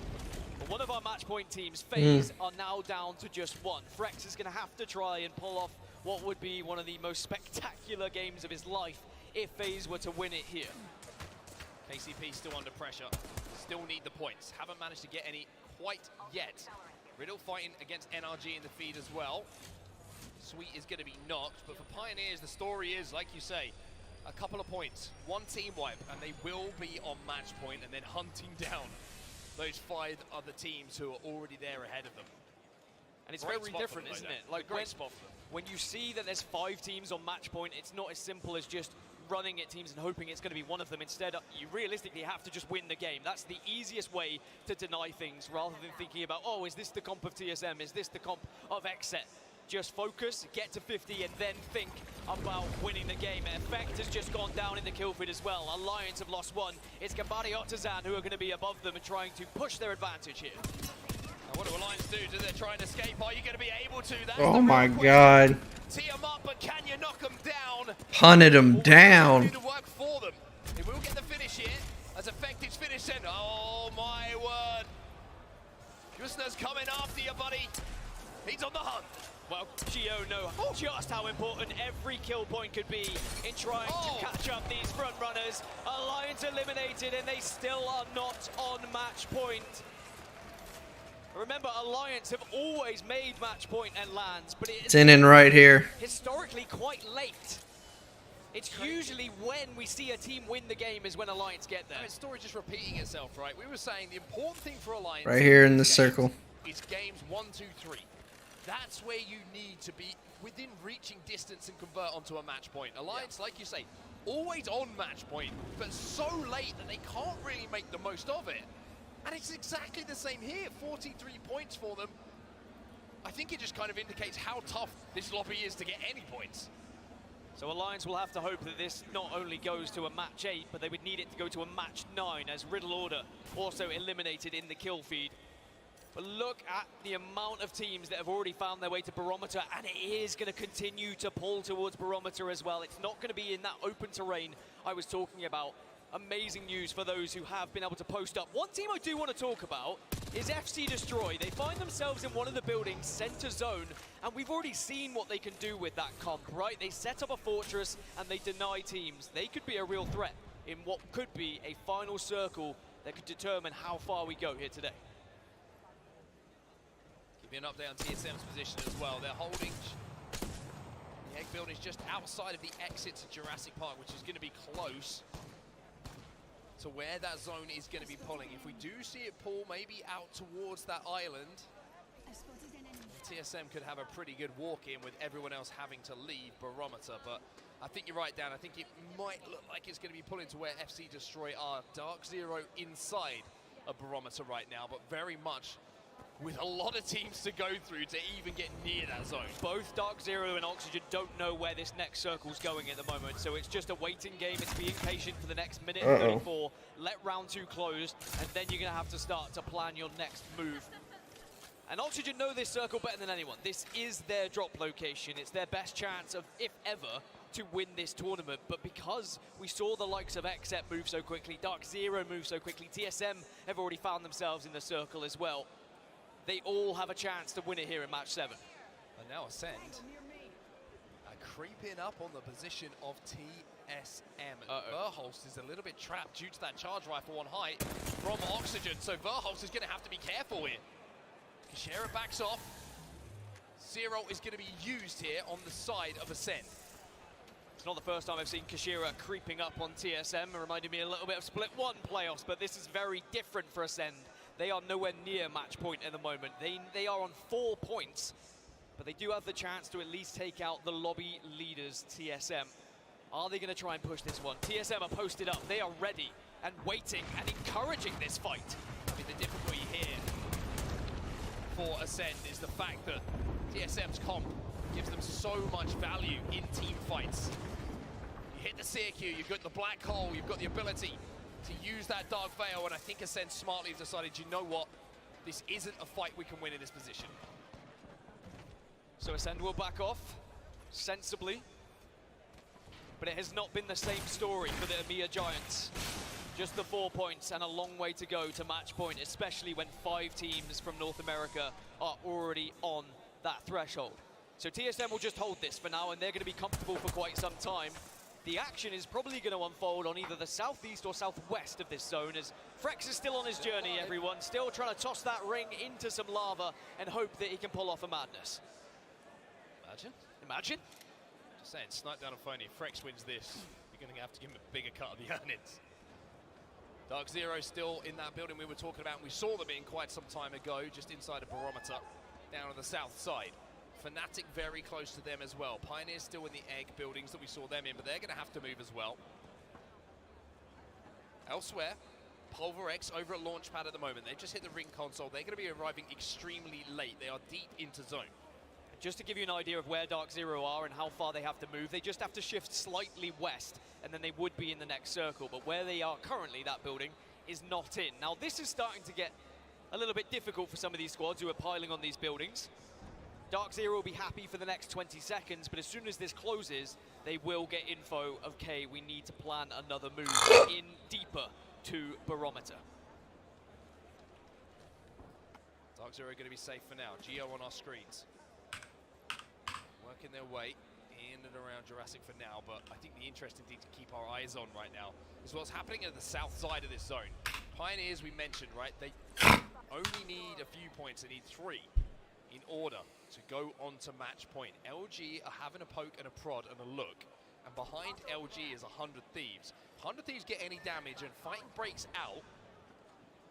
But one of our match point teams, FaZe, are now down to just 1. Frex is going to have to try and pull off what would be one of the most spectacular games of his life if FaZe were to win it here. KCP still under pressure, still need the points. Haven't managed to get any quite yet. Riddle fighting against NRG in the feed as well. Sweet is going to be knocked, but for Pioneers, the story is, like you say, a couple of points, 1 team wipe, and they will be on match point and then hunting down those 5 other teams who are already there ahead of them. And it's very different, isn't it? Like when you see that there's 5 teams on match point, it's not as simple as just running at teams and hoping it's going to be one of them. Instead, you realistically have to just win the game. That's the easiest way to deny things, rather than thinking about, oh, is this the comp of TSM? Is this the comp of XSET? Just focus, get to 50, and then think about winning the game. Effect has just gone down in the kill feed as well. Alliance have lost 1. It's Gabari Otazan who are going to be above them and trying to push their advantage here. Now what do Alliance do? Do they try and escape? Are you going to be able to? That's Oh my god. Tee them up, but can you knock them down? Punted them down. Do the work for them. They will get the finish here, as Effect is finishing. Oh my word. Justner's coming after you, buddy. He's on the hunt. Well, Geo know just how important every kill point could be in trying to catch up these front runners. Alliance eliminated, and they still are not on match point. Remember, Alliance have always made match point and lands, but it's in and right here. Historically quite late. It's usually when we see a team win the game is when Alliance get there. The story just repeating itself, right? We were saying the important thing for Alliance Right here in this circle. It's games 1, 2, 3. That's where you need to be within reaching distance and convert onto a match point. Alliance, like you say, always on match point, but so late that they can't really make the most of it. And it's exactly the same here, 43 points for them. I think it just kind of indicates how tough this lobby is to get any points. So Alliance will have to hope that this not only goes to a match 8, but they would need it to go to a match 9, as Riddle Order also eliminated in the kill feed. But look at the amount of teams that have already found their way to Barometer, and it is going to continue to pull towards Barometer as well. It's not going to be in that open terrain I was talking about. Amazing news for those who have been able to post up. One team I do want to talk about is FC Destroy. They find themselves in one of the buildings, center zone, and we've already seen what they can do with that comp, right? They set up a fortress and they deny teams. They could be a real threat in what could be a final circle that could determine how far we go here today. Give you an update on TSM's position as well. They're holding the egg building is just outside of the exit to Jurassic Park, which is going to be close to where that zone is going to be pulling. If we do see it pull maybe out towards that island, TSM could have a pretty good walk in with everyone else having to leave Barometer. But I think you're right, Dan. I think it might look like it's going to be pulling to where FC Destroy are. Dark Zero inside of Barometer right now, but very much with a lot of teams to go through to even get near that zone. Both Dark Zero and Oxygen don't know where this next circle's going at the moment, so it's just a waiting game. It's being patient for the next minute and 34. Let round 2 close, and then you're going to have to start to plan your next move. And Oxygen know this circle better than anyone. This is their drop location. It's their best chance of, if ever, to win this tournament. But because we saw the likes of XEP move so quickly, Dark Zero move so quickly, TSM have already found themselves in the circle as well. They all have a chance to win it here in match 7. And now Ascend are creeping up on the position of TSM. Verholst is a little bit trapped due to that charge rifle on height from Oxygen, so Verholst is going to have to be careful here. Kashera backs off. Zero is going to be used here on the side of Ascend. It's not the first time I've seen Kashira creeping up on TSM. It reminded me a little bit of Split 1 playoffs, but this is very different for Ascend. They are nowhere near match point at the moment. They are on 4 points, but they do have the chance to at least take out the lobby leaders, TSM. Are they going to try and push this one? TSM are posted up. They are ready and waiting and encouraging this fight. I mean, the difficulty here for Ascend is the fact that TSM's comp gives them so much value in team fights. You hit the CQ, you've got the black hole, you've got the ability to use that Dark Veil, and I think Ascend smartly have decided, you know what, this isn't a fight we can win in this position. So Ascend will back off, sensibly, but it has not been the same story for the EMEA Giants. Just the 4 points and a long way to go to match point, especially when 5 teams from North America are already on that threshold. So TSM will just hold this for now, and they're going to be comfortable for quite some time. The action is probably going to unfold on either the southeast or southwest of this zone, as Frex is still on his journey, everyone. Still trying to toss that ring into some lava and hope that he can pull off a madness. Imagine? Just saying, snipe down on phony. If Frex wins this, you're going to have to give him a bigger cut of the earnings. Dark Zero still in that building we were talking about, and we saw them in quite some time ago, just inside a Barometer, down on the south side. Fnatic very close to them as well. Pioneers still in the egg buildings that we saw them in, but they're going to have to move as well. Elsewhere, Pulverex over at Launchpad at the moment. They've just hit the ring console. They're going to be arriving extremely late. They are deep into zone. Just to give you an idea of where Dark Zero are and how far they have to move, they just have to shift slightly west, and then they would be in the next circle. But where they are currently, that building is not in. Now, this is starting to get a little bit difficult for some of these squads who are piling on these buildings. Dark Zero will be happy for the next 20 seconds, but as soon as this closes, they will get info of, okay, we need to plan another move in deeper to Barometer. Dark Zero going to be safe for now. Geo on our screens. Working their way in and around Jurassic for now, but I think the interesting thing to keep our eyes on right now is what's happening at the south side of this zone. Pioneers, we mentioned, right? They only need a few points. They need 3 in order to go on to match point. LG are having a poke and a prod and a look, and behind LG is 100 Thieves. 100 Thieves get any damage and fighting breaks out,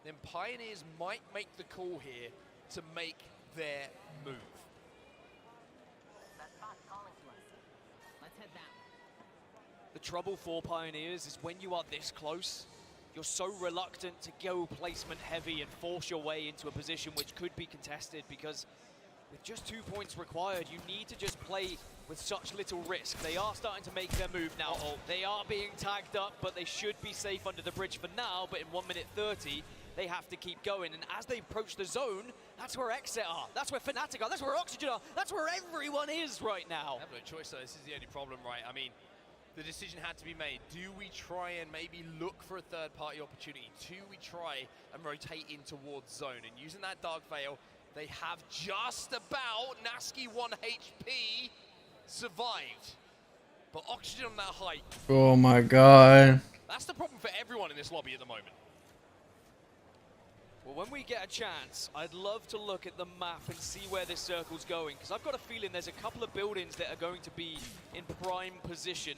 then Pioneers might make the call here to make their move. The trouble for Pioneers is when you are this close, you're so reluctant to go placement heavy and force your way into a position which could be contested, because with just 2 points required, you need to just play with such little risk. They are starting to make their move now. They are being tagged up, but they should be safe under the bridge for now. But in 1 minute 30, they have to keep going. And as they approach the zone, that's where Exit are. That's where Fnatic are. That's where Oxygen are. That's where everyone is right now. I have no choice, though. This is the only problem, right? I mean, the decision had to be made. Do we try and maybe look for a third-party opportunity? Do we try and rotate in towards zone? And using that Dark Veil, they have just about Nasky 1 HP survived. But Oxygen on that height. Oh my god. That's the problem for everyone in this lobby at the moment. Well, when we get a chance, I'd love to look at the map and see where this circle's going, because I've got a feeling there's a couple of buildings that are going to be in prime position.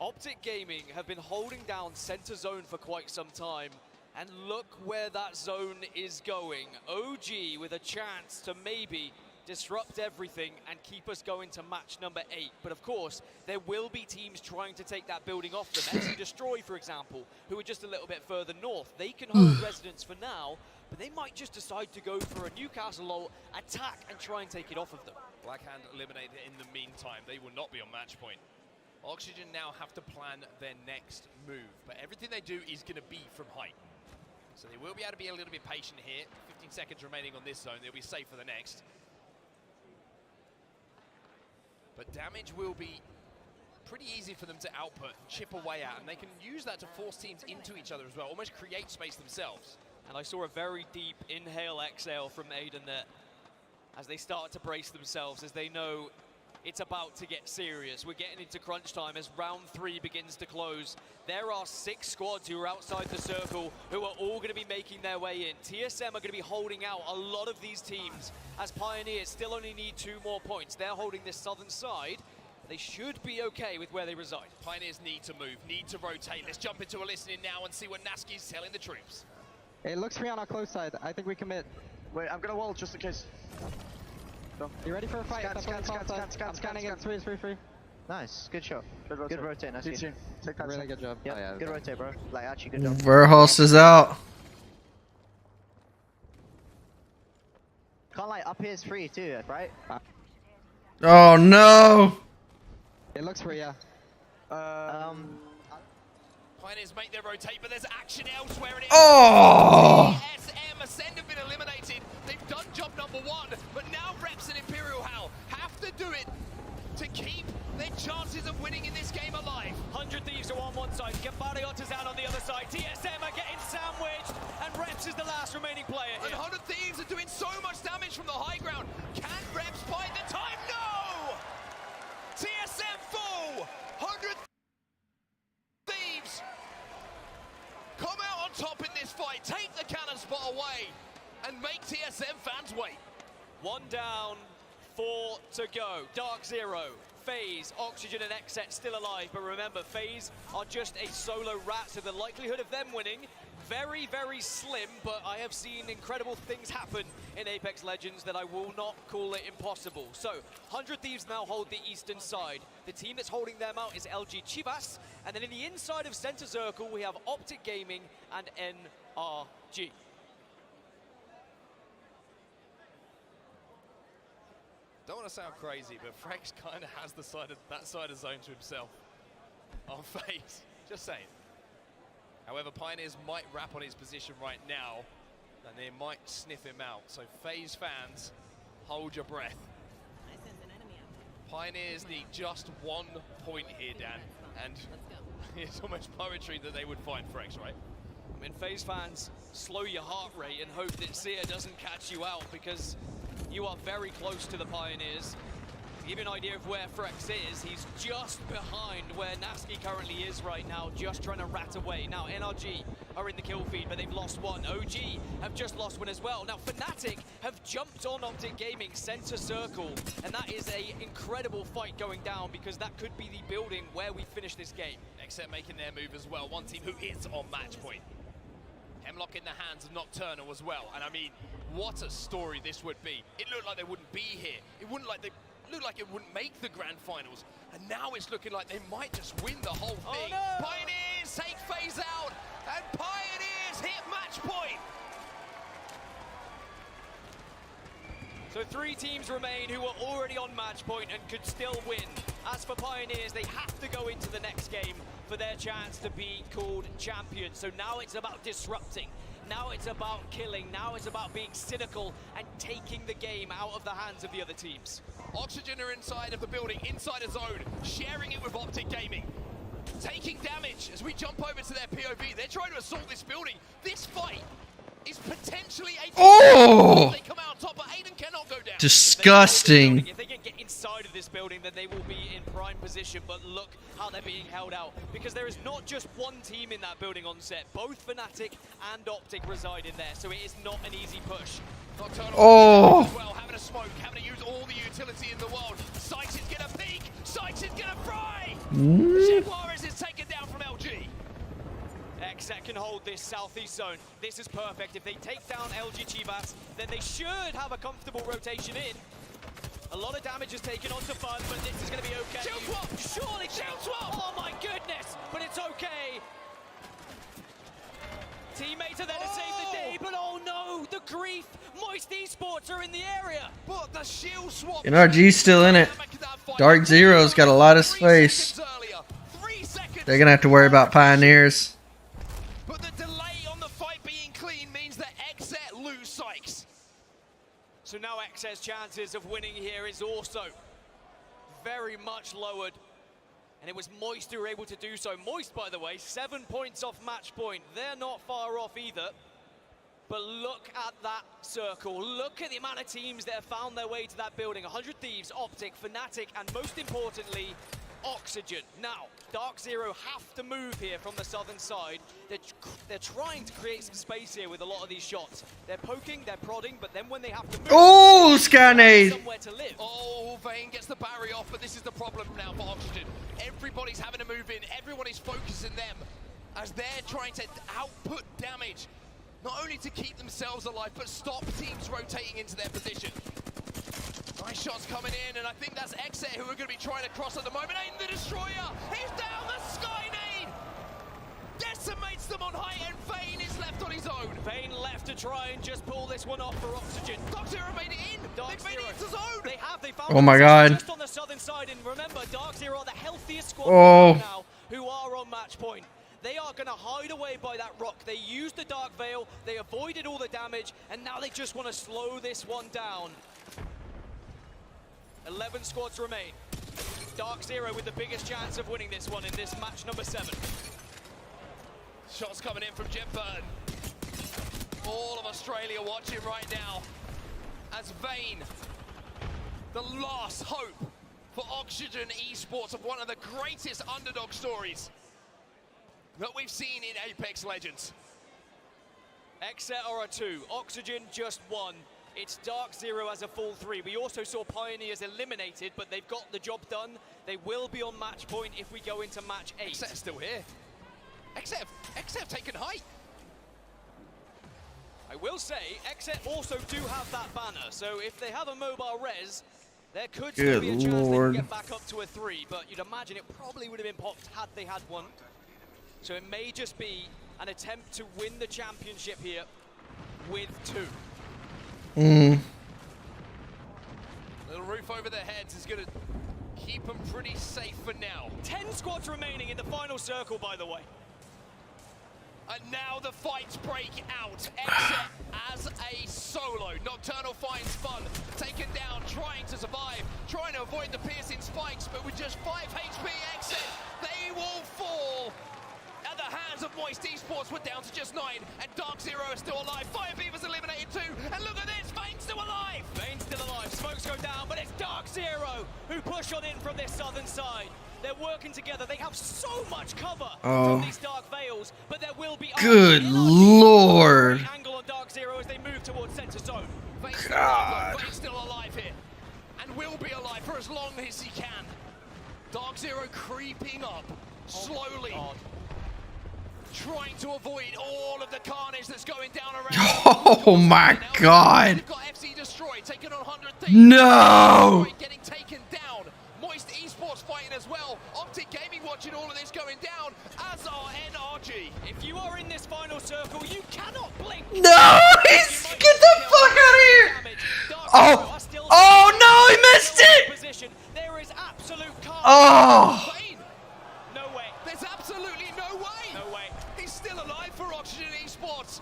Optic Gaming have been holding down center zone for quite some time, and look where that zone is going. OG with a chance to maybe disrupt everything and keep us going to match number 8. But of course, there will be teams trying to take that building off them. FC Destroy, for example, who are just a little bit further north. They can hold residence for now, but they might just decide to go for a Newcastle ult, attack, and try and take it off of them. Blackhand eliminated in the meantime. They will not be on match point. Oxygen now have to plan their next move, but everything they do is going to be from height. So they will be able to be a little bit patient here. 15 seconds remaining on this zone. They'll be safe for the next. But damage will be pretty easy for them to output, chip away at, and they can use that to force teams into each other as well, almost create space themselves. And I saw a very deep inhale, exhale from Aiden there as they start to brace themselves, as they know it's about to get serious. We're getting into crunch time as round 3 begins to close. There are 6 squads who are outside the circle who are all going to be making their way in. TSM are going to be holding out a lot of these teams as Pioneers still only need 2 more points. They're holding this southern side. They should be okay with where they reside. Pioneers need to move, need to rotate. Let's jump into a listening now and see what Nasky's telling the troops. It looks free on our close side. I think we commit. Wait, I'm gonna wall just in case. Go. You ready for a fight? Scan. I'm scanning it. It's free. Nice, good shot. Good rotate, nice. Take that. Really good job. Yep. Oh, yeah, good rotate, bro. Like, actually, good job. Verhulst is out. Can't like up here is free too, right? Oh no! It looks free, yeah. Pioneers make their rotate, but there's action elsewhere. And Oh! TSM Ascend have been eliminated. They've done job number 1, but now Reps and Imperial Howl have to do it to keep their chances of winning in this game alive. 100 Thieves are on one side, Gambariot is out on the other side. TSM are getting sandwiched, and Reps is the last remaining player here. And 100 Thieves are doing so much damage from the high ground. Can Reps buy the time? No! TSM full! 100 Thieves come out on top in this fight, take the cannon spot away, and make TSM fans wait. 1 down, 4 to go. Dark Zero, FaZe, Oxygen, and Xset still alive, but remember, FaZe are just a solo rat, so the likelihood of them winning, very, very slim, but I have seen incredible things happen in Apex Legends that I will not call it impossible. So, 100 Thieves now hold the eastern side. The team that's holding them out is LG Chivas, and then in the inside of Center Circle, we have Optic Gaming and NRG. Don't want to sound crazy, but Frex kind of has that side of zone to himself on FaZe. Just saying. However, Pioneers might wrap on his position right now, and they might sniff him out. So FaZe fans, hold your breath. Pioneers need just 1 point here, Dan, and it's almost poetry that they would find Frex, right? I mean, FaZe fans, slow your heart rate and hope that Seer doesn't catch you out, because you are very close to the Pioneers. To give you an idea of where Frex is, he's just behind where Nasky currently is right now, just trying to rat away. Now, NRG are in the kill feed, but they've lost 1. OG have just lost 1 as well. Now, Fnatic have jumped on Optic Gaming Center Circle, and that is an incredible fight going down, because that could be the building where we finish this game. Except making their move as well. One team who is on match point. Hemlock in the hands of Nocturnal as well. And I mean, what a story this would be. It looked like they wouldn't be here. It wouldn't like looked like it wouldn't make the grand finals, and now it's looking like they might just win the whole thing. No. Pioneers take phase out, and Pioneers hit match point. So 3 teams remain who are already on match point and could still win. As for Pioneers, they have to go into the next game for their chance to be called champions. So now it's about disrupting. Now it's about killing. Now it's about being cynical and taking the game out of the hands of the other teams. Oxygen are inside of the building, inside a zone, sharing it with Optic Gaming. Taking damage as we jump over to their POV. They're trying to assault this building. This fight is potentially a... Oh! They come out on top, but Aiden cannot go down. Disgusting. If they can get inside of this building, then they will be in prime position. But look how they're being held out. Because there is not just one team in that building on set. Both Fnatic and Optic reside in there. So it is not an easy push. Nocturnal Oh! as well, having a smoke, having to use all the utility in the world. Sykes is gonna peek. Sykes is gonna fry. Jaguares is taken down from LG. Xset can hold this southeast zone. This is perfect. If they take down LG Chivas, then they should have a comfortable rotation in. A lot of damage is taken onto Fun, but this is going to be okay. Shield swap! Surely Shield swap! Oh my goodness! But it's okay. Teammates are there to save the day, but oh no, the grief! Moist Esports are in the area. But the shield swap. NRG's still in it. Dark Zero's got a lot of space. They're gonna have to worry about Pioneers. But the delay on the fight being clean means that Xset lose Sykes. So now Xset's chances of winning here is also very much lowered. And it was Moist who were able to do so. Moist, by the way, 7 points off match point. They're not far off either. But look at that circle. Look at the amount of teams that have found their way to that building. 100 Thieves, Optic, Fnatic, and most importantly, Oxygen. Now, Dark Zero have to move here from the southern side. They're trying to create some space here with a lot of these shots. They're poking, they're prodding, but then when they have to move, Oh, Skynade! somewhere to live. Oh, Vayne gets the barrier off, but this is the problem now for Oxygen. Everybody's having to move in. Everyone is focusing them as they're trying to output damage. Not only to keep themselves alive, but stop teams rotating into their position. Nice shots coming in, and I think that's Xset who are going to be trying to cross at the moment. Aiden the Destroyer, he's down the Skynade! Decimates them on high, and Vayne is left on his own. Vayne left to try and just pull this one off for Oxygen. Dark Zero made it in. They've made it into zone. They have. They found Oh my God. just on the southern side, and remember, Dark Zero are the healthiest squad Oh. now who are on match point. They are going to hide away by that rock. They used the Dark Veil, they avoided all the damage, and now they just want to slow this one down. 11 squads remain. Dark Zero with the biggest chance of winning this one in this match number 7. Shots coming in from Jetburn. All of Australia watching right now as Vayne, the last hope for Oxygen Esports of one of the greatest underdog stories that we've seen in Apex Legends. Xset are a 2, Oxygen just 1. It's Dark Zero as a full 3. We also saw Pioneers eliminated, but they've got the job done. They will be on match point if we go into match 8. Xset's still here. Xset have taken height. I will say, Xset also do have that banner, so if they have a mobile res, there could still be a chance they can get back up to a 3, but you'd imagine it probably would have been popped had they had one. So it may just be an attempt to win the championship here with 2. Little roof over their heads is going to keep them pretty safe for now. 10 squads remaining in the final circle, by the way. And now the fights break out. Xset as a solo. Nocturnal finds Fun. Taken down, trying to survive. Trying to avoid the piercing spikes, but with just 5 HP, Xset, they will fall. At the hands of Moist Esports, we're down to just 9. And Dark Zero is still alive. Fire Fever's eliminated too. And look at this, Vayne's still alive. Vayne's still alive. Smokes go down, but it's Dark Zero who push on in from this southern side. They're working together. They have so much cover from these Dark Veils, but there will be... Good Lord. Angle on Dark Zero as they move towards center zone. Vayne's still alive here. And will be alive for as long as he can. Dark Zero creeping up slowly. Trying to avoid all of the carnage that's going down around. Oh my God. They've got FC Destroy taking on 100 Thieves. No. Getting taken fighting as well. Optic Gaming watching all of this going down, as are NRG. If you are in this final circle, you cannot blink. No, get the fuck out of here! Oh, oh no, he missed it! There is absolute Oh! No way. There's absolutely no way. No way. He's still alive for Oxygen Esports.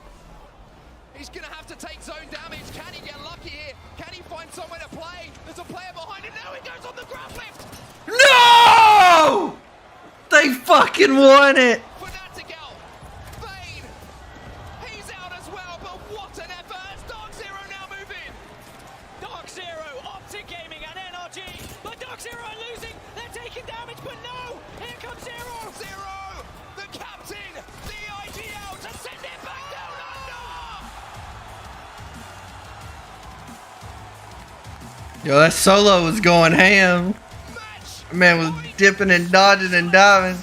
He's going to have to take zone damage. Can he get lucky here? Can he find somewhere to play? There's a player behind him. Now he goes on the ground lift. No! They fucking won it. Fanatical. Vayne. He's out as well, but what an effort. As Dark Zero now moving. Dark Zero, Optic Gaming and NRG. But Dark Zero are losing. They're taking damage, but no. Here comes Zero. Zero. The captain. The IGL to send it back down under. Yo, that solo was going ham. Man was dipping and dodging and diving.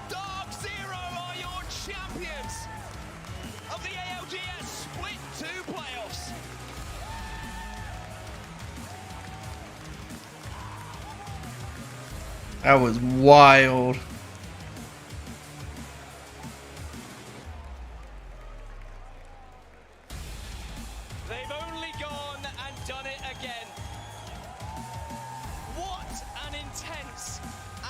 Dark Zero are your champions of the ALGS Split 2 playoffs. That was wild. They've only gone and done it again. What an intense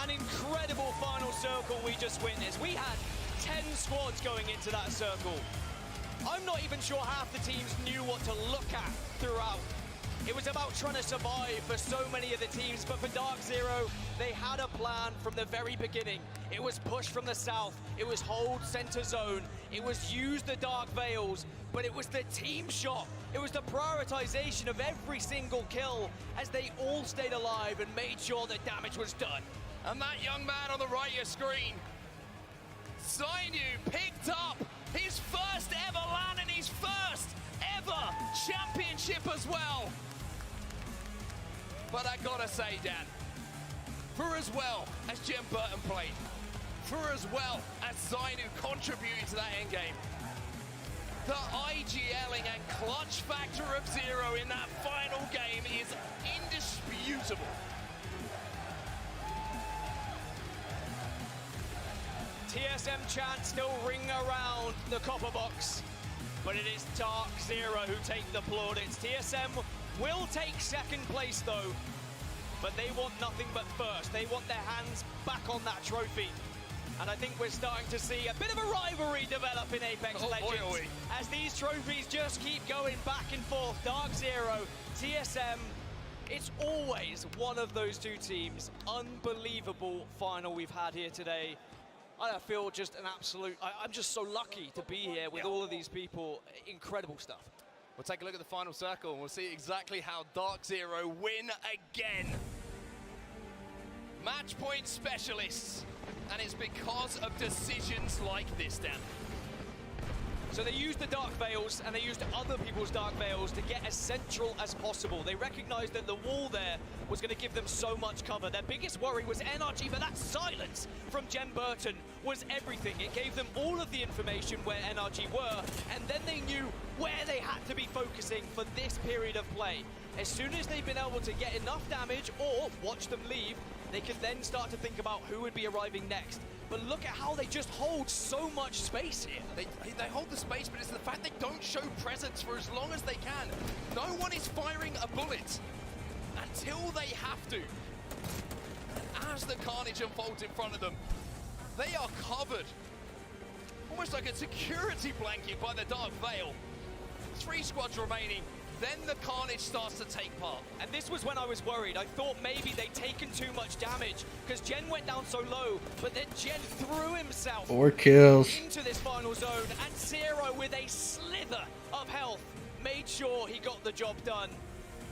and incredible final circle we just witnessed. We had 10 squads going into that circle. I'm not even sure half the teams knew what to look at throughout. It was about trying to survive for so many of the teams, but for Dark Zero, they had a plan from the very beginning. It was push from the south, it was hold center zone, it was use the Dark Veils, but it was the team shot. It was the prioritization of every single kill as they all stayed alive and made sure that damage was done. And that young man on the right of your screen, Zainu, picked up his first ever LAN and his first ever championship as well. But I gotta say, Dan, for as well as Jen Burton played, for as well as Zainu contributed to that endgame, the IGLing and clutch factor of Zero in that final game is indisputable. TSM chants still ring around the copper box, but it is Dark Zero who take the plaudits. TSM will take second place though, but they want nothing but first. They want their hands back on that trophy. And I think we're starting to see a bit of a rivalry develop in Apex Legends as these trophies just keep going back and forth. Dark Zero, TSM, it's always one of those two teams. Unbelievable final we've had here today. I feel just an absolute, I'm just so lucky to be here with all of these people. Incredible stuff. We'll take a look at the final circle and we'll see exactly how Dark Zero win again. Match point specialists, and it's because of decisions like this, Dan. So they used the Dark Veils and they used other people's Dark Veils to get as central as possible. They recognized that the wall there was going to give them so much cover. Their biggest worry was NRG, but that silence from Jen Burton was everything. It gave them all of the information where NRG were, and then they knew where they had to be focusing for this period of play. As soon as they've been able to get enough damage or watch them leave, they could then start to think about who would be arriving next. But look at how they just hold so much space here. They hold the space, but it's the fact they don't show presence for as long as they can. No one is firing a bullet until they have to. And as the carnage unfolds in front of them, they are covered. Almost like a security blanket by the Dark Veil. 3 squads remaining. Then the carnage starts to take part. And this was when I was worried. I thought maybe they'd taken too much damage because Jen went down so low, but then Jen threw himself 4 kills into this final zone, and Zero, with a slither of health, made sure he got the job done.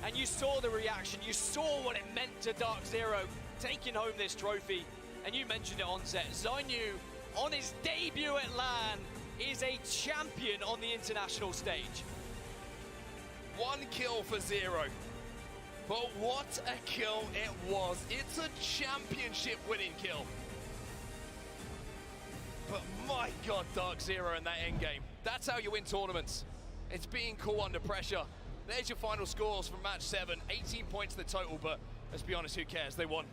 And you saw the reaction. You saw what it meant to Dark Zero taking home this trophy. And you mentioned it on set. Zainu, on his debut at LAN, is a champion on the international stage. 1 kill for Zero. But what a kill it was. It's a championship winning kill. But my God, Dark Zero in that endgame. That's how you win tournaments. It's being cool under pressure. there's your final scores from match 7. 18 points the total, but let's be honest, who cares? They won.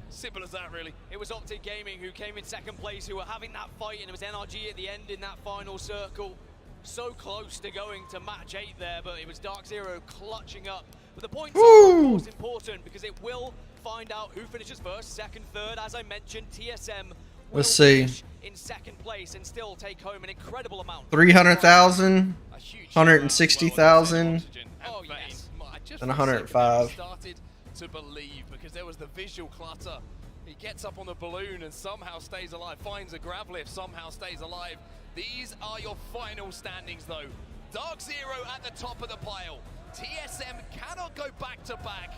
Simple as that, really. It was Optic Gaming who came in second place, who were having that fight, and it was NRG at the end in that final circle. So close to going to match 8 there, but it was Dark Zero clutching up. But the points are, of course, important because it will find out who finishes first, second, third. As I mentioned, TSM will finish in second place and still take home an incredible amount. 300,000, 160,000, Oh, yes. and 105. Started to believe because there was the visual clutter. He gets up on the balloon and somehow stays alive, finds a grab lift, somehow stays alive. These are your final standings though. Dark Zero at the top of the pile. TSM cannot go back to back,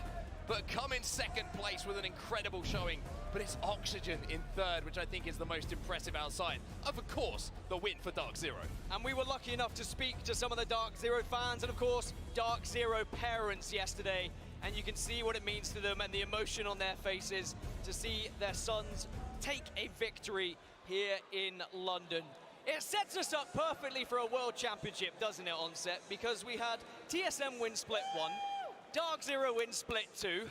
but come in second place with an incredible showing. But it's Oxygen in third, which I think is the most impressive outside of course, the win for Dark Zero. And we were lucky enough to speak to some of the Dark Zero fans and of course, Dark Zero parents yesterday. And you can see what it means to them and the emotion on their faces to see their sons take a victory here in London. It sets us up perfectly for a World Championship, doesn't it, Onset? Because we had TSM win split 1, Dark Zero win split 2.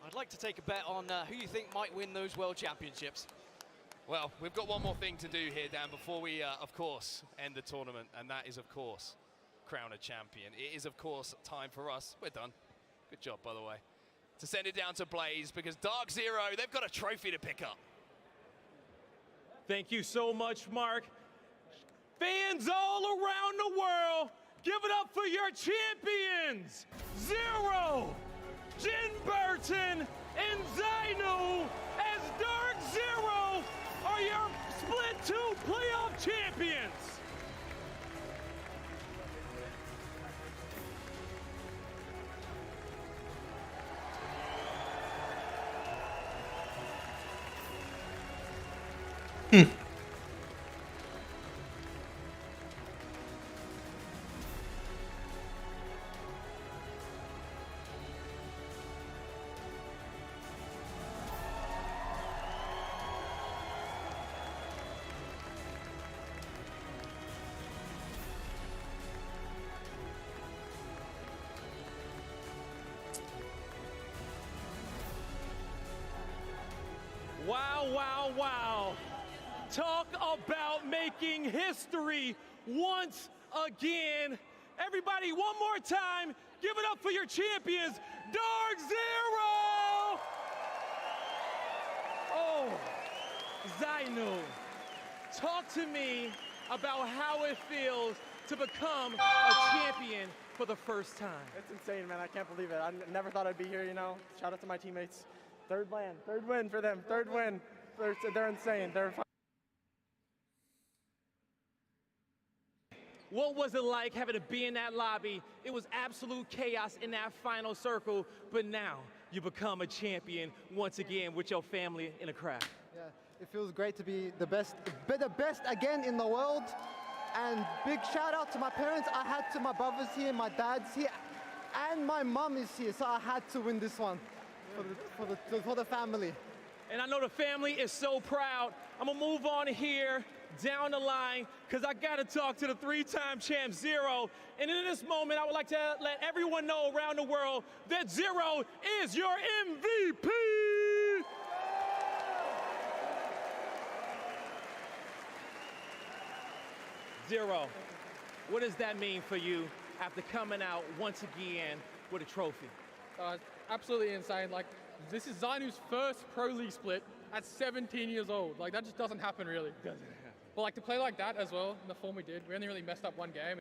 I'd like to take a bet on who you think might win those World Championships. Well, we've got one more thing to do here, Dan, before we, of course, end the tournament. And that is, of course, crown a champion. It is, of course, time for us. We're done. Good job, by the way. To send it down to Blaze, because Dark Zero, they've got a trophy to pick up. Thank you so much, Mark. Fans all around the world, give it up for your champions, Zero, Jin Burton, and Zainu, as Dark Zero are your Split 2 playoff champions. Wow, wow, wow. Talk about making history once again. Everybody, one more time, give it up for your champions, Dark Zero! Oh, Zainu, talk to me about how it feels to become a champion for the first time. It's insane, man. I can't believe it. I never thought I'd be here, you know. Shout out to my teammates. Third win for them. Third win. They're insane. They're What was it like having to be in that lobby? It was absolute chaos in that final circle, but now you become a champion once again with your family in a crowd. Yeah, it feels great to be the best again in the world. And big shout out to my parents. I had to, my brother's here, my dad's here, and my mom is here, so I had to win this one for the family. And I know the family is so proud. I'm gonna move on here down the line because I gotta talk to the 3-time champ Zero. And in this moment, I would like to let everyone know around the world that Zero is your MVP. Zero, what does that mean for you after coming out once again with a trophy? Absolutely insane. Like, this is Zainu's first Pro League split at 17 years old. Like, that just doesn't happen, really. Doesn't happen. But, like, to play like that as well, in the form we did, we only really messed up one game.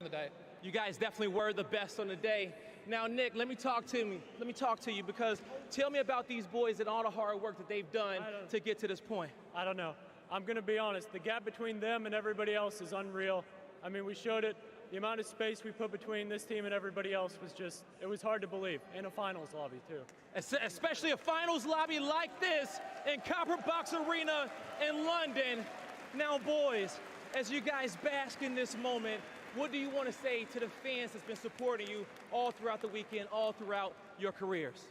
The day. You guys definitely were the best on the day. Now, Nick, let me talk to you because tell me about these boys and all the hard work that they've done to get to this point. I don't know. I'm going to be honest. The gap between them and everybody else is unreal. I mean, we showed it. The amount of space we put between this team and everybody else was just, it was hard to believe. In a finals lobby, too. Especially a finals lobby like this in Copper Box Arena in London. Now, boys, as you guys bask in this moment, what do you want to say to the fans that's been supporting you all throughout the weekend, all throughout your careers?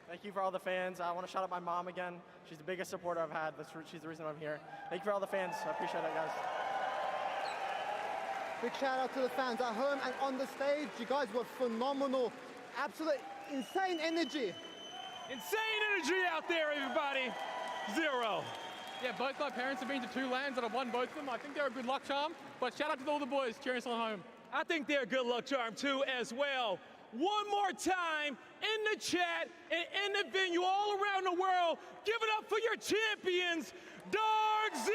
Thank you for all the fans. I want to shout out my mom again. She's the biggest supporter I've had. She's the reason I'm here. Thank you for all the fans. I appreciate it, guys. Big shout out to the fans at home and on the stage. You guys were phenomenal. Absolute insane energy. Insane energy out there, everybody. Zero. Yeah, both my parents have been to 2 lands and I've won both of them. I think they're a good luck charm, but shout out to all the boys cheering us on home. I think they're a good luck charm too as well. One more time in the chat and in the venue all around the world, give it up for your champions, Dark Zero!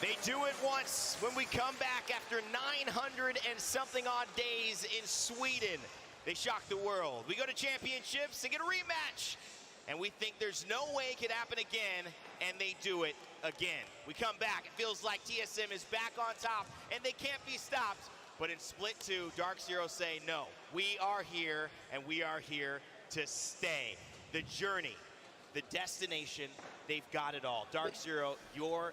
They do it once when we come back after 900 and something odd days in Sweden. They shock the world. We go to championships and get a rematch. And we think there's no way it could happen again, and they do it again. We come back, it feels like TSM is back on top, and they can't be stopped. But in Split 2, Dark Zero say, no, we are here, and we are here to stay. The journey, the destination, they've got it all. Dark Zero, your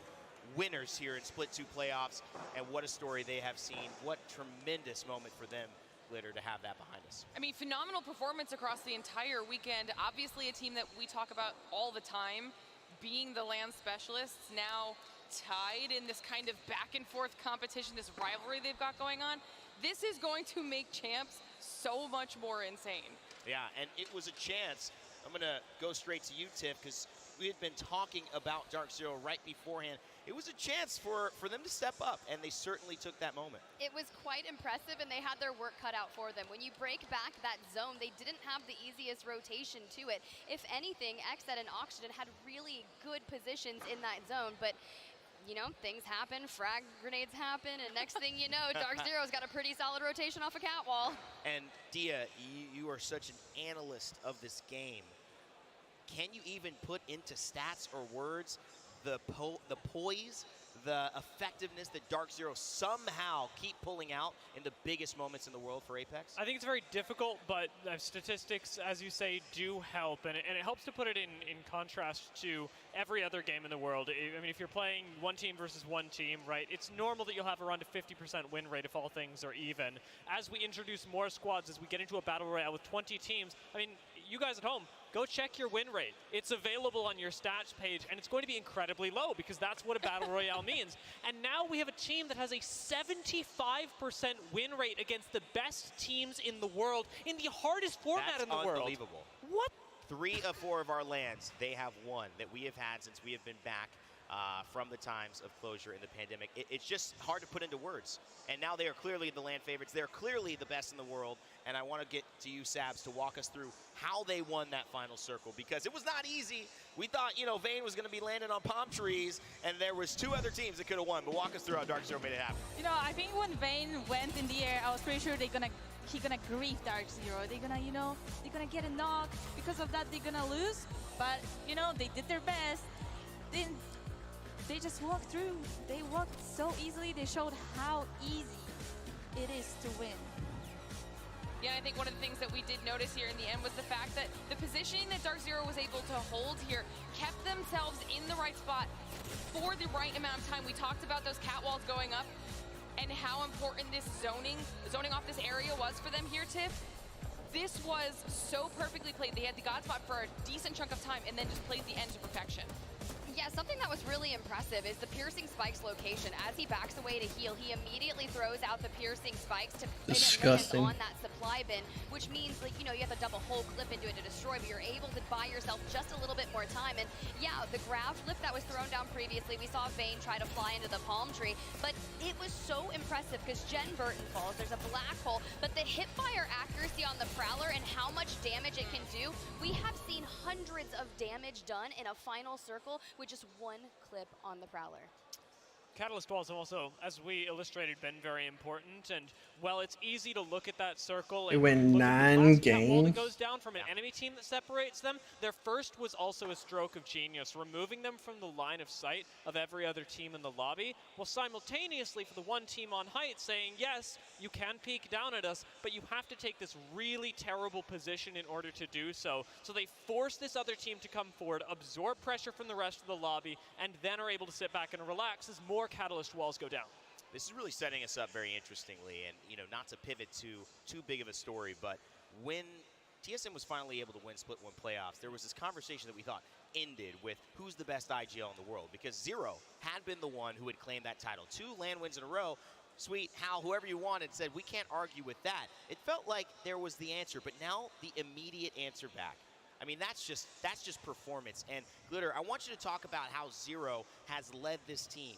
winners here in Split 2 playoffs, and what a story they have seen. What tremendous moment for them, Glitter, to have that behind us. I mean, phenomenal performance across the entire weekend. Obviously a team that we talk about all the time, being the land specialists, now tied in this kind of back and forth competition, this rivalry they've got going on. This is going to make champs so much more insane. Yeah, and it was a chance. I'm gonna go straight to you, Tiff, because we had been talking about Dark Zero right beforehand. It was a chance for them to step up, and they certainly took that moment. It was quite impressive, and they had their work cut out for them. When you break back that zone, they didn't have the easiest rotation to it. If anything, Xset and Oxygen had really good positions in that zone, but you know, things happen, frag grenades happen, and next thing you know, Dark Zero's got a pretty solid rotation off a catwall. And Dia, you are such an analyst of this game. Can you even put into stats or words the poise, the effectiveness that Dark Zero somehow keep pulling out in the biggest moments in the world for Apex? I think it's very difficult, but statistics, as you say, do help, and it helps to put it in contrast to every other game in the world. I mean, if you're playing one team versus one team, right, it's normal that you'll have around a 50% win rate if all things are even. As we introduce more squads, as we get into a battle royale with 20 teams, I mean, you guys at home, go check your win rate. It's available on your stats page, and it's going to be incredibly low because that's what a battle royale means. And now we have a team that has a 75% win rate against the best teams in the world in the hardest format in the world. Unbelievable. What? 3 of 4 of our lands, they have won that we have had since we have been back from the times of closure in the pandemic. It's just hard to put into words. And now they are clearly the land favorites. They're clearly the best in the world. And I want to get to you, Sabs, to walk us through how they won that final circle, because it was not easy. We thought, you know, Vayne was going to be landing on palm trees, and there was 2 other teams that could have won. But walk us through how Dark Zero made it happen. You know, I think when Vayne went in the air, I was pretty sure he's gonna grief Dark Zero. They're gonna, you know, they're gonna get a knock. Because of that, they're gonna lose. But, you know, they did their best. Then they just walked through. They walked so easily. They showed how easy it is to win. Yeah, I think one of the things that we did notice here in the end was the fact that the positioning that Dark Zero was able to hold here kept themselves in the right spot for the right amount of time. We talked about those catwalls going up and how important this zoning off this area was for them here, Tiff. This was so perfectly played. They had the God spot for a decent chunk of time and then just played the end to perfection. Yeah, something that was really impressive is the piercing spikes location. As he backs away to heal, he immediately throws out the piercing spikes to Disgusting. land on that supply bin, which means, like, you know, you have to dump a whole clip into it to destroy, but you're able to buy yourself just a little bit more time. And yeah, the grav flip that was thrown down previously, we saw Vayne try to fly into the palm tree, but it was so impressive because Jen Burton falls, there's a black hole, but the hipfire accuracy on the Prowler and how much damage it can do, we have seen hundreds of damage done in a final circle with just 1 clip on the Prowler. Catalyst walls have also, as we illustrated, been very important. And while it's easy to look at that circle, They win look at the 9 last cat wall that games. goes down from an enemy team that separates them. Their first was also a stroke of genius, removing them from the line of sight of every other team in the lobby, while simultaneously for the one team on height saying, yes, you can peek down at us, but you have to take this really terrible position in order to do so. So they force this other team to come forward, absorb pressure from the rest of the lobby, and then are able to sit back and relax as more Catalyst walls go down. This is really setting us up very interestingly, and, you know, not to pivot to too big of a story, but when TSM was finally able to win Split 1 playoffs, there was this conversation that we thought ended with who's the best IGL in the world, because Zero had been the one who had claimed that title. 2 LAN wins in a row. Sweet, Hal, whoever you wanted said, we can't argue with that. It felt like there was the answer, but now the immediate answer back. I mean, that's just performance. And Glitter, I want you to talk about how Zero has led this team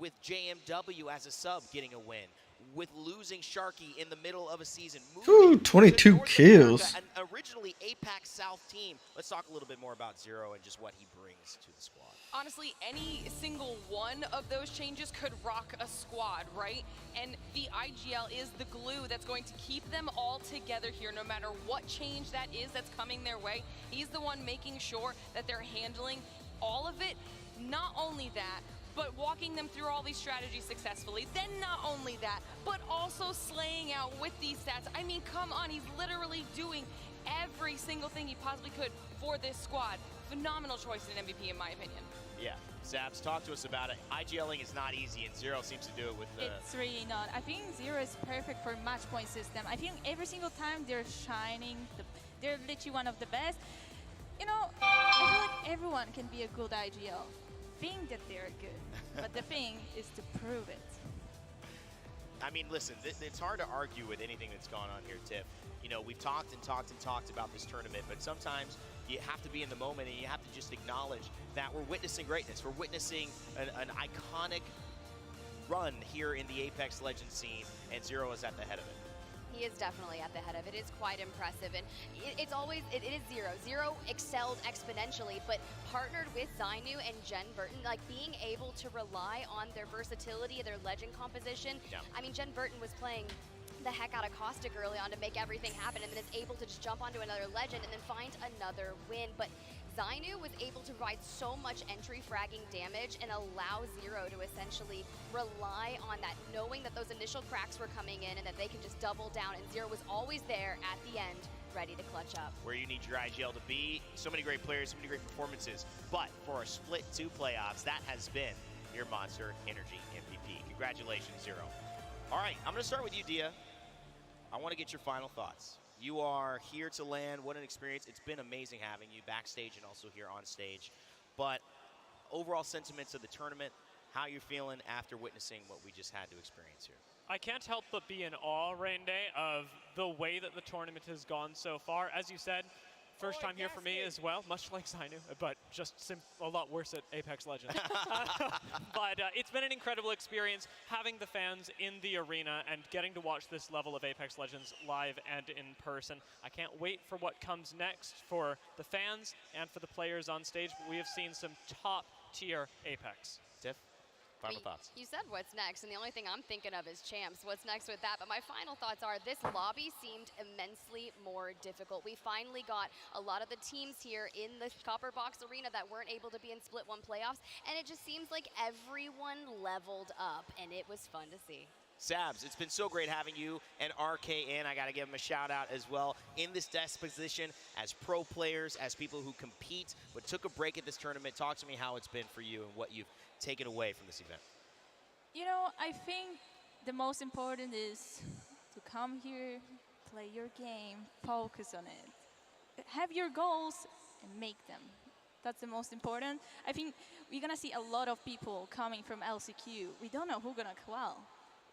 with JMW as a sub getting a win, with losing Sharky in the middle of a season. Ooh, 22 kills. An originally APAC South team. Let's talk a little bit more about Zero and just what he brings to the squad. Honestly, any single one of those changes could rock a squad, right? And the IGL is the glue that's going to keep them all together here, no matter what change that is that's coming their way. He's the one making sure that they're handling all of it. Not only that, but walking them through all these strategies successfully. Then not only that, but also slaying out with these stats. I mean, come on, he's literally doing every single thing he possibly could for this squad. Phenomenal choice in MVP, in my opinion. Yeah, Zabs, talk to us about it. IGLing is not easy, and Zero seems to do it with It's really not. I think Zero is perfect for match point system. I think every single time they're shining, they're literally one of the best. You know, I feel like everyone can be a good IGL. Think that they're good, but the thing is to prove it. I mean, listen, it's hard to argue with anything that's gone on here, Tiff. You know, we've talked and talked and talked about this tournament, but sometimes you have to be in the moment and you have to just acknowledge that we're witnessing greatness. We're witnessing an iconic run here in the Apex Legends scene, and Zero is at the head of it. He is definitely at the head of it. It's quite impressive, and it is Zero. Zero excelled exponentially, but partnered with Zainu and Jen Burton, like being able to rely on their versatility, their legend composition. Yeah. I mean, Jen Burton was playing the heck out of Caustic early on to make everything happen, and then is able to just jump onto another legend and then find another win. But Zainu was able to provide so much entry fragging damage and allow Zero to essentially rely on that, knowing that those initial cracks were coming in and that they can just double down, and Zero was always there at the end, ready to clutch up. Where you need your IGL to be. So many great players, so many great performances. But for our Split 2 playoffs, that has been your Monster Energy MVP. Congratulations, Zero. All right, I'm going to start with you, Dia. I want to get your final thoughts. You are here to land. What an experience. It's been amazing having you backstage and also here on stage. But overall sentiments of the tournament, how you're feeling after witnessing what we just had to experience here. I can't help but be in awe, Rainday, of the way that the tournament has gone so far. As you said, first time here for me as well, much like Zainu, but just a lot worse at Apex Legends. But it's been an incredible experience having the fans in the arena and getting to watch this level of Apex Legends live and in person. I can't wait for what comes next for the fans and for the players on stage. But we have seen some top-tier Apex. Tiff? Final thoughts. You said what's next, and the only thing I'm thinking of is champs. What's next with that? But my final thoughts are this lobby seemed immensely more difficult. We finally got a lot of the teams here in the Copper Box Arena that weren't able to be in Split 1 playoffs, and it just seems like everyone leveled up, and it was fun to see. Sabs, it's been so great having you and RKN. I got to give them a shout out as well in this desk position as pro players, as people who compete but took a break at this tournament. Talk to me how it's been for you and what you've taken away from this event. You know, I think the most important is to come here, play your game, focus on it. Have your goals and make them. That's the most important. I think we're going to see a lot of people coming from LCQ. We don't know who's going to qual.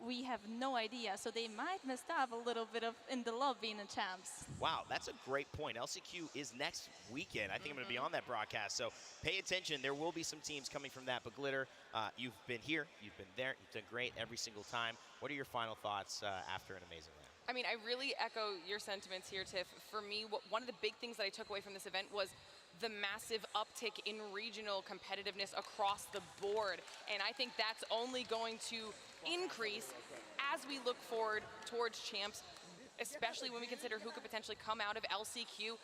We have no idea, so they might mess up a little bit in the lobby in the champs. Wow, that's a great point. LCQ is next weekend. I think I'm going to be on that broadcast, so pay attention. There will be some teams coming from that, but Glitter, you've been here, you've been there, you've done great every single time. What are your final thoughts after an amazing round? I mean, I really echo your sentiments here, Tiff. For me, one of the big things that I took away from this event was the massive uptick in regional competitiveness across the board. And I think that's only going to increase as we look forward towards champs, especially when we consider who could potentially come out of LCQ.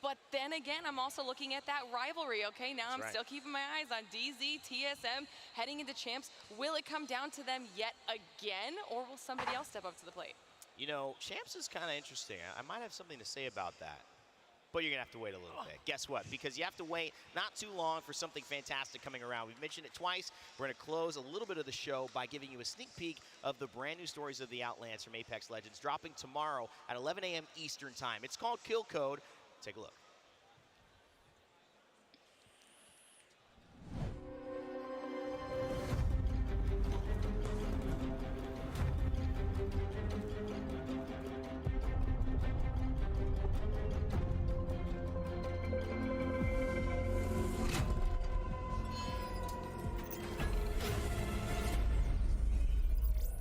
But then again, I'm also looking at that rivalry, okay? Now I'm still keeping my eyes on DZ, TSM, heading into champs. Will it come down to them yet again, or will somebody else step up to the plate? You know, champs is kind of interesting. I might have something to say about that. but you're going to have to wait a little bit. Guess what? Because you have to wait not too long for something fantastic coming around. We've mentioned it twice. We're going to close a little bit of the show by giving you a sneak peek of the brand new stories of the Outlands from Apex Legends, dropping tomorrow at 11 a.m. Eastern Time. It's called Kill Code. Take a look.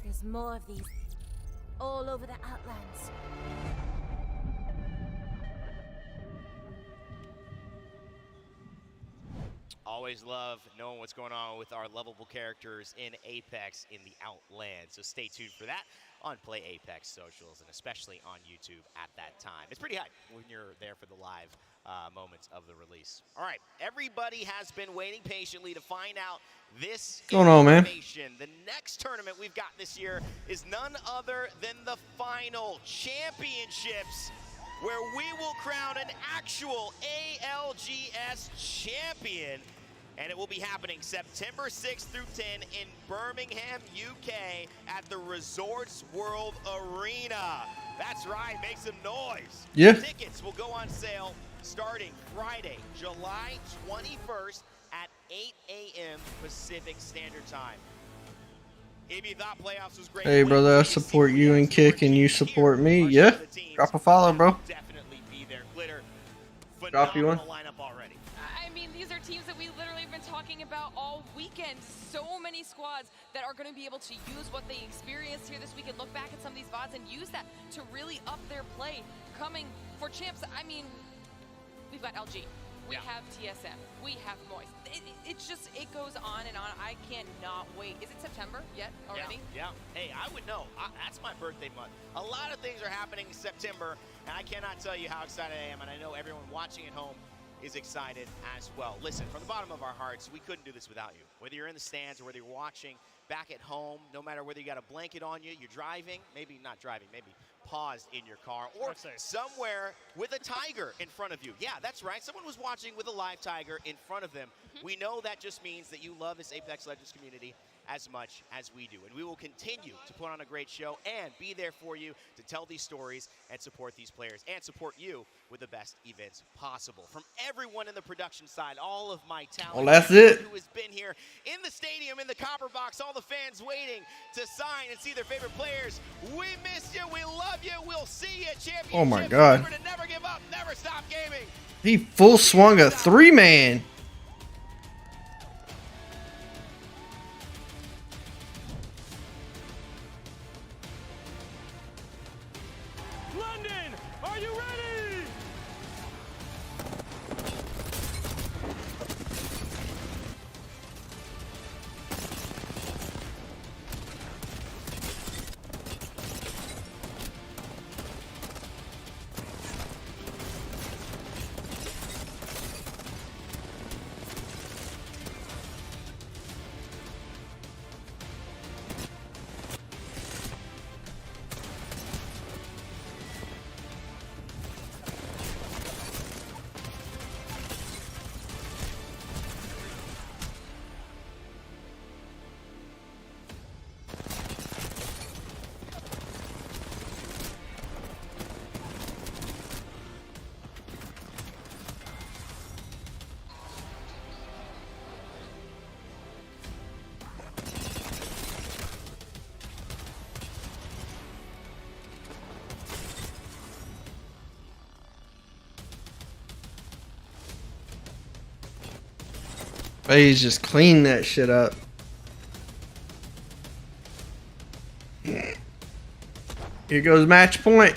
There's more of these all over the Outlands. Always love knowing what's going on with our lovable characters in Apex in the Outlands. So stay tuned for that on Play Apex socials and especially on YouTube at that time. It's pretty hype when you're there for the live moments of the release. All right, everybody has been waiting patiently to find out this What's going on, man? information. The next tournament we've got this year is none other than the Final Championships, where we will crown an actual ALGS champion. And it will be happening September 6th through 10 in Birmingham, UK at the Resorts World Arena. That's right, make some noise. Yeah. Tickets will go on sale starting Friday, July 21st at 8 a.m. Pacific Standard Time. If you thought playoffs was great, Hey, brother, I support you in kick and you support me. Yeah. Drop a follow, bro. definitely be there. Glitter, Drop you one. phenomenal lineup already. I mean, these are teams that we literally have been talking about all weekend. So many squads that are going to be able to use what they experienced here this weekend, look back at some of these VODs and use that to really up their play coming for champs. I mean, we've got LG. We have TSM. We have Moist. It's just, it goes on and on. I cannot wait. Is it September yet already? Yeah. Hey, I would know. That's my birthday month. A lot of things are happening in September, and I cannot tell you how excited I am, and I know everyone watching at home is excited as well. Listen, from the bottom of our hearts, we couldn't do this without you. Whether you're in the stands or whether you're watching back at home, no matter whether you got a blanket on you, you're driving, maybe not driving, maybe paused in your car, or somewhere with a tiger in front of you. Yeah, that's right. Someone was watching with a live tiger in front of them. We know that just means that you love this Apex Legends community as much as we do. And we will continue to put on a great show and be there for you to tell these stories and support these players and support you with the best events possible. From everyone in the production side, all of my talent, Well, that's it. who has been here in the stadium, in the copper box, all the fans waiting to sign and see their favorite players. We miss you. We love you. We'll see you. Championships. Oh my God. Remember to never give up, never stop gaming. He full swung a 3-man. London, are you ready? FaZe just cleaned that shit up. Here goes match point.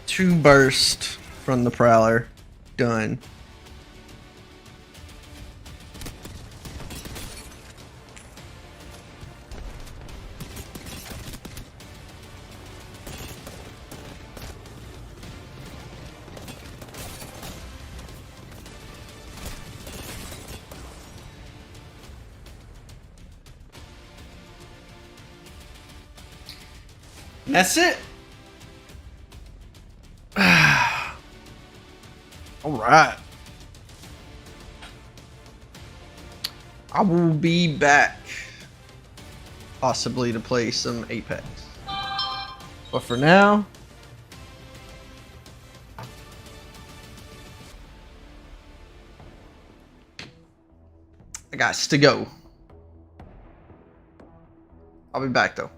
Two burst from the Prowler. Done. That's it. All right. I will be back, possibly to play some Apex. But for now, I got to go. I'll be back though.